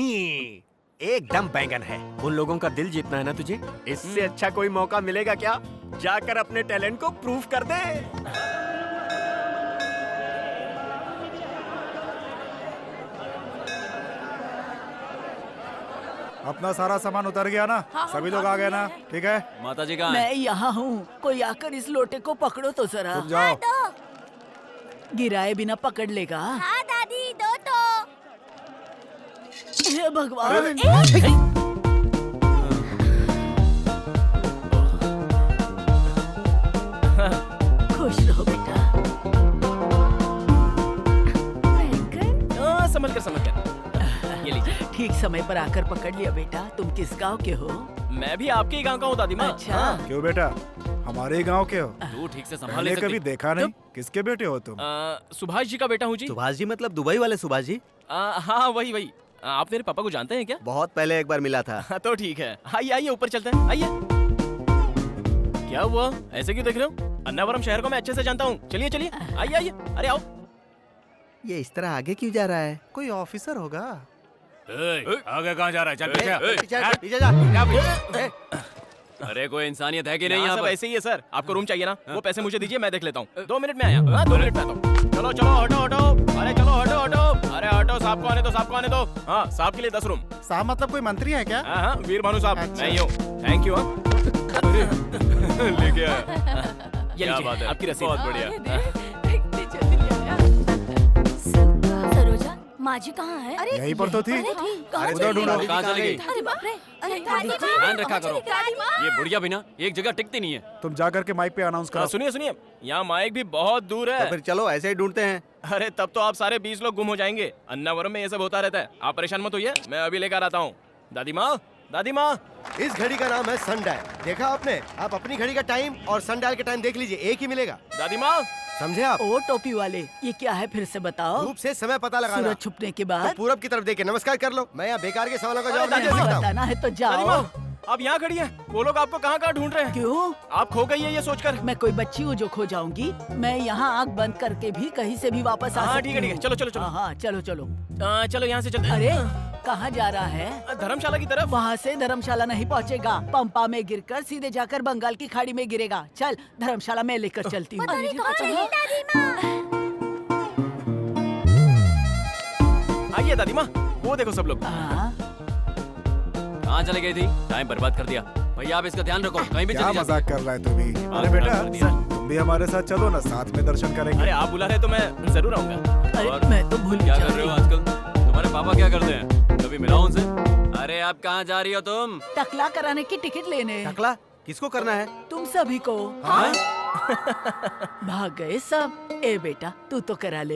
एकदम बैंगन है। उन लोगों का दिल जीतना है ना तुझे। इससे अच्छा कोई मौका मिलेगा क्या? जाकर अपने टैलेंट को प्रूव कर दे। अपना सारा सामान उतर गया ना? हाँ, सभी लोग आ गए ना? ठीक है, माता जी कहाँ हैं? मैं यहाँ हूँ, कोई आकर इस लोटे को पकड़ो तो जरा। रुक जाओ। गिराए बिना पकड़ लेगा। हाँ दादी, दो तो। हे भगवान। फिक्र समझ कर। ये लीजिए। ठीक समय पर आकर पकड़ लिया बेटा। तुम किस गांव के हो? मैं भी आपके ही गांव का हूँ दादी माँ। अच्छा। हाँ। क्यों बेटा, हमारे गांव के हो? तू ठीक से संभाल मैंने नहीं कभी सकती। देखा नहीं। किसके बेटे हो तुम? सुभाष जी का बेटा हूँ जी। सुभाष जी मतलब दुबई वाले सुभाष जी? हाँ वही वही। आप मेरे पापा को जानते हैं क्या? बहुत पहले एक बार मिला था। हाँ, तो ठीक है। आइए आइए ऊपर चलते हैं, आइए। क्या हुआ, ऐसे क्यों देख रहे हो? अन्नावरम शहर को मैं अच्छे से जानता हूँ। चलिए चलिए, आइए आइए, अरे आओ। ये इस तरह आगे क्यों जा रहा है? कोई ऑफिसर होगा। आगे कहाँ जा रहा है? चल पीछे। पीछे जा। अरे कोई इंसानियत है कि नहीं यहाँ यहाँ सब पर? ऐसे ही है सर। आपको रूम चाहिए ना? वो पैसे मुझे दीजिए, मैं देख लेता हूँ। 2 मिनट में आया। हाँ 2 मिनट में आता हूँ। चलो चलो हटो हटो। अरे चलो हटो हटो। अरे हटो, साहब को आने दो, साहब को आने दो। हाँ साहब के लिए 10 रूम। साहब मतलब कोई मंत्री है क्या? हाँ हाँ वीर भानु साहब, मैं ही हूँ। Thank you. लेके आया। ये क्या लीजिए, बात है, आपकी रसीद। बहुत बढ़िया। सरोजा, माँ जी कहाँ है? अरे यहीं पर तो थी। कहाँ उधर ढूंढो। कहाँ चली गई? अरे बाप रे, अरे दादी माँ, ध्यान रखा करो। दादी माँ। ये बुढ़िया भी ना एक जगह टिकती नहीं है। तुम जा करके माइक पे अनाउंस करो। सुनिए सुनिए, यहाँ माइक भी बहुत दूर तो है। फिर चलो ऐसे ही ढूंढते हैं। अरे तब तो आप सारे 20 लोग गुम हो जाएंगे। अन्नावरम में ये सब होता रहता है। आप परेशान मत होइए, मैं अभी लेकर आता हूँ। दादी माँ, दादी माँ। इस घड़ी का नाम है सनडायल। देखा आपने? आप अपनी घड़ी का टाइम और सनडायल का टाइम देख लीजिए, एक ही मिलेगा। दादी माँ। समझे आप? ओ टोपी वाले, ये क्या है फिर से बताओ? धूप से समय पता लगाना। सूरज छुपने के तो बाद पूरब की तरफ देख के नमस्कार कर लो। मैं यहाँ बेकार के सवालों का जवाब दादी नहीं दे माँ, सकता हूँ। बताना है तो दादी जाओ। माँ, आप यहाँ खड़ी हैं। वो लोग आपको कहाँ कहाँ ढूंढ रहे हैं। क्यों? आप खो गई है ये सोचकर। मैं कोई बच्ची हूँ जो खो जाऊंगी? मैं यहाँ आँख बंद करके भी कहीं से भी वापस आ हाँ सकती ठीक है ठीक है, हूँ। चलो चलो चलो। हाँ चलो चलो। चलो यहाँ से चलते हैं। अरे कहाँ जा रहा है? धर्मशाला की तरफ। वहाँ से धर्मशाला नहीं पहुँचेगा। पंपा में गिरकर सीधे जाकर बंगाल की खाड़ी में गिरेगा। चल धर्मशाला में लेकर चलती हूँ। आइए दादी माँ, वो देखो सब लोग। हाँ, कहाँ चले गई थी? टाइम बर्बाद कर दिया। भैया आप इसका ध्यान रखो, कहीं भी क्या चली जा। मजाक कर रहा है तू भी? अरे हाँ, बेटा, कर दिया। तुम भी हमारे साथ चलो ना, साथ में दर्शन करेंगे। अरे आप बुला रहे तो मैं जरूर आऊंगा। अरे मैं तो भूल क्या जा कर रहे हो रही हूँ। आजकल? तुम्हारे पापा क्या करते हैं? कभी मिलाओ उनसे। अरे आप कहाँ जा रही हो तुम? टकला कराने की टिकट लेने। टकला किसको करना है? तुम सभी को। हाँ? भाग गए सब। ए बेटा तू तो करा ले।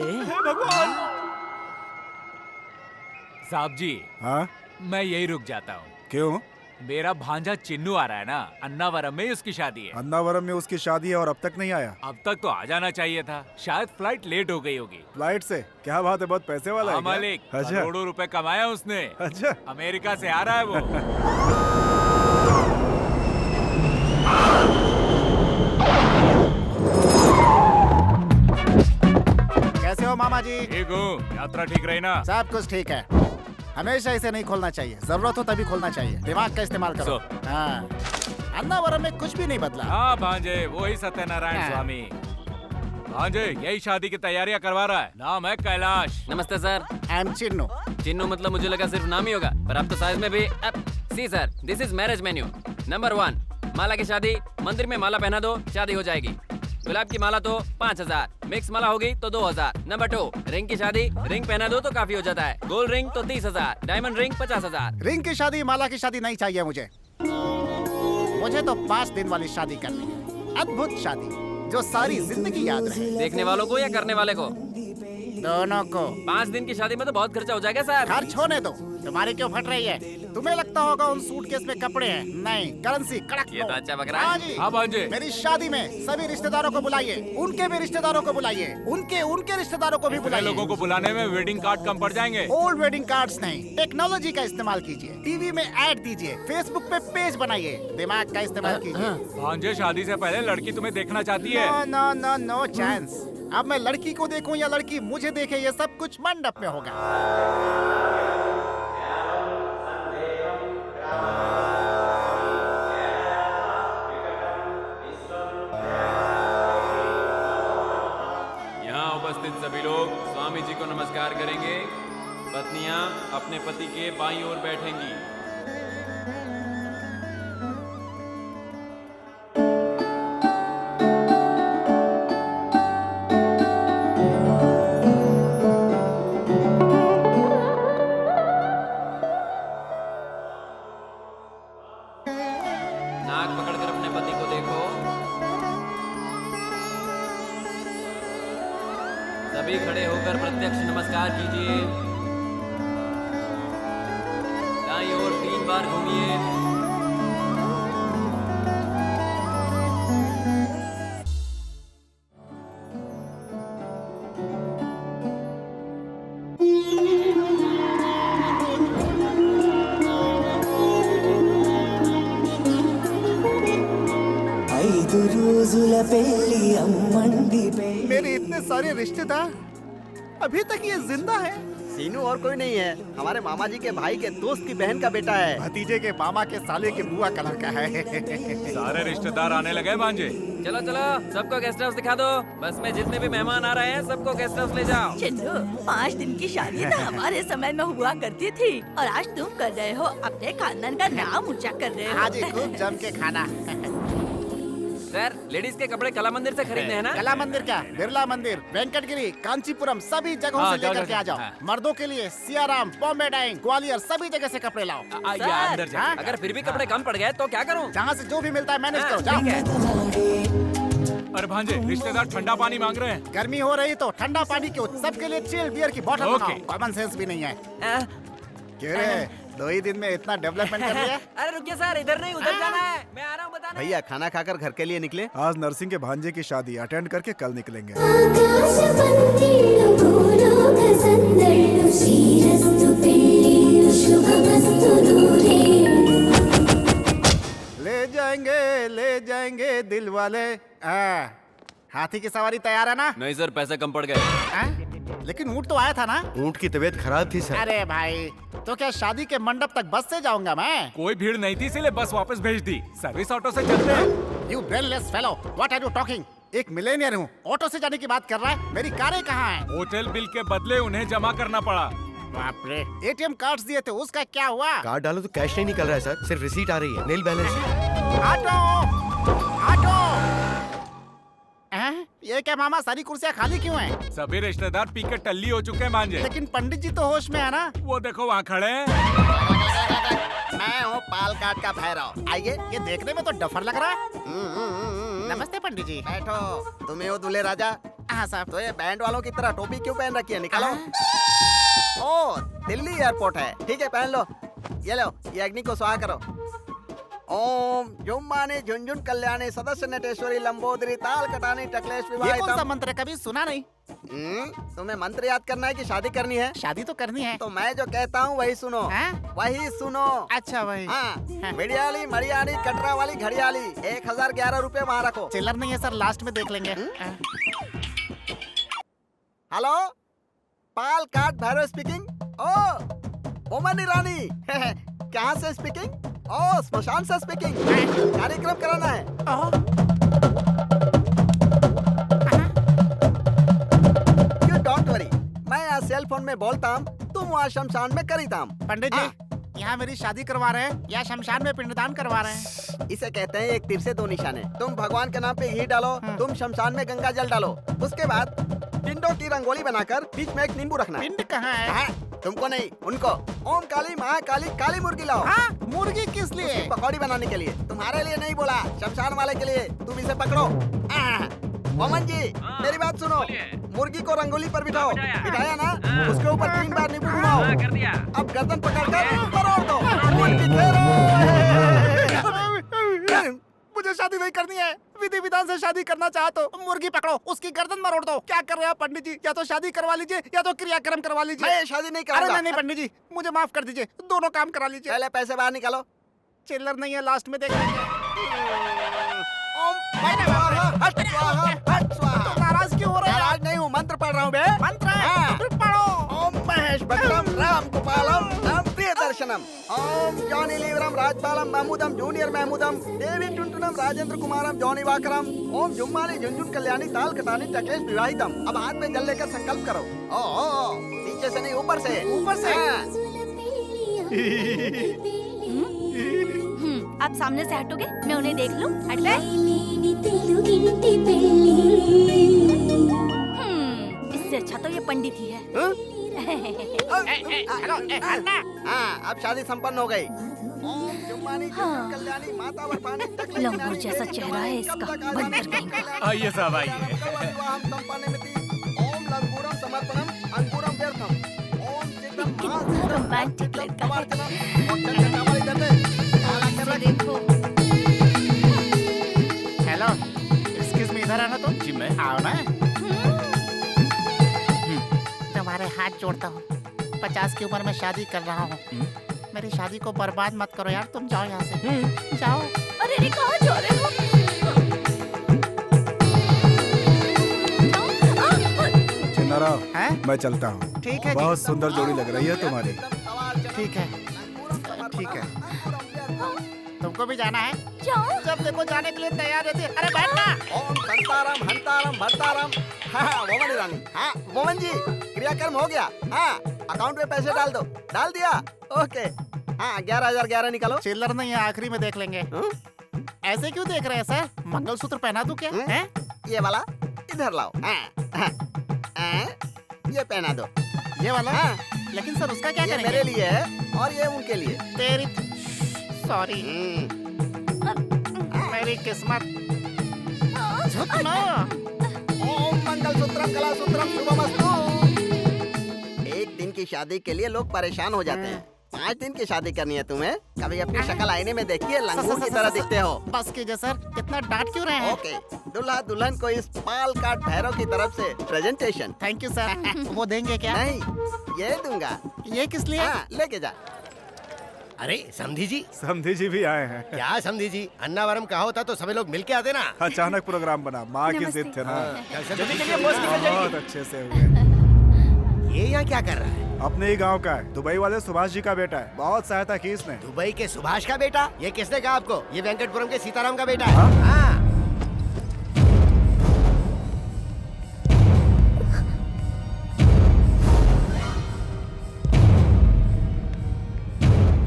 साहब जी, हाँ मैं यही रुक जाता हूँ। क्यों? मेरा भांजा चिन्नू आ रहा है ना, अन्नावरम में ही उसकी शादी है। अन्नावरम में उसकी शादी है और अब तक नहीं आया। अब तक तो आ जाना चाहिए था, शायद फ्लाइट लेट हो गई होगी। फ्लाइट से? क्या बात है, बहुत पैसे वाला है हाँ क्या? मालिक, अच्छा करोड़ों रुपए कमाया उसने। अच्छा। अमेरिका से आ रहा है वो। कैसे हो मामा जी? ठीक हूँ, यात्रा ठीक रही ना? सब कुछ ठीक है। हमेशा इसे नहीं खोलना चाहिए, जरूरत हो तभी खोलना चाहिए। दिमाग का इस्तेमाल करो। हाँ, अन्नावरम में कुछ भी नहीं बदला। हाँ भांजे, वही सत्यनारायण हाँ। स्वामी। भांजे यही शादी की तैयारियां करवा रहा है। नाम है कैलाश। नमस्ते sir. I am Chinnu. Chinnu मतलब मुझे लगा सिर्फ नाम ही होगा, पर आप तो साइज में भी। See sir, this is marriage menu. Number 1, Mala की शादी। मंदिर में माला पहना दो, शादी हो जाएगी। गुलाब की माला तो 5000, मिक्स माला होगी तो 2000। नंबर 2, रिंग की शादी। रिंग पहना दो तो काफी हो जाता है। गोल्ड रिंग तो 30,000, डायमंड रिंग 50,000। रिंग की शादी, माला की शादी नहीं चाहिए मुझे। मुझे तो 5 दिन वाली शादी करनी है। अद्भुत शादी जो सारी जिंदगी याद रहे। देखने वालों को या करने वाले को? दोनों को। 5 दिन की शादी में तो बहुत खर्चा हो जाएगा सर। खर्च होने दो, तुम्हारी क्यों फट रही है? तुम्हें लगता होगा उन सूटकेस में कपड़े हैं। नहीं, करेंसी कड़क ये तो नोट। अच्छा बकरा है। हाँ जी। हाँ भांजे। मेरी शादी में सभी रिश्तेदारों को बुलाइए, उनके भी रिश्तेदारों को बुलाइए, उनके रिश्तेदारों को भी इतने बुलाइए। लोगों को बुलाने में वेडिंग कार्ड कम पड़ जाएंगे। ओल्ड वेडिंग कार्ड्स नहीं, टेक्नोलॉजी का इस्तेमाल कीजिए। टीवी में ऐड दीजिए, फेसबुक पे पेज बनाइए। दिमाग का इस्तेमाल कीजिए। भांजे शादी से पहले लड़की तुम्हें देखना चाहती है। No no no no chance. अब मैं लड़की को देखूं या लड़की मुझे देखे, ये सब कुछ मंडप में होगा। यहाँ उपस्थित सभी लोग स्वामी जी को नमस्कार करेंगे। पत्नियां अपने पति के बाईं ओर बैठेंगी। नाक पकड़कर अपने पति को देखो। सभी खड़े होकर प्रत्यक्ष नमस्कार कीजिए। बार घूमिए। मेरे इतने सारे रिश्तेदार, अभी तक ये जिंदा है। सीनू और कोई नहीं है, हमारे मामा जी के भाई के दोस्त की बहन का बेटा है। भतीजे के मामा के साले के बुआ कलर का है। सारे रिश्तेदार आने लगे भांजे। चलो चलो, सबको गेस्ट हाउस दिखा दो। बस में जितने भी मेहमान आ रहे हैं सबको गेस्ट हाउस ले जाओ। चिन्नू, 5 दिन की शादी तो हमारे समय में हुआ करती थी और आज तुम कर रहे हो, अपने खानदान का नाम ऊंचा कर रहे हो। आज खूब जम के खाना। सर, लेडीज के कपड़े कला मंदिर से खरीदने हैं ना? कला मंदिर क्या, बिरला मंदिर, वेंकटगिरी, कांचीपुरम सभी जगहों से लेकर के आ जाओ। मर्दों के लिए सियाराम, बॉम्बे डाइंग, ग्वालियर सभी जगह से कपड़े लाओ। अंदर जाओ। अगर फिर भी कपड़े कम पड़ गए तो क्या करूं? जहाँ से जो भी मिलता है मैनेज करो, जाओ। अरे भांजे, रिश्तेदार ठंडा पानी मांग रहे हैं। गर्मी हो रही तो ठंडा पानी क्यों, सबके लिए चिल बियर की बोतल बनाओ। कॉमन सेंस भी नहीं है। क्यों रे, 2 ही दिन में इतना डेवलपमेंट कर लिया? अरे रुकिए सर, इधर नहीं उधर जाना है, मैं आ रहा हूँ बताने। भैया खाना खाकर घर के लिए निकले। आज नरसिंह के भांजे की शादी अटेंड करके कल निकलेंगे। ले जाएंगे दिल वाले। हाथी की सवारी तैयार है ना? नहीं सर, पैसे कम पड़ गए। लेकिन ऊँट तो आया था ना? ऊँट की तबीयत खराब थी सर। अरे भाई, तो क्या शादी के मंडप तक बस से जाऊंगा मैं? कोई भीड़ नहीं थी इसलिए बस वापस भेज दी। सर्विस ऑटो से चलते हैं। You brainless fellow, what are you talking? एक मिलेनियर हूँ, ऑटो से जाने की बात कर रहा है। मेरी कारें कहाँ हैं? होटल बिल के बदले उन्हें जमा करना पड़ा। बाप रे, ATM कार्ड्स दिए थे, उसका क्या हुआ? कार्ड डालो तो कैश नहीं निकल रहा है सर, सिर्फ रिसीट आ रही है, नील बैलेंस। Auto, auto. ये क्या मामा, सारी कुर्सियाँ खाली क्यों हैं? सभी रिश्तेदार पी के टल्ली हो चुके हैं भांजे। लेकिन पंडित जी तो होश में है ना? वो देखो वहाँ खड़े हैं। मैं हूँ पालकाट का भैरव। आइए, ये देखने में तो डफर लग रहा है। नमस्ते पंडित जी। बैठो। तुम्हें हो दूल्हे राजा? हाँ साहब। तो ये बैंड वालों की तरह टोपी क्यों पहन रखी है? निकालो। ओ, दिल्ली एयरपोर्ट है। ठीक है, पहन लो। ये लो, ये अग्नि को स्वाहा करो। ओम जुम्मानी झुंझुन कल्याणी सदस्य नटेश्वरी लंबोदरी ताल कटानी टकलेश ये कौन सा विवाहितम। मंत्र, कभी सुना नहीं? तुम्हें मंत्र याद करना है कि शादी करनी है? शादी तो करनी है। तो मैं जो कहता हूँ वही सुनो। वही सुनो। अच्छा भाई। हाँ, मिडियाली मरियाली कटरा वाली घड़ियाली 1011 रुपए वहाँ रखो। चिल्लर नहीं है सर, लास्ट में देख लेंगे। हेलो, पाल काट भैरव स्पीकिंग। ओ मोमनी रानी कहाँ से स्पीकिंग? ओ स्मशान से स्पीकिंग। कार्यक्रम कराना है। यू डोंट वरी, मैं यहाँ सेल फोन में बोलता हूँ, तुम वहाँ शमशान में करीता हूँ। पंडित जी, यहाँ मेरी शादी करवा रहे हैं या शमशान में पिंडदान करवा रहे हैं? इसे कहते हैं एक तीर से 2 निशाने। तुम भगवान के नाम पे घी डालो, तुम शमशान में गंगा जल डालो। उसके बाद पिंडों की रंगोली बनाकर बीच में एक नींबू रखना। पिंड कहाँ है? तुमको नहीं, उनको। ओम काली महाकाली काली मुर्गी लाओ। मुर्गी किस लिए? पकौड़ी बनाने के लिए। तुम्हारे लिए नहीं बोला, शमशान वाले के लिए। तुम इसे पकड़ो। मोमन जी, मेरी बात सुनो। मुर्गी को रंगोली पर बिठाओ। बिठाया ना? उसके ऊपर 3 बार नींबू घुमाओ। अब गर्दन पकड़कर मरोड़ दो। मुझे शादी नहीं करनी है, विधि विधान से शादी करना चाहते हो। मुर्गी पकड़ो, उसकी गर्दन मरोड़ दो। क्या कर रहे हो पंडित जी? या तो शादी करवा लीजिए या तो क्रियाक्रम करवा लीजिए। मैं शादी नहीं करूंगा। अरे नहीं पंडित जी, मुझे माफ कर दीजिए, दोनों काम करा लीजिए। पहले पैसे बाहर निकालो। चिल्लर नहीं है, लास्ट में देख लेंगे। तो नाराज क्यों हो रहे हैं? नाराज नहीं हूँ, मंत्र पढ़ रहा हूँ बे। मंत्र है? फिर पढ़ो। ओम महेश भक्तम राम गोपालम राम प्रिय दर्शनम। ओम जॉनी लीवरम राजपालम महमूदम जूनियर महमूदम देवी टुनटुनम राजेंद्र कुमारम जॉनी वाकरम। ओम जुम्मानी झुंझुन कल्याणी ताल कटानी टकलेश विवाहितम। अब हाथ में जल लेकर संकल्प करो। ओ नीचे से नहीं, ऊपर से। ऊपर से? आप सामने से हटोगे? मैं उन्हें देख लूं? हट गए? इससे अच्छा तो ये पंडित ही है। अब शादी संपन्न हो गई। ओम जुम्मानी झुंझुन कल्याणी माता वरपानी टकलेश लंगूर जैसा चेहरा है इसका, बंदर कहीं का। आइए साहब आइए। ओम लंगूरम समर्पणम अंकुरम व्यर्थम। ओम चित्रम कितना रोमांटिक लड़का है। हाथ जोड़ता हूँ। 50 की उम्र में शादी कर रहा हूँ। मेरी शादी को बर्बाद मत करो यार, तुम जाओ यहाँ से, जाओ। अरे अरे कहाँ जा रहे हो? चिन्नाराव, हैं? मैं चलता हूँ। ठीक है जी। बहुत सुंदर जोड़ी लग रही है तुम्हारी। ठीक है, ठीक है। तुमको भी जाना है? जाओ। जब देखो जाने के लिए तैयार रहती है। अरे बैठना। ओम संताराम हंताराम भरताराम। हाँ मोमन रानी, हाँ मोमन जी, क्रियाक्रम हो गया। हाँ अकाउंट में पैसे डाल दो। डाल दिया? ओके। हाँ 11,011 निकालो। चिल्लर नहीं है, आखिरी में देख लेंगे। ऐसे क्यों देख रहे हैं सर? मंगलसूत्र पहना दूं क्या? हैं? ये वाला इधर लाओ। ये पहना दो। ये वाला? लेकिन सर उसका क्या ये करेंगे? मेरे लिए है और ये उनके लिए। तेरी सॉरी, मेरी किस्मत। झुकना। ओम मंगलसूत्रम कलासूत्रम शुभमस्तु। एक दिन की शादी के लिए लोग परेशान हो जाते हैं। 5 दिन की शादी करनी है तुम्हें? कभी अपनी शक्ल आईने में देखिए, लंगूर की तरह दिखते हो। बस कीजिए सर, इतना डांट क्यों रहे हैं? ओके, दूल्हा दुल्हन को इस पाल काट भैरव की तरफ से प्रेजेंटेशन। Thank you sir. वो देंगे क्या? नहीं, ये दूंगा। ये किस लिए? हाँ, लेके जा। अरे समधी जी। समधी जी भी आए हैं। क्या समधी जी, अन्नावरम कहा होता तो सभी लोग मिलके आते ना। अचानक प्रोग्राम बना, माँ की जिद थे ना। जल्दी चलिए, बॉस निकल जाइए। बहुत अच्छे से हुए। ये यहाँ क्या कर रहा है? अपने ही गांव का है, दुबई वाले सुभाष जी का बेटा है। बहुत सहायता की इसने। दुबई के सुभाष का बेटा? ये किसने कहा आपको? ये वेंकटपुरम के सीताराम का बेटा है। हाँ।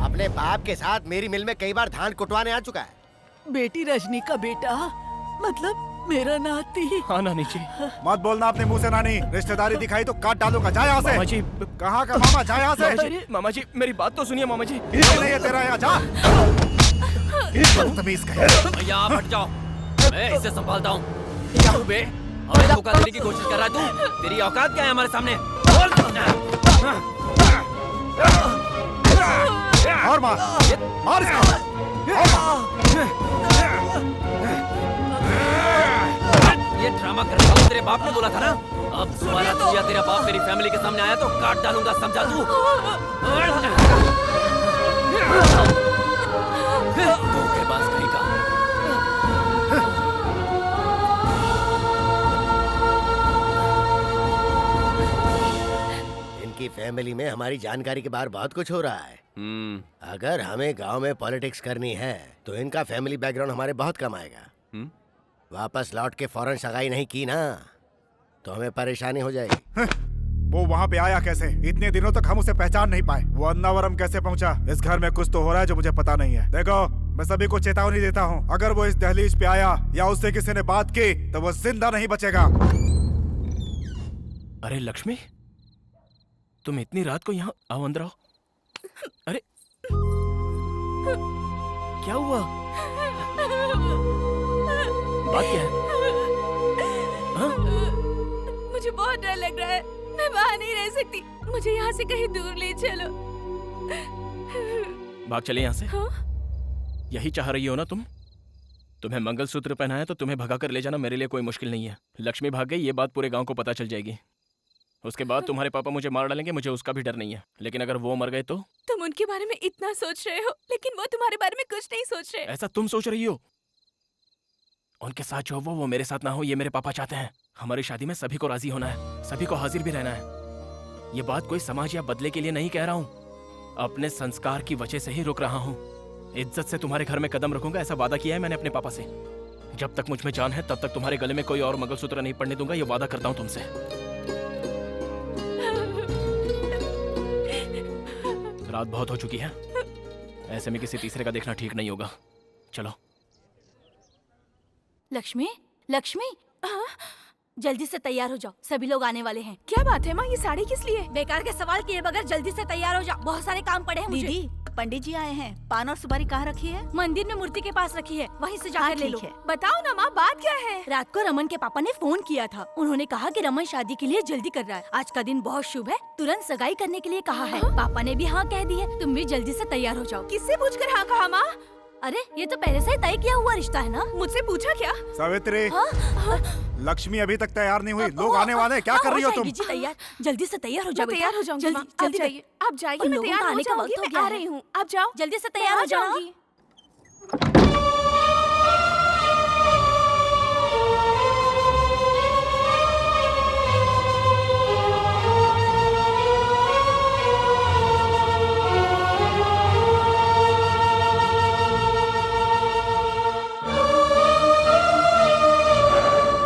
अपने बाप के साथ मेरी मिल में कई बार धान कुटवाने आ चुका है। बेटी रजनी का बेटा, मतलब मेरा नाती। हाँ नानी जी। मत बोलना अपने मुंह से नानी, रिश्तेदारी दिखाई तो काट डालूंगा। जा यहाँ से। मामा जी। कहाँ का मामा, जा यहाँ से। मामा जी मेरी बात तो सुनिए मामा जी। ये नहीं है तेरा, यहाँ जा। बदतमीज कहीं। यहाँ हट जाओ, मैं इसे संभालता हूँ। क्या हूँ बे? हमें धोखा देने की कोशिश कर रहा है तू? तेरी औकात क्या है हमारे सामने? और मार, मार इसको। ये ड्रामा करने वाला तेरे बाप ने बोला था ना? अब दोबारा तू या तेरा बाप मेरी फैमिली के सामने आया तो काट डालूंगा, समझा तू? धोखेबाज कहीं का। इनकी फैमिली में हमारी जानकारी के बाहर बहुत कुछ हो रहा है। अगर हमें गांव में पॉलिटिक्स करनी है तो इनका फैमिली बैकग्राउंड हमारे बहुत कम आएगा। वापस लौट के फौरन सगाई नहीं की ना तो हमें परेशानी हो जाएगी। वो वहाँ पे आया कैसे? इतने दिनों तक हम उसे पहचान नहीं पाए। वो अन्नावरम कैसे पहुँचा? इस घर में कुछ तो हो रहा है जो मुझे पता नहीं है। देखो, मैं सभी को चेतावनी देता हूँ, अगर वो इस दहलीज पे आया या उससे किसी ने बात की तो वो जिंदा नहीं बचेगा। अरे लक्ष्मी, तुम इतनी रात को यहाँ आओ, अंदर आओ। अरे क्या हुआ? बात क्या है? हाँ? मुझे बहुत डर लग रहा है, मैं वहाँ नहीं रह सकती। मुझे यहाँ से कहीं दूर ले चलो। भाग चले यहाँ से। हाँ? यही चाह रही हो ना तुम? तुम्हें मंगलसूत्र पहनाया तो तुम्हें भगा कर ले जाना मेरे लिए कोई मुश्किल नहीं है। लक्ष्मी भाग गई, ये बात पूरे गांव को पता चल जाएगी। उसके बाद तुम्हारे पापा मुझे मार डालेंगे, मुझे उसका भी डर नहीं है। लेकिन अगर वो मर गए तो? तुम उनके बारे में इतना सोच रहे हो, लेकिन वो तुम्हारे बारे में कुछ नहीं सोच रहे। ऐसा तुम सोच रही हो? उनके साथ जो हो वो मेरे साथ ना हो, ये मेरे पापा चाहते हैं। हमारी शादी में सभी को राजी होना है, सभी को हाजिर भी रहना है। ये बात कोई समाज या बदले के लिए नहीं कह रहा हूँ, अपने संस्कार की वजह से ही रुक रहा हूँ। इज्जत से तुम्हारे घर में कदम रखूंगा, ऐसा वादा किया है मैंने अपने पापा से। जब तक मुझ में जान है तब तक तुम्हारे गले में कोई और मंगलसूत्र नहीं पड़ने दूंगा, ये वादा करता हूँ तुमसे। रात बहुत हो चुकी है, ऐसे में किसी तीसरे का देखना ठीक नहीं होगा। चलो। लक्ष्मी, लक्ष्मी, जल्दी से तैयार हो जाओ, सभी लोग आने वाले हैं। क्या बात है माँ, ये साड़ी किस लिए? बेकार के सवाल किए बगैर जल्दी से तैयार हो जाओ, बहुत सारे काम पड़े हैं मुझे। दीदी, पंडित जी आए हैं। पान और सुपारी कहाँ रखी है? मंदिर में मूर्ति के पास रखी है, वहीं से जाकर हाँ, ले लो। ठीक है। बताओ ना माँ, बात क्या है? रात को रमन के पापा ने फोन किया था, उन्होंने कहा कि रमन शादी के लिए जल्दी कर रहा है। आज का दिन बहुत शुभ है, तुरंत सगाई करने के लिए कहा है। पापा ने भी हाँ कह दी है, तुम भी जल्दी से तैयार हो जाओ। किससे पूछकर हाँ कहा माँ? अरे ये तो पहले से ही तय किया हुआ रिश्ता है ना। मुझसे पूछा क्या? सावित्री, हाँ? लक्ष्मी अभी तक तैयार नहीं हुई। लोग आने वाले हैं, क्या कर रही हो तुम? जी तैयार, जल्दी से तैयार हो जाओ। तैयार हो जाऊंगी। जल्दी, जल्दी जल्दी आप जाइए, मैं तैयार हो जाऊंगी। मैं आ रही हूँ, आप जाओ। जल्दी से तैयार हो जाऊंगी।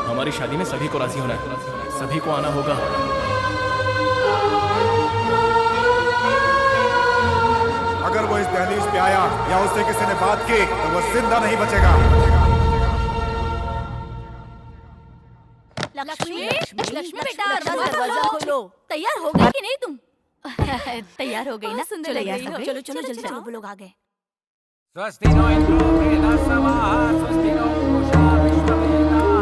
हमारी शादी में सभी को राजी होना है, सभी को आना होगा। अगर वो इस दहलीज पे आया या उससे किसी ने बात की तो वो जिंदा नहीं बचेगा। लक्ष्मी, लक्ष्मी बेटा दरवाजा खोलो। तैयार हो गई कि नहीं तुम? तैयार हो गई ना? सुंदर लग रही हो। चलो चलो जल्दी चलो, वो लोग आ गए। स्वस्ति नो इंद्रो बृहस्पतिः, स्वस्ति नो पूषा विश्ववेदारिष्टनेमिः।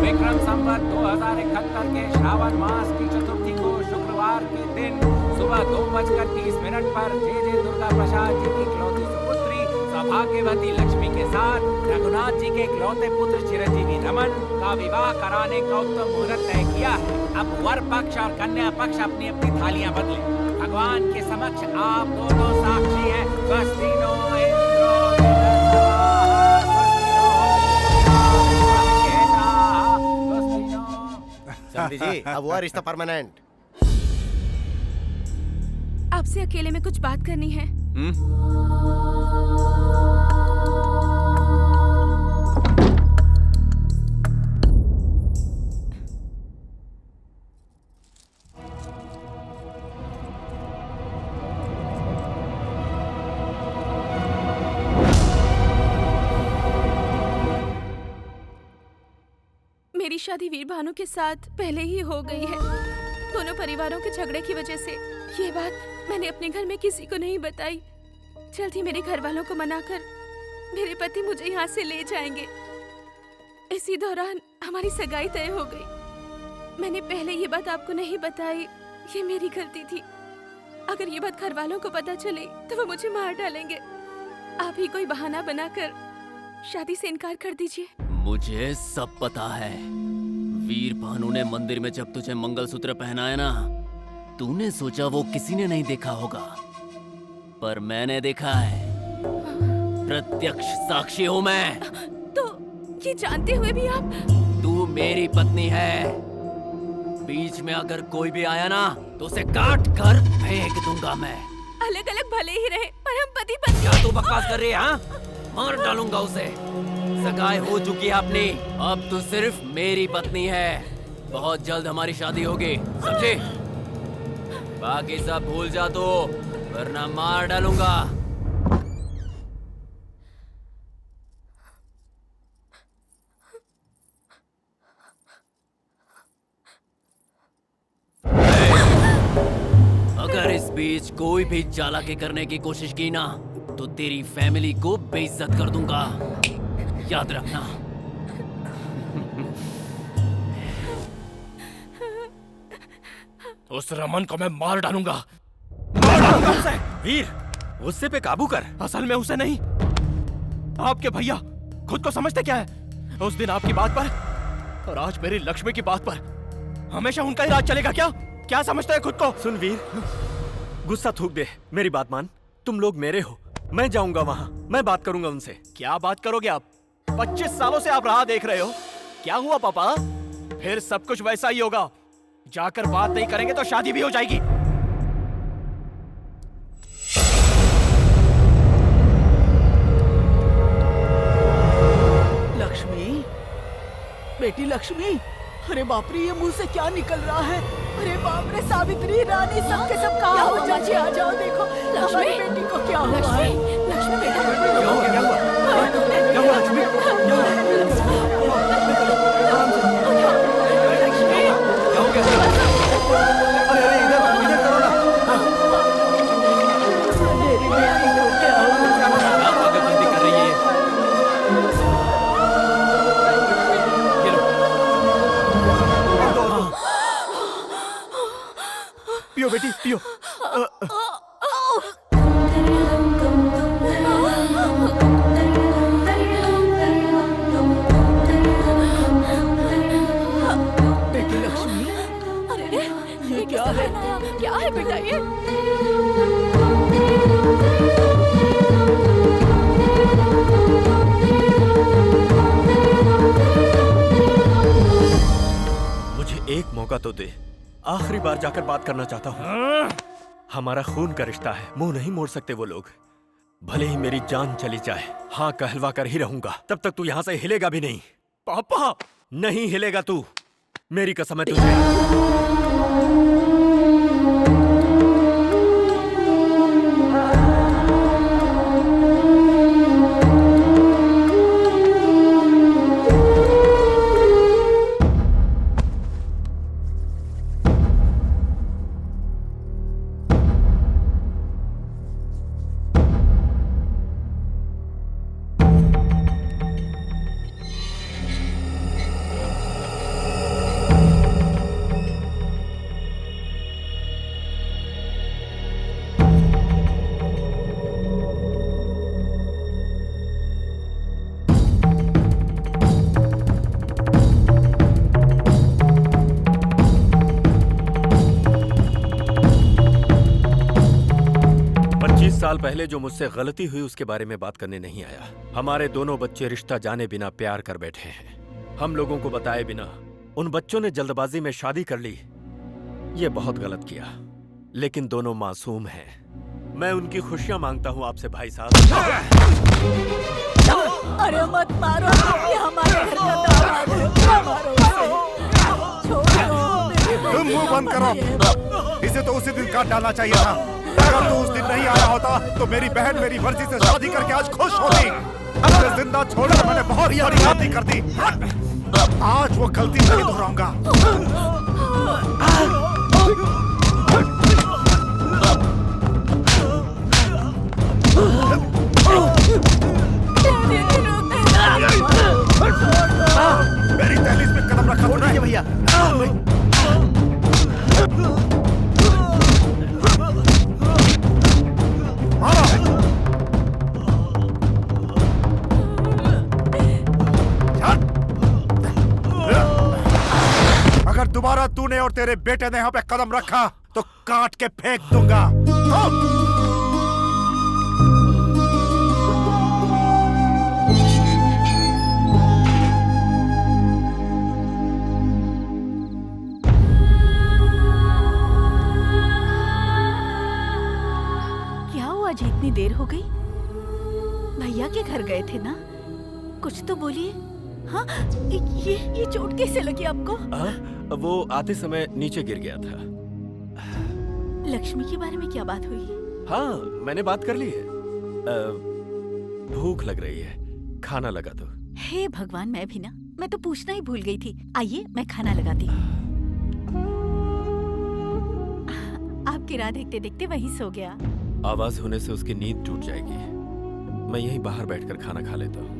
विक्रम संवत 2071 के श्रावण मास की चतुर्थी को शुक्रवार के दिन सुबह 2:30 पर जे दुर्गा प्रसाद जी की इकलौती सुपुत्री सौभाग्यवती लक्ष्मी के साथ रघुनाथ जी के इकलौते पुत्र चिरंजीवी रमन का विवाह कराने का उत्तम मुहूर्त तय किया है। अब वर पक्ष और कन्या पक्ष अपनी अपनी थालियां बदलें। भगवान के समक्ष आप दोनों साक्षी हैं। स्वस्ति नो इंद्रो बृहस्पतिः, स्वस्ति नो। समझी जी, अब हुआ रिश्ता परमानेंट। आपसे अकेले में कुछ बात करनी है। मेरी शादी वीर भानु के साथ पहले ही हो गई है। दोनों परिवारों के झगड़े की वजह से ये बात मैंने अपने घर में किसी को नहीं बताई। जल्द ही मेरे घर वालों को मनाकर मेरे पति मुझे यहाँ से ले जाएंगे। इसी दौरान हमारी सगाई तय हो गई। मैंने पहले ये बात आपको नहीं बताई, ये मेरी गलती थी। अगर ये बात घर वालों को पता चले तो वो मुझे मार डालेंगे। आप ही कोई बहाना बनाकर शादी से इनकार कर दीजिए। मुझे सब पता है। वीर भानु ने मंदिर में जब तुझे मंगलसूत्र पहनाया ना, तूने सोचा वो किसी ने नहीं देखा होगा, पर मैंने देखा है। प्रत्यक्ष साक्षी हूँ मैं। तो ये जानते हुए भी आप? तू मेरी पत्नी है। बीच में अगर कोई भी आया ना तो उसे काट कर फेंक दूंगा मैं। अलग अलग भले ही रहे पर हम पति पत्नी। क्या तू बकवास कर रही है? हाँ, मार डालूंगा उसे। सगाई हो चुकी है अपनी, अब तू सिर्फ मेरी पत्नी है। बहुत जल्द हमारी शादी होगी, समझे? बाकी सब भूल जा तो, वरना मार डालूंगा। अगर इस बीच कोई भी चालाकी करने की कोशिश की ना तो तेरी फैमिली को बेइज्जत कर दूंगा, याद रखना। उस रमन को मैं मार डालूंगा, मार डालूंगा उसे। वीर, गुस्से पे काबू कर। असल में उसे नहीं, आपके भैया खुद को समझते क्या है? उस दिन आपकी बात पर और आज मेरी लक्ष्मी की बात पर हमेशा उनका ही राज चलेगा क्या? क्या समझते हैं खुद को? सुन वीर, गुस्सा थूक दे, मेरी बात मान। तुम लोग मेरे हो, मैं जाऊंगा वहां, मैं बात करूंगा उनसे। क्या बात करोगे आप? 25 सालों से आप राह देख रहे हो। क्या हुआ पापा? फिर सब कुछ वैसा ही होगा। जाकर बात नहीं करेंगे तो शादी भी हो जाएगी। लक्ष्मी, बेटी लक्ष्मी, अरे बाप रे, ये मुंह से क्या निकल रहा है? अरे बाप रे, सावित्री, रानी, सबके सब कहाँ हो? चाची आ जाओ, देखो हमारी बेटी को क्या हुआ है? लक्ष्मी बेटा, क्या हुआ? क्या हुआ? क्या हुआ लक्ष्मी? क्या हुआ? क्या हो गया? अरे अरे, इधर करो ना। मेरी बेटी को क्या हुआ? क्या पागलपंती कर रही है? ये लो। पियो बेटी, पियो। क्या है बेटा ये? मुझे एक मौका तो दे, आखिरी बार जाकर बात करना चाहता हूँ। हमारा खून का रिश्ता है, मुंह नहीं मोड़ सकते वो लोग। भले ही मेरी जान चली जाए, हाँ कहलवा कर ही रहूंगा। तब तक तू यहाँ से हिलेगा भी नहीं। पापा, नहीं हिलेगा तू, मेरी कसम है तुझे। साल पहले जो मुझसे गलती हुई उसके बारे में बात करने नहीं आया। हमारे दोनों बच्चे रिश्ता जाने बिना प्यार कर बैठे हैं। हम लोगों को बताए बिना उन बच्चों ने जल्दबाजी में शादी कर ली। ये बहुत गलत किया, लेकिन दोनों मासूम हैं। मैं उनकी खुशियां मांगता हूं आपसे भाई साहब। अरे मत मारो, ये हमारे घर का दामाद है, मत मारो उसे। छोड़ो। तुम मुंह बंद करो। इसे तो उसी दिन काट डालना चाहिए था। अगर तू उस दिन नहीं आया होता तो मेरी बहन मेरी मर्जी से शादी करके आज खुश होती। उसे जिंदा छोड़कर मैंने बहुत बड़ी गलती कर दी। आज वो गलती नहीं दोहराऊंगा। मेरी दहलीज में कदम रखा तूने भैया। अगर दोबारा तूने और तेरे बेटे ने यहाँ पे कदम रखा तो काट के फेंक दूंगा। क्या हुआ जी, इतनी देर हो गई? भैया के घर गए थे ना, कुछ तो बोलिए। हाँ, ये चोट कैसे लगी आपको? वो आते समय नीचे गिर गया था। लक्ष्मी के बारे में क्या बात हुई? हाँ, मैंने बात कर ली है। भूख लग रही है, खाना लगा दो। हे भगवान, मैं भी ना, मैं तो पूछना ही भूल गई थी। आइए मैं खाना लगाती हूँ। आपकी राह देखते देखते वहीं सो गया। आवाज होने से उसकी नींद टूट जाएगी। मैं यहीं बाहर बैठकर खाना खा लेता हूँ।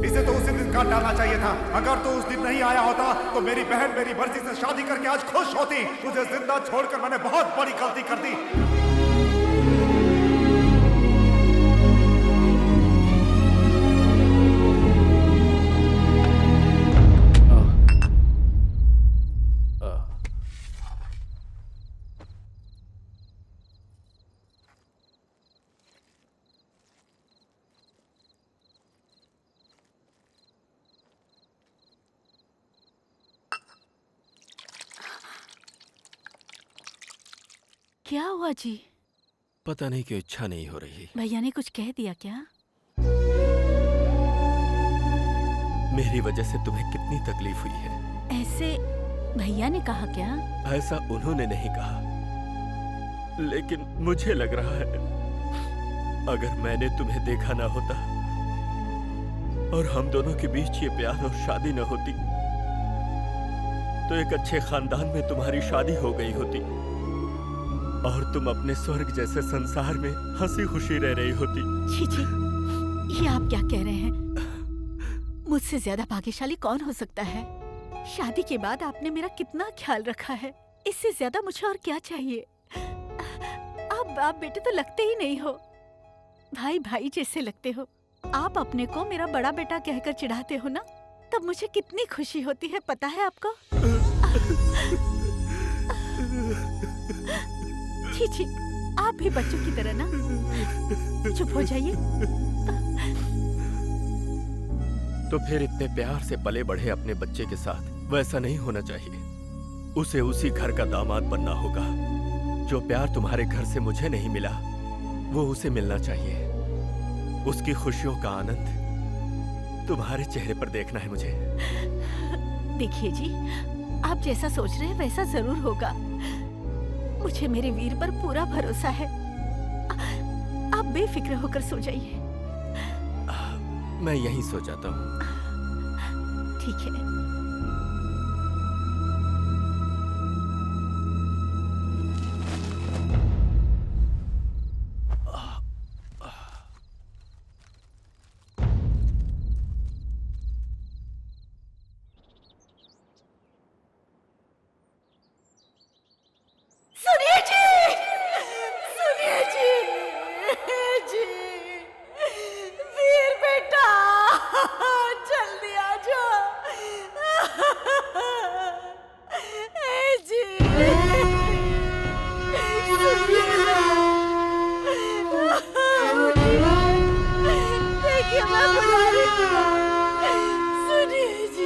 इसे तो उसी दिन काट डालना चाहिए था। अगर तू उस दिन नहीं आया होता तो मेरी बहन मेरी मर्जी से शादी करके आज खुश होती। तुझे जिंदा छोड़कर मैंने बहुत बड़ी गलती कर दी। क्या हुआ जी? पता नहीं क्यों इच्छा नहीं हो रही। भैया ने कुछ कह दिया क्या? मेरी वजह से तुम्हें कितनी तकलीफ हुई है। ऐसे भैया ने कहा क्या? ऐसा उन्होंने नहीं कहा, लेकिन मुझे लग रहा है अगर मैंने तुम्हें देखा ना होता और हम दोनों के बीच ये प्यार और शादी न होती तो एक अच्छे खानदान में तुम्हारी शादी हो गई होती और तुम अपने स्वर्ग जैसे संसार में हंसी खुशी रह रही होती। छी छी, ये आप क्या कह रहे हैं? मुझसे ज्यादा भाग्यशाली कौन हो सकता है? शादी के बाद आपने मेरा कितना ख्याल रखा है, इससे ज्यादा मुझे और क्या चाहिए? आप बाप बेटे तो लगते ही नहीं हो, भाई भाई जैसे लगते हो। आप अपने को मेरा बड़ा बेटा कहकर चिढ़ाते हो ना, तब मुझे कितनी खुशी होती है, पता है आपको? छी छी, आप भी बच्चों की तरह ना चुप हो जाइए। तो फिर इतने प्यार से पले बढ़े अपने बच्चे के साथ वैसा नहीं होना चाहिए। उसे उसी घर का दामाद बनना होगा। जो प्यार तुम्हारे घर से मुझे नहीं मिला, वो उसे मिलना चाहिए। उसकी खुशियों का आनंद तुम्हारे चेहरे पर देखना है मुझे। देखिए जी, आप जैसा सोच रहे हैं वैसा जरूर होगा। मुझे मेरे वीर पर पूरा भरोसा है। आप बेफिक्र होकर सो जाइए। मैं यहीं सो जाता हूँ। ठीक है। सुनिए जी, जी, वीर बेटा, जल्दी आ जाओ। जी, देखिए मैं बुला रही हूँ। सुनिए जी।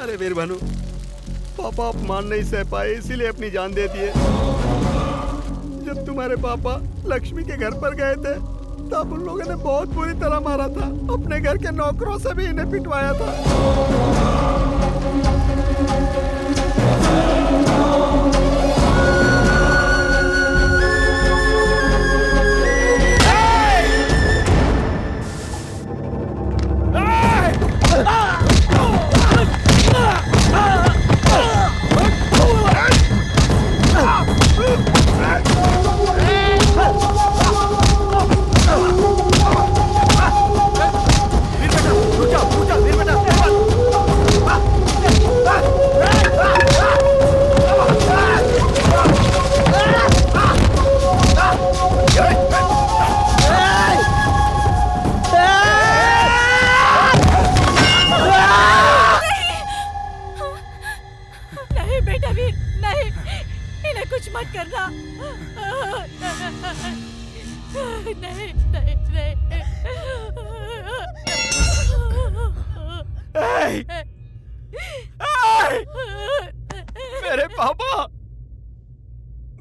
अरे वीर भानु, पापा अपमान नहीं सह पाए इसीलिए अपनी जान दे दिए। जब तुम्हारे पापा लक्ष्मी के घर पर गए थे तब उन लोगों ने बहुत बुरी तरह मारा था। अपने घर के नौकरों से भी इन्हें पिटवाया था। नहीं बेटा वीर, नहीं, इन्हें कुछ मत करना। नहीं नहीं मेरे पापा,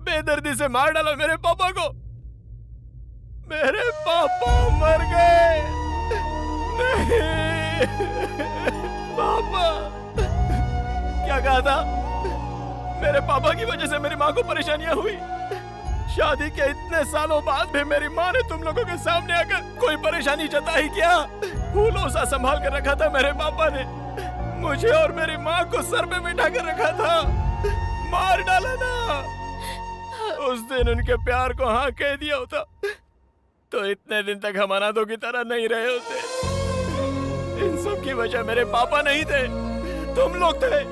बेदर्दी से मार डाला मेरे पापा को। मेरे पापा मर गए। नहीं पापा, क्या कहा था? मेरे पापा की वजह से मेरी माँ को परेशानियां हुई। शादी के इतने सालों बाद भी मेरी माँ ने तुम लोगों के सामने आकर कोई परेशानी जताई क्या? फूलों सा संभाल कर रखा था मेरे पापा ने। मुझे और मेरी माँ को सर पे बिठा कर रखा था। मार डाला ना। उस दिन उनके प्यार को हाँ कह दिया होता तो इतने दिन तक हम अनाथों की तरह नहीं रहे होते। इन सब की वजह मेरे पापा नहीं थे, तुम लोग थे।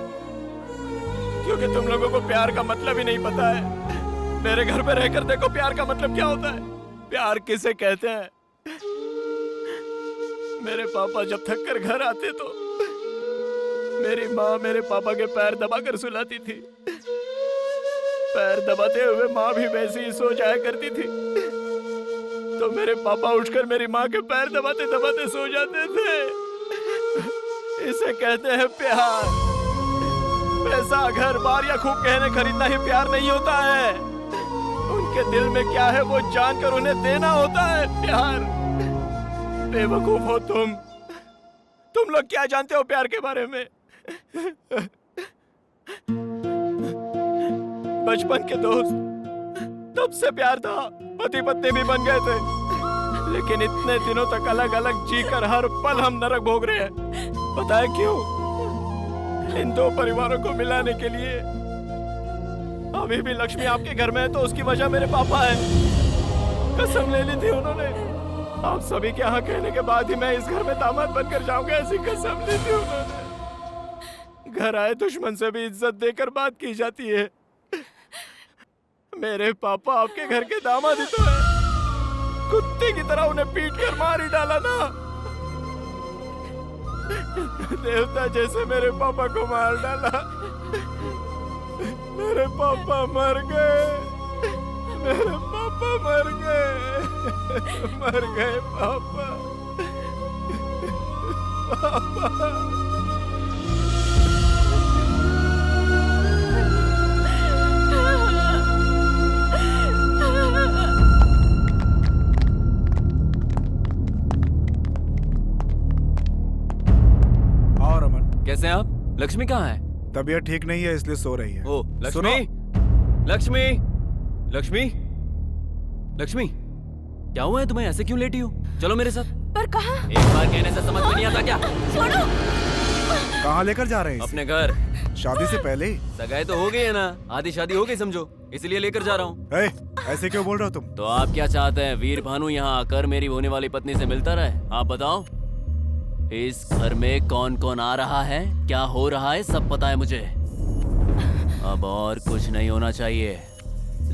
क्योंकि तुम लोगों को प्यार का मतलब ही नहीं पता है। मेरे घर पे रहकर देखो प्यार का मतलब क्या होता है, प्यार किसे कहते हैं। मेरे पापा जब थक कर घर आते तो मेरी माँ मेरे पापा के पैर दबाकर सुलाती थी। पैर दबाते हुए माँ भी वैसे ही सो जाया करती थी। तो मेरे पापा उठकर मेरी माँ के पैर दबाते दबाते सो जाते थे। इसे कहते हैं प्यार। पैसा, घर बार या खूब गहने खरीदना ही प्यार नहीं होता है। उनके दिल में क्या है वो जानकर उन्हें देना होता है प्यार। बेवकूफ हो तुम लोग क्या जानते हो प्यार के बारे में? बचपन के दोस्त, तब से प्यार था, पति पत्नी भी बन गए थे। लेकिन इतने दिनों तक अलग अलग जीकर हर पल हम नरक भोग रहे हैं। पता है क्यों? इन दो परिवारों को मिलाने के लिए अभी भी लक्ष्मी आपके घर में है तो उसकी वजह मेरे पापा है। कसम ले ली थी उन्होंने। आप सभी के यहाँ कहने के बाद ही मैं इस घर में दामाद बनकर जाऊंगा, ऐसी कसम ली थी उन्होंने। घर आए दुश्मन से भी इज्जत देकर बात की जाती है। मेरे पापा आपके घर के दामाद ही तो है। कुत्ते की तरह उन्हें पीट कर मार ही डाला ना। देवता जैसे मेरे पापा को मार डाला। मेरे पापा मर गए। मेरे पापा मर गए। मर गए पापा। पापा। और अमन, कैसे हैं आप? लक्ष्मी कहाँ है? तबीयत ठीक नहीं है इसलिए सो रही है। ओ लक्ष्मी, लक्ष्मी, लक्ष्मी, लक्ष्मी, क्या हुआ है तुम्हें? ऐसे क्यों लेटी हो? चलो मेरे साथ। पर कहाँ? एक बार कहने से समझ में नहीं आता क्या? छोड़ो। कहाँ लेकर जा रहे हैं? अपने घर। शादी से पहले ही? सगाई तो हो गई है ना, आधी शादी हो गई समझो, इसलिए लेकर जा रहा हूँ। ऐसे क्यों बोल रहे हो तुम? तो आप क्या चाहते हैं? वीर भानु यहाँ आकर मेरी होने वाली पत्नी से मिलता रहे? आप बताओ। इस घर में कौन कौन आ रहा है, क्या हो रहा है, सब पता है मुझे। अब और कुछ नहीं होना चाहिए।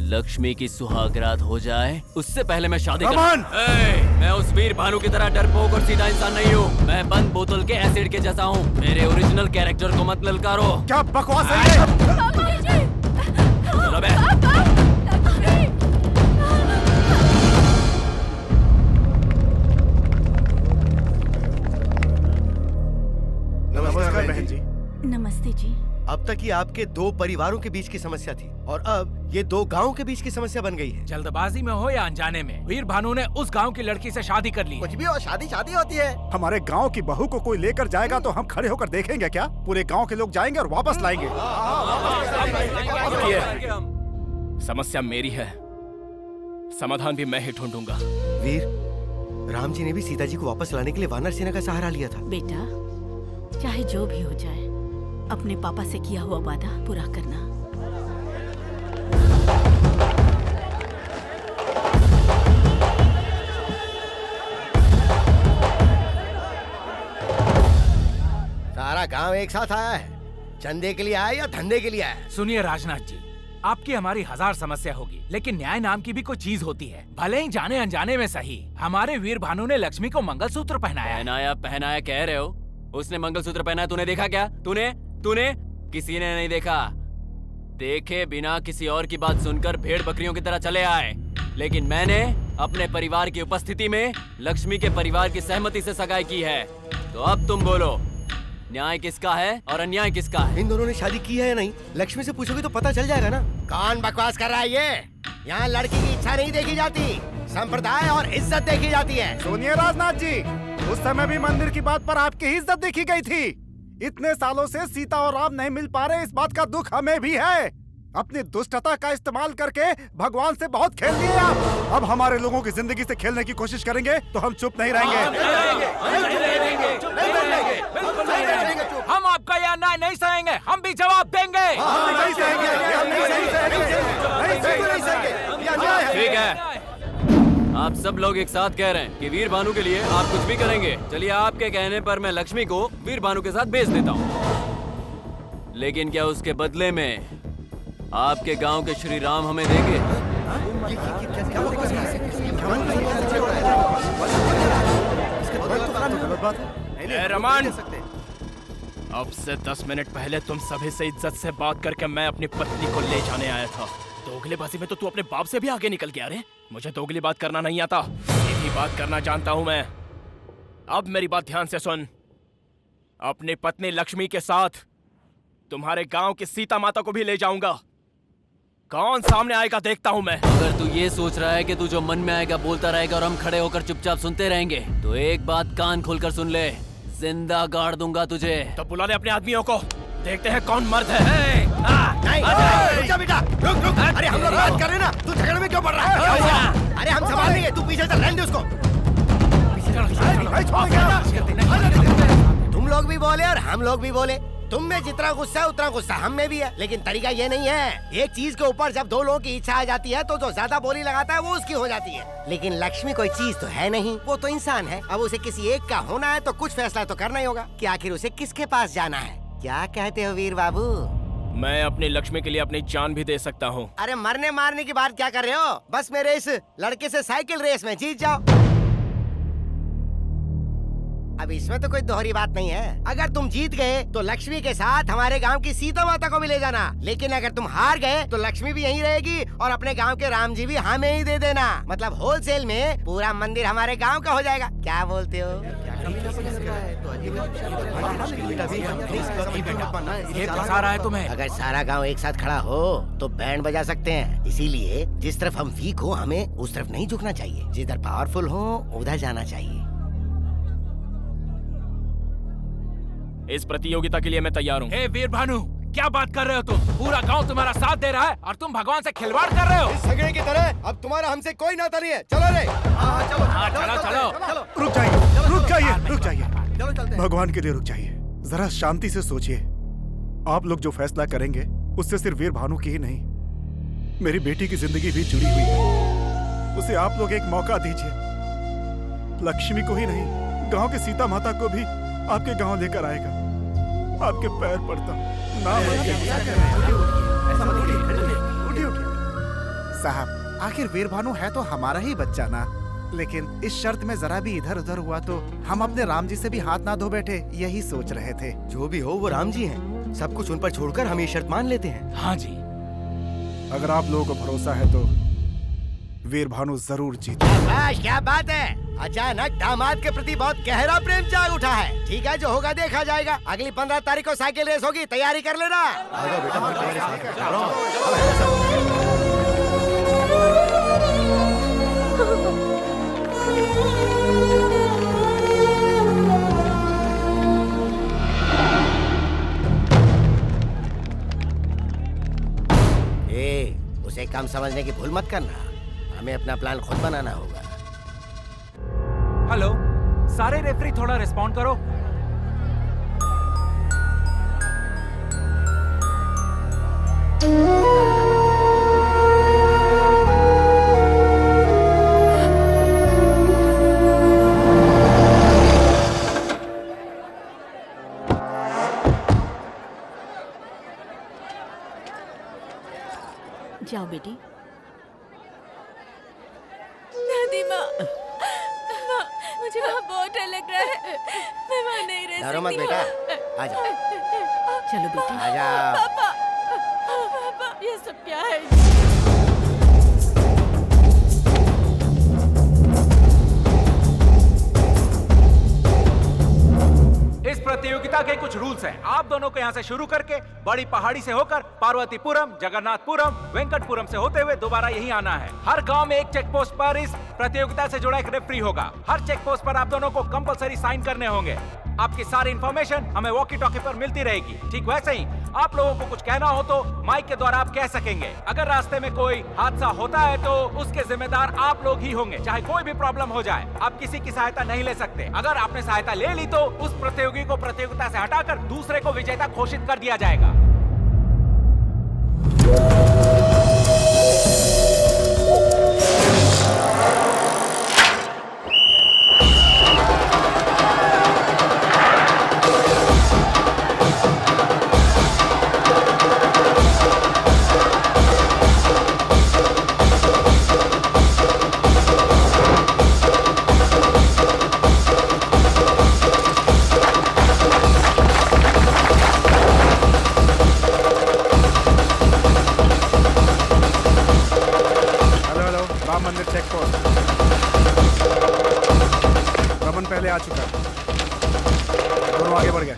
लक्ष्मी की सुहागरात हो जाए उससे पहले मैं शादी मैं उस वीर भानु की तरह डरपोक और सीधा इंसान नहीं हूँ। मैं बंद बोतल के एसिड के जैसा हूँ। मेरे ओरिजिनल कैरेक्टर को मत ललकारो। क्या बकवास है ये? चलो बे। नमस्कार बहन जी। नमस्ते जी। अब तक ये आपके दो परिवारों के बीच की समस्या थी और अब ये दो गांव के बीच की समस्या बन गई है। जल्दबाजी में हो या अनजाने में, वीर भानु ने उस गांव की लड़की से शादी कर ली। कुछ भी हो, शादी शादी होती है। हमारे गांव की बहू को कोई लेकर जाएगा तो हम खड़े होकर देखेंगे क्या? पूरे गांव के लोग जाएंगे और वापस लाएंगे। समस्या मेरी है, समाधान भी मैं ही ढूंढूंगा। वीर, राम जी ने भी सीता जी को वापस लाने के लिए वानर सेना का सहारा लिया था। बेटा, चाहे जो भी हो जाए, अपने पापा से किया हुआ वादा पूरा करना। सारा गांव एक साथ आया है। चंदे के लिए आया या धंधे के लिए आया? सुनिए राजनाथ जी, आपकी हमारी हजार समस्या होगी, लेकिन न्याय नाम की भी कोई चीज होती है। भले ही जाने अनजाने में सही, हमारे वीर भानु ने लक्ष्मी को मंगलसूत्र पहनाया। पहनाया कह रहे हो? उसने मंगलसूत्र पहना, तूने देखा क्या? तूने तूने किसी ने नहीं देखा। देखे बिना किसी और की बात सुनकर भेड़ बकरियों की तरह चले आए, लेकिन मैंने अपने परिवार की उपस्थिति में लक्ष्मी के परिवार की सहमति से सगाई की है। तो अब तुम बोलो, न्याय किसका है और अन्याय किसका है? इन दोनों ने शादी की है या नहीं, लक्ष्मी से पूछोगे तो पता चल जाएगा ना। कौन बकवास कर रहा है ये? यहाँ लड़की की इच्छा नहीं देखी जाती, संप्रदाय और इज्जत देखी जाती है। सुनिए राजनाथ जी, उस समय भी मंदिर की बात पर आपकी ही इज्जत देखी गई थी। इतने सालों से सीता और राम नहीं मिल पा रहे, इस बात का दुख हमें भी है। अपनी दुष्टता का इस्तेमाल करके भगवान से बहुत खेल लिए आप। अब हमारे लोगों की जिंदगी से खेलने की कोशिश करेंगे तो हम चुप नहीं रहेंगे। हम आपका यह न्याय नहीं सहेंगे, हम भी जवाब देंगे। ठीक है, आप सब लोग एक साथ कह रहे हैं कि वीर भानु के लिए आप कुछ भी करेंगे। चलिए, आपके कहने पर मैं लक्ष्मी को वीर भानु के साथ भेज देता हूँ, लेकिन क्या उसके बदले में आपके गांव के श्री राम हमें देंगे? रमन, अब से 10 मिनट पहले तुम सभी से इज्जत से बात करके मैं अपनी पत्नी को ले जाने आया था। दोगलेबाजी में तो तू अपने बाप से भी आगे निकल गया रे। मुझे दोगली बात करना नहीं आता, सीधी बात करना जानता हूं मैं। अब मेरी बात ध्यान से सुन। अपनी पत्नी लक्ष्मी के साथ तुम्हारे गांव की सीता माता को भी ले जाऊंगा। कौन सामने आएगा देखता हूं मैं। अगर तू ये सोच रहा है कि तू जो मन में आएगा बोलता रहेगा और हम खड़े होकर चुपचाप सुनते रहेंगे, तो एक बात कान खोलकर सुन ले, जिंदा गाड़ दूंगा तुझे। तो बुला ले अपने आदमियों को, देखते हैं कौन मर्द है। रुक जा बेटा, रुक। अरे हम लोग बात कर रहे हैं ना, तू झगड़े में क्यों पड़ रहा है? अरे हम संभाल लेंगे, तू पीछे चल, रहने दे उसको। तुम लोग भी बोले और हम लोग भी बोले, तुम में जितना गुस्सा है उतना गुस्सा हम में भी है, लेकिन तरीका ये नहीं है। एक चीज के ऊपर जब दो लोगों की इच्छा आ जाती है तो जो ज्यादा बोली लगाता है वो उसकी हो जाती है। लेकिन लक्ष्मी कोई चीज तो है नहीं, वो तो इंसान है। अब उसे किसी एक का होना है तो कुछ फैसला तो करना ही होगा कि आखिर उसे किसके पास जाना है। क्या कहते हो वीर बाबू? मैं अपनी लक्ष्मी के लिए अपनी जान भी दे सकता हूँ। अरे मरने मारने की बात क्या कर रहे हो? बस मेरे इस लड़के से साइकिल रेस में जीत जाओ। अब इसमें तो कोई दोहरी बात नहीं है। अगर तुम जीत गए तो लक्ष्मी के साथ हमारे गांव की सीता माता को भी ले जाना, लेकिन अगर तुम हार गए तो लक्ष्मी भी यहीं रहेगी और अपने गांव के राम जी भी हमें ही दे देना। मतलब होलसेल में पूरा मंदिर हमारे गांव का हो जाएगा। क्या बोलते हो? ये फंसा रहा है तुम्हें। अगर सारा गांव एक साथ खड़ा हो तो बैंड बजा सकते हैं। इसीलिए जिस तरफ हम वीक हो हमें उस तरफ नहीं झुकना चाहिए, जिधर पावरफुल हो उधर जाना चाहिए। इस प्रतियोगिता के लिए मैं तैयार हूँ। हे वीर भानु, क्या बात कर रहे हो तुम? पूरा गांव तुम्हारा साथ दे रहा है और तुम भगवान से खिलवाड़ कर रहे हो। इस झगड़े की तरह अब तुम्हारा हमसे कोई नाता नहीं है। चलो रे। चलो। रुक जाइए। भगवान के लिए रुक जाइए। जरा शांति से सोचिए। आप लोग जो फैसला करेंगे उससे सिर्फ वीर भानु की ही नहीं, मेरी बेटी की जिंदगी भी जुड़ी हुई है। उसे आप लोग एक मौका दीजिए। लक्ष्मी को ही नहीं, गांव के सीता माता को भी आपके गांव लेकर आएगा। आपके पैर पड़ता हूं। साहब, आखिर वीर भानु है तो हमारा ही बच्चा ना। लेकिन इस शर्त में जरा भी इधर उधर हुआ तो हम अपने राम जी से भी हाथ ना धो बैठे, यही सोच रहे थे। जो भी हो वो राम जी हैं। सब कुछ उन पर छोड़कर हम ये शर्त मान लेते हैं। हाँ जी। अगर आप लोगों को भरोसा है तो वीर भानु जरूर जीते। क्या बात है! अचानक दामाद के प्रति बहुत गहरा प्रेम जाग उठा है। ठीक है, जो होगा देखा जाएगा। अगली 15 तारीख को साइकिल रेस होगी, तैयारी कर लेना। उसे कम समझने की भूल मत करना। हमें अपना प्लान खुद बनाना होगा। हेलो, सारे रेफरी थोड़ा रिस्पॉन्ड करो। जाओ बेटी। दादी माँ, मुझे वहाँ बहुत डर लग रहा है। मैं वहाँ नहीं रह सकती। डरो मत बेटा, आ जाओ। चलो बेटी। आ जाओ। पापा, पापा, ये सब क्या है? इस प्रतियोगिता के कुछ रूल्स हैं। आप दोनों को यहाँ से शुरू करके बड़ी पहाड़ी से होकर पार्वतीपुरम, जगन्नाथपुरम, वेंकटपुरम से होते हुए दोबारा यहीं आना है। हर गांव में एक चेक पोस्ट पर इस प्रतियोगिता से जुड़ा एक रेफरी होगा। हर चेक पोस्ट पर आप दोनों को कंपलसरी साइन करने होंगे। आपकी सारी इन्फॉर्मेशन हमें वॉकी टॉकी पर मिलती रहेगी। ठीक वैसे ही आप लोगों को कुछ कहना हो तो माइक के द्वारा आप कह सकेंगे। अगर रास्ते में कोई हादसा होता है तो उसके जिम्मेदार आप लोग ही होंगे, चाहे कोई भी प्रॉब्लम हो जाए। आप किसी की सहायता नहीं ले सकते। अगर आपने सहायता ले ली तो उस प्रतियोगी को प्रतियोगिता से हटाकर दूसरे को विजेता घोषित कर दिया जाएगा।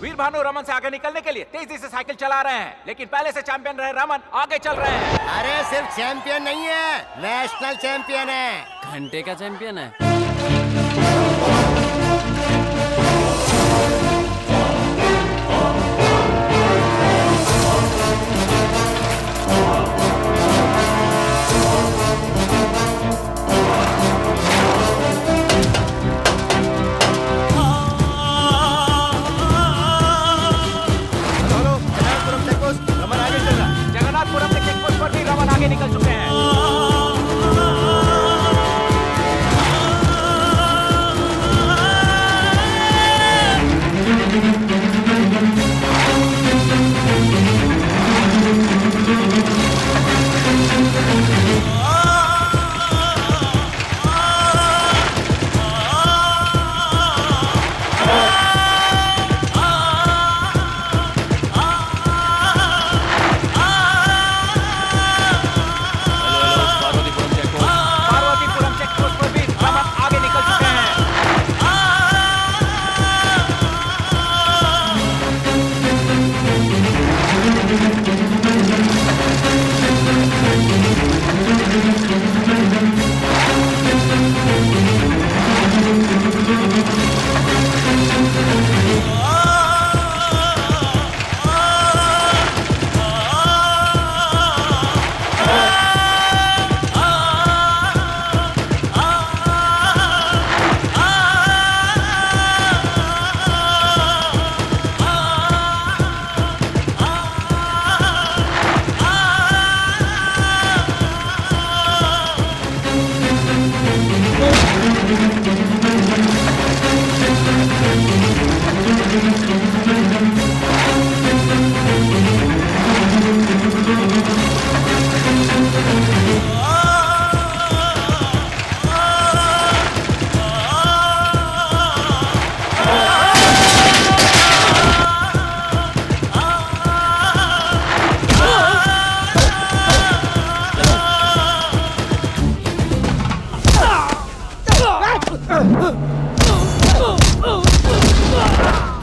वीर भानु रमन से आगे निकलने के लिए तेजी से साइकिल चला रहे हैं, लेकिन पहले से चैंपियन रहे रमन आगे चल रहे हैं। अरे सिर्फ चैंपियन नहीं है, नेशनल चैंपियन है। घंटे का चैंपियन है। आगे निकल चुके हैं। पार्वतीपुरम चेक पोस्ट पर वीर रमन आगे निकल चुके हैं।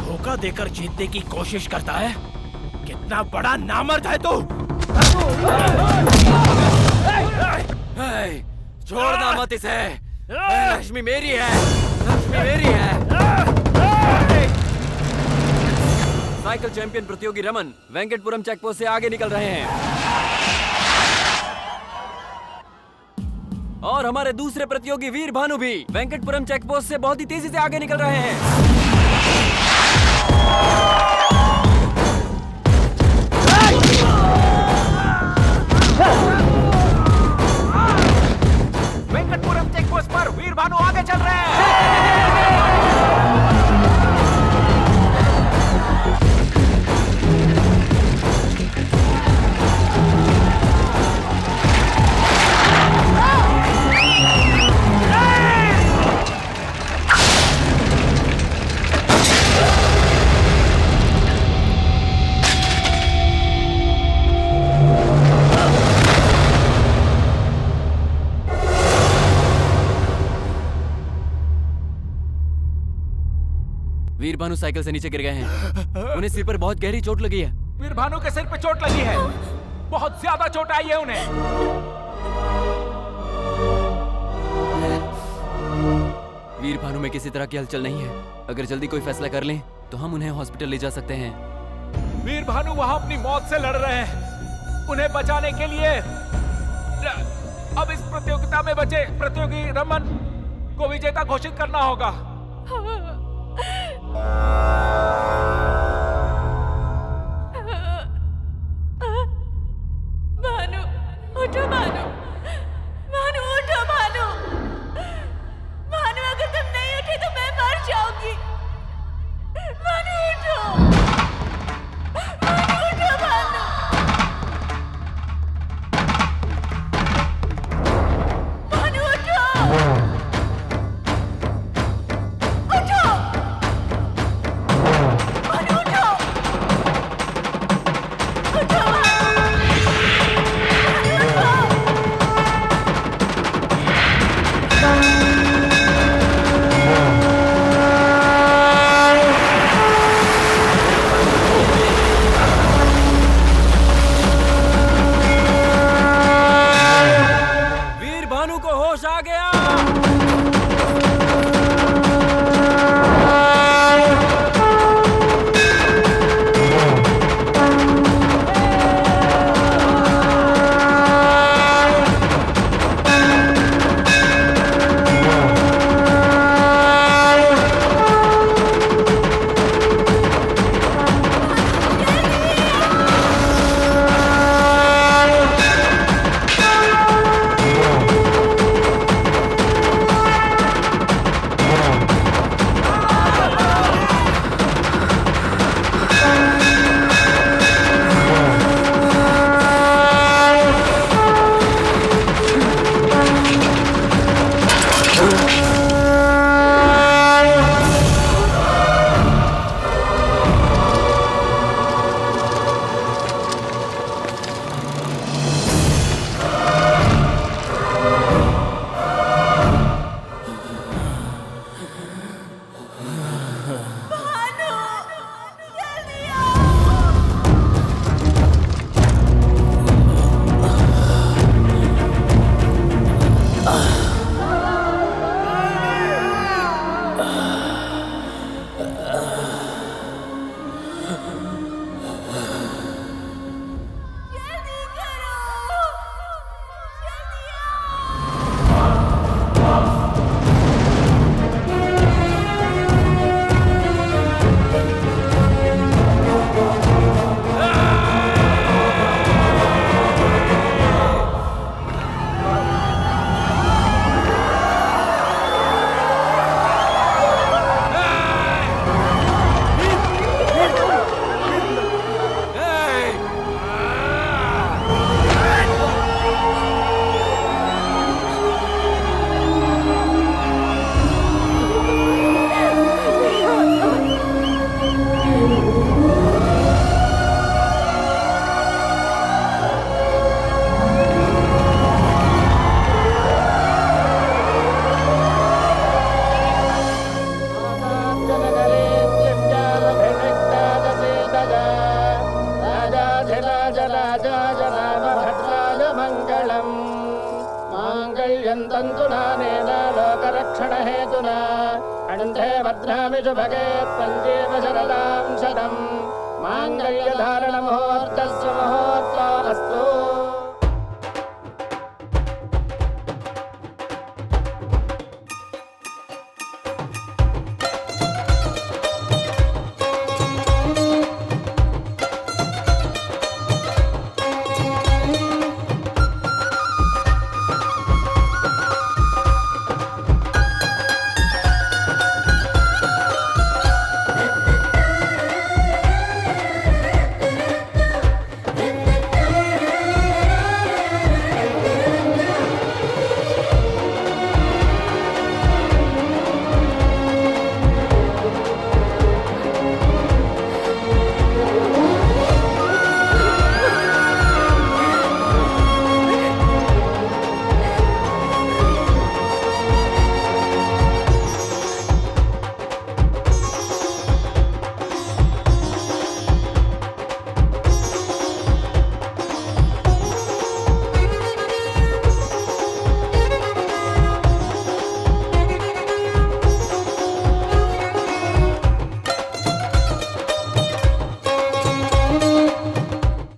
धोखा देकर जीतने की कोशिश करता है। कितना बड़ा नामर्द है तू। छोड़ना मत इसे। लक्ष्मी मेरी है, लक्ष्मी मेरी है। साइकिल चैंपियन प्रतियोगी रमन वेंकटपुरम चेकपोस्ट से आगे निकल रहे हैं और हमारे दूसरे प्रतियोगी वीर भानु भी वेंकटपुरम चेकपोस्ट से बहुत ही तेजी से आगे निकल रहे हैं। वेंकटपुरम चेकपोस्ट पर वीर भानु आगे चल रहे हैं। वीर भानु साइकिल से नीचे गिर गए हैं। उन्हें सिर पर बहुत गहरी चोट लगी है। वीर भानु के सिर पे चोट लगी है। बहुत ज्यादा चोट आई है उन्हें। वीर भानु में किसी तरह की हलचल नहीं है। अगर जल्दी कोई फैसला कर लें तो हम उन्हें हॉस्पिटल ले जा सकते हैं। वीर भानु वहां अपनी मौत से लड़ रहे हैं। उन्हें बचाने के लिए अब इस प्रतियोगिता में बचे प्रतियोगी रमन को विजेता घोषित करना होगा। भानु उठो, भानु भानु उठो, भानु भानु अगर तुम नहीं उठे तो मैं मर जाऊंगी। भानु उठो, भानु उठो, भानु भानु उठो, उठो। पर्यन्तन्तु नानेन लोकरक्षणहेतुना कण्ठे भद्रामि शुभगे त्वञ्जीव शरदां शतम् माङ्गल्यधारणमुहूर्तस्य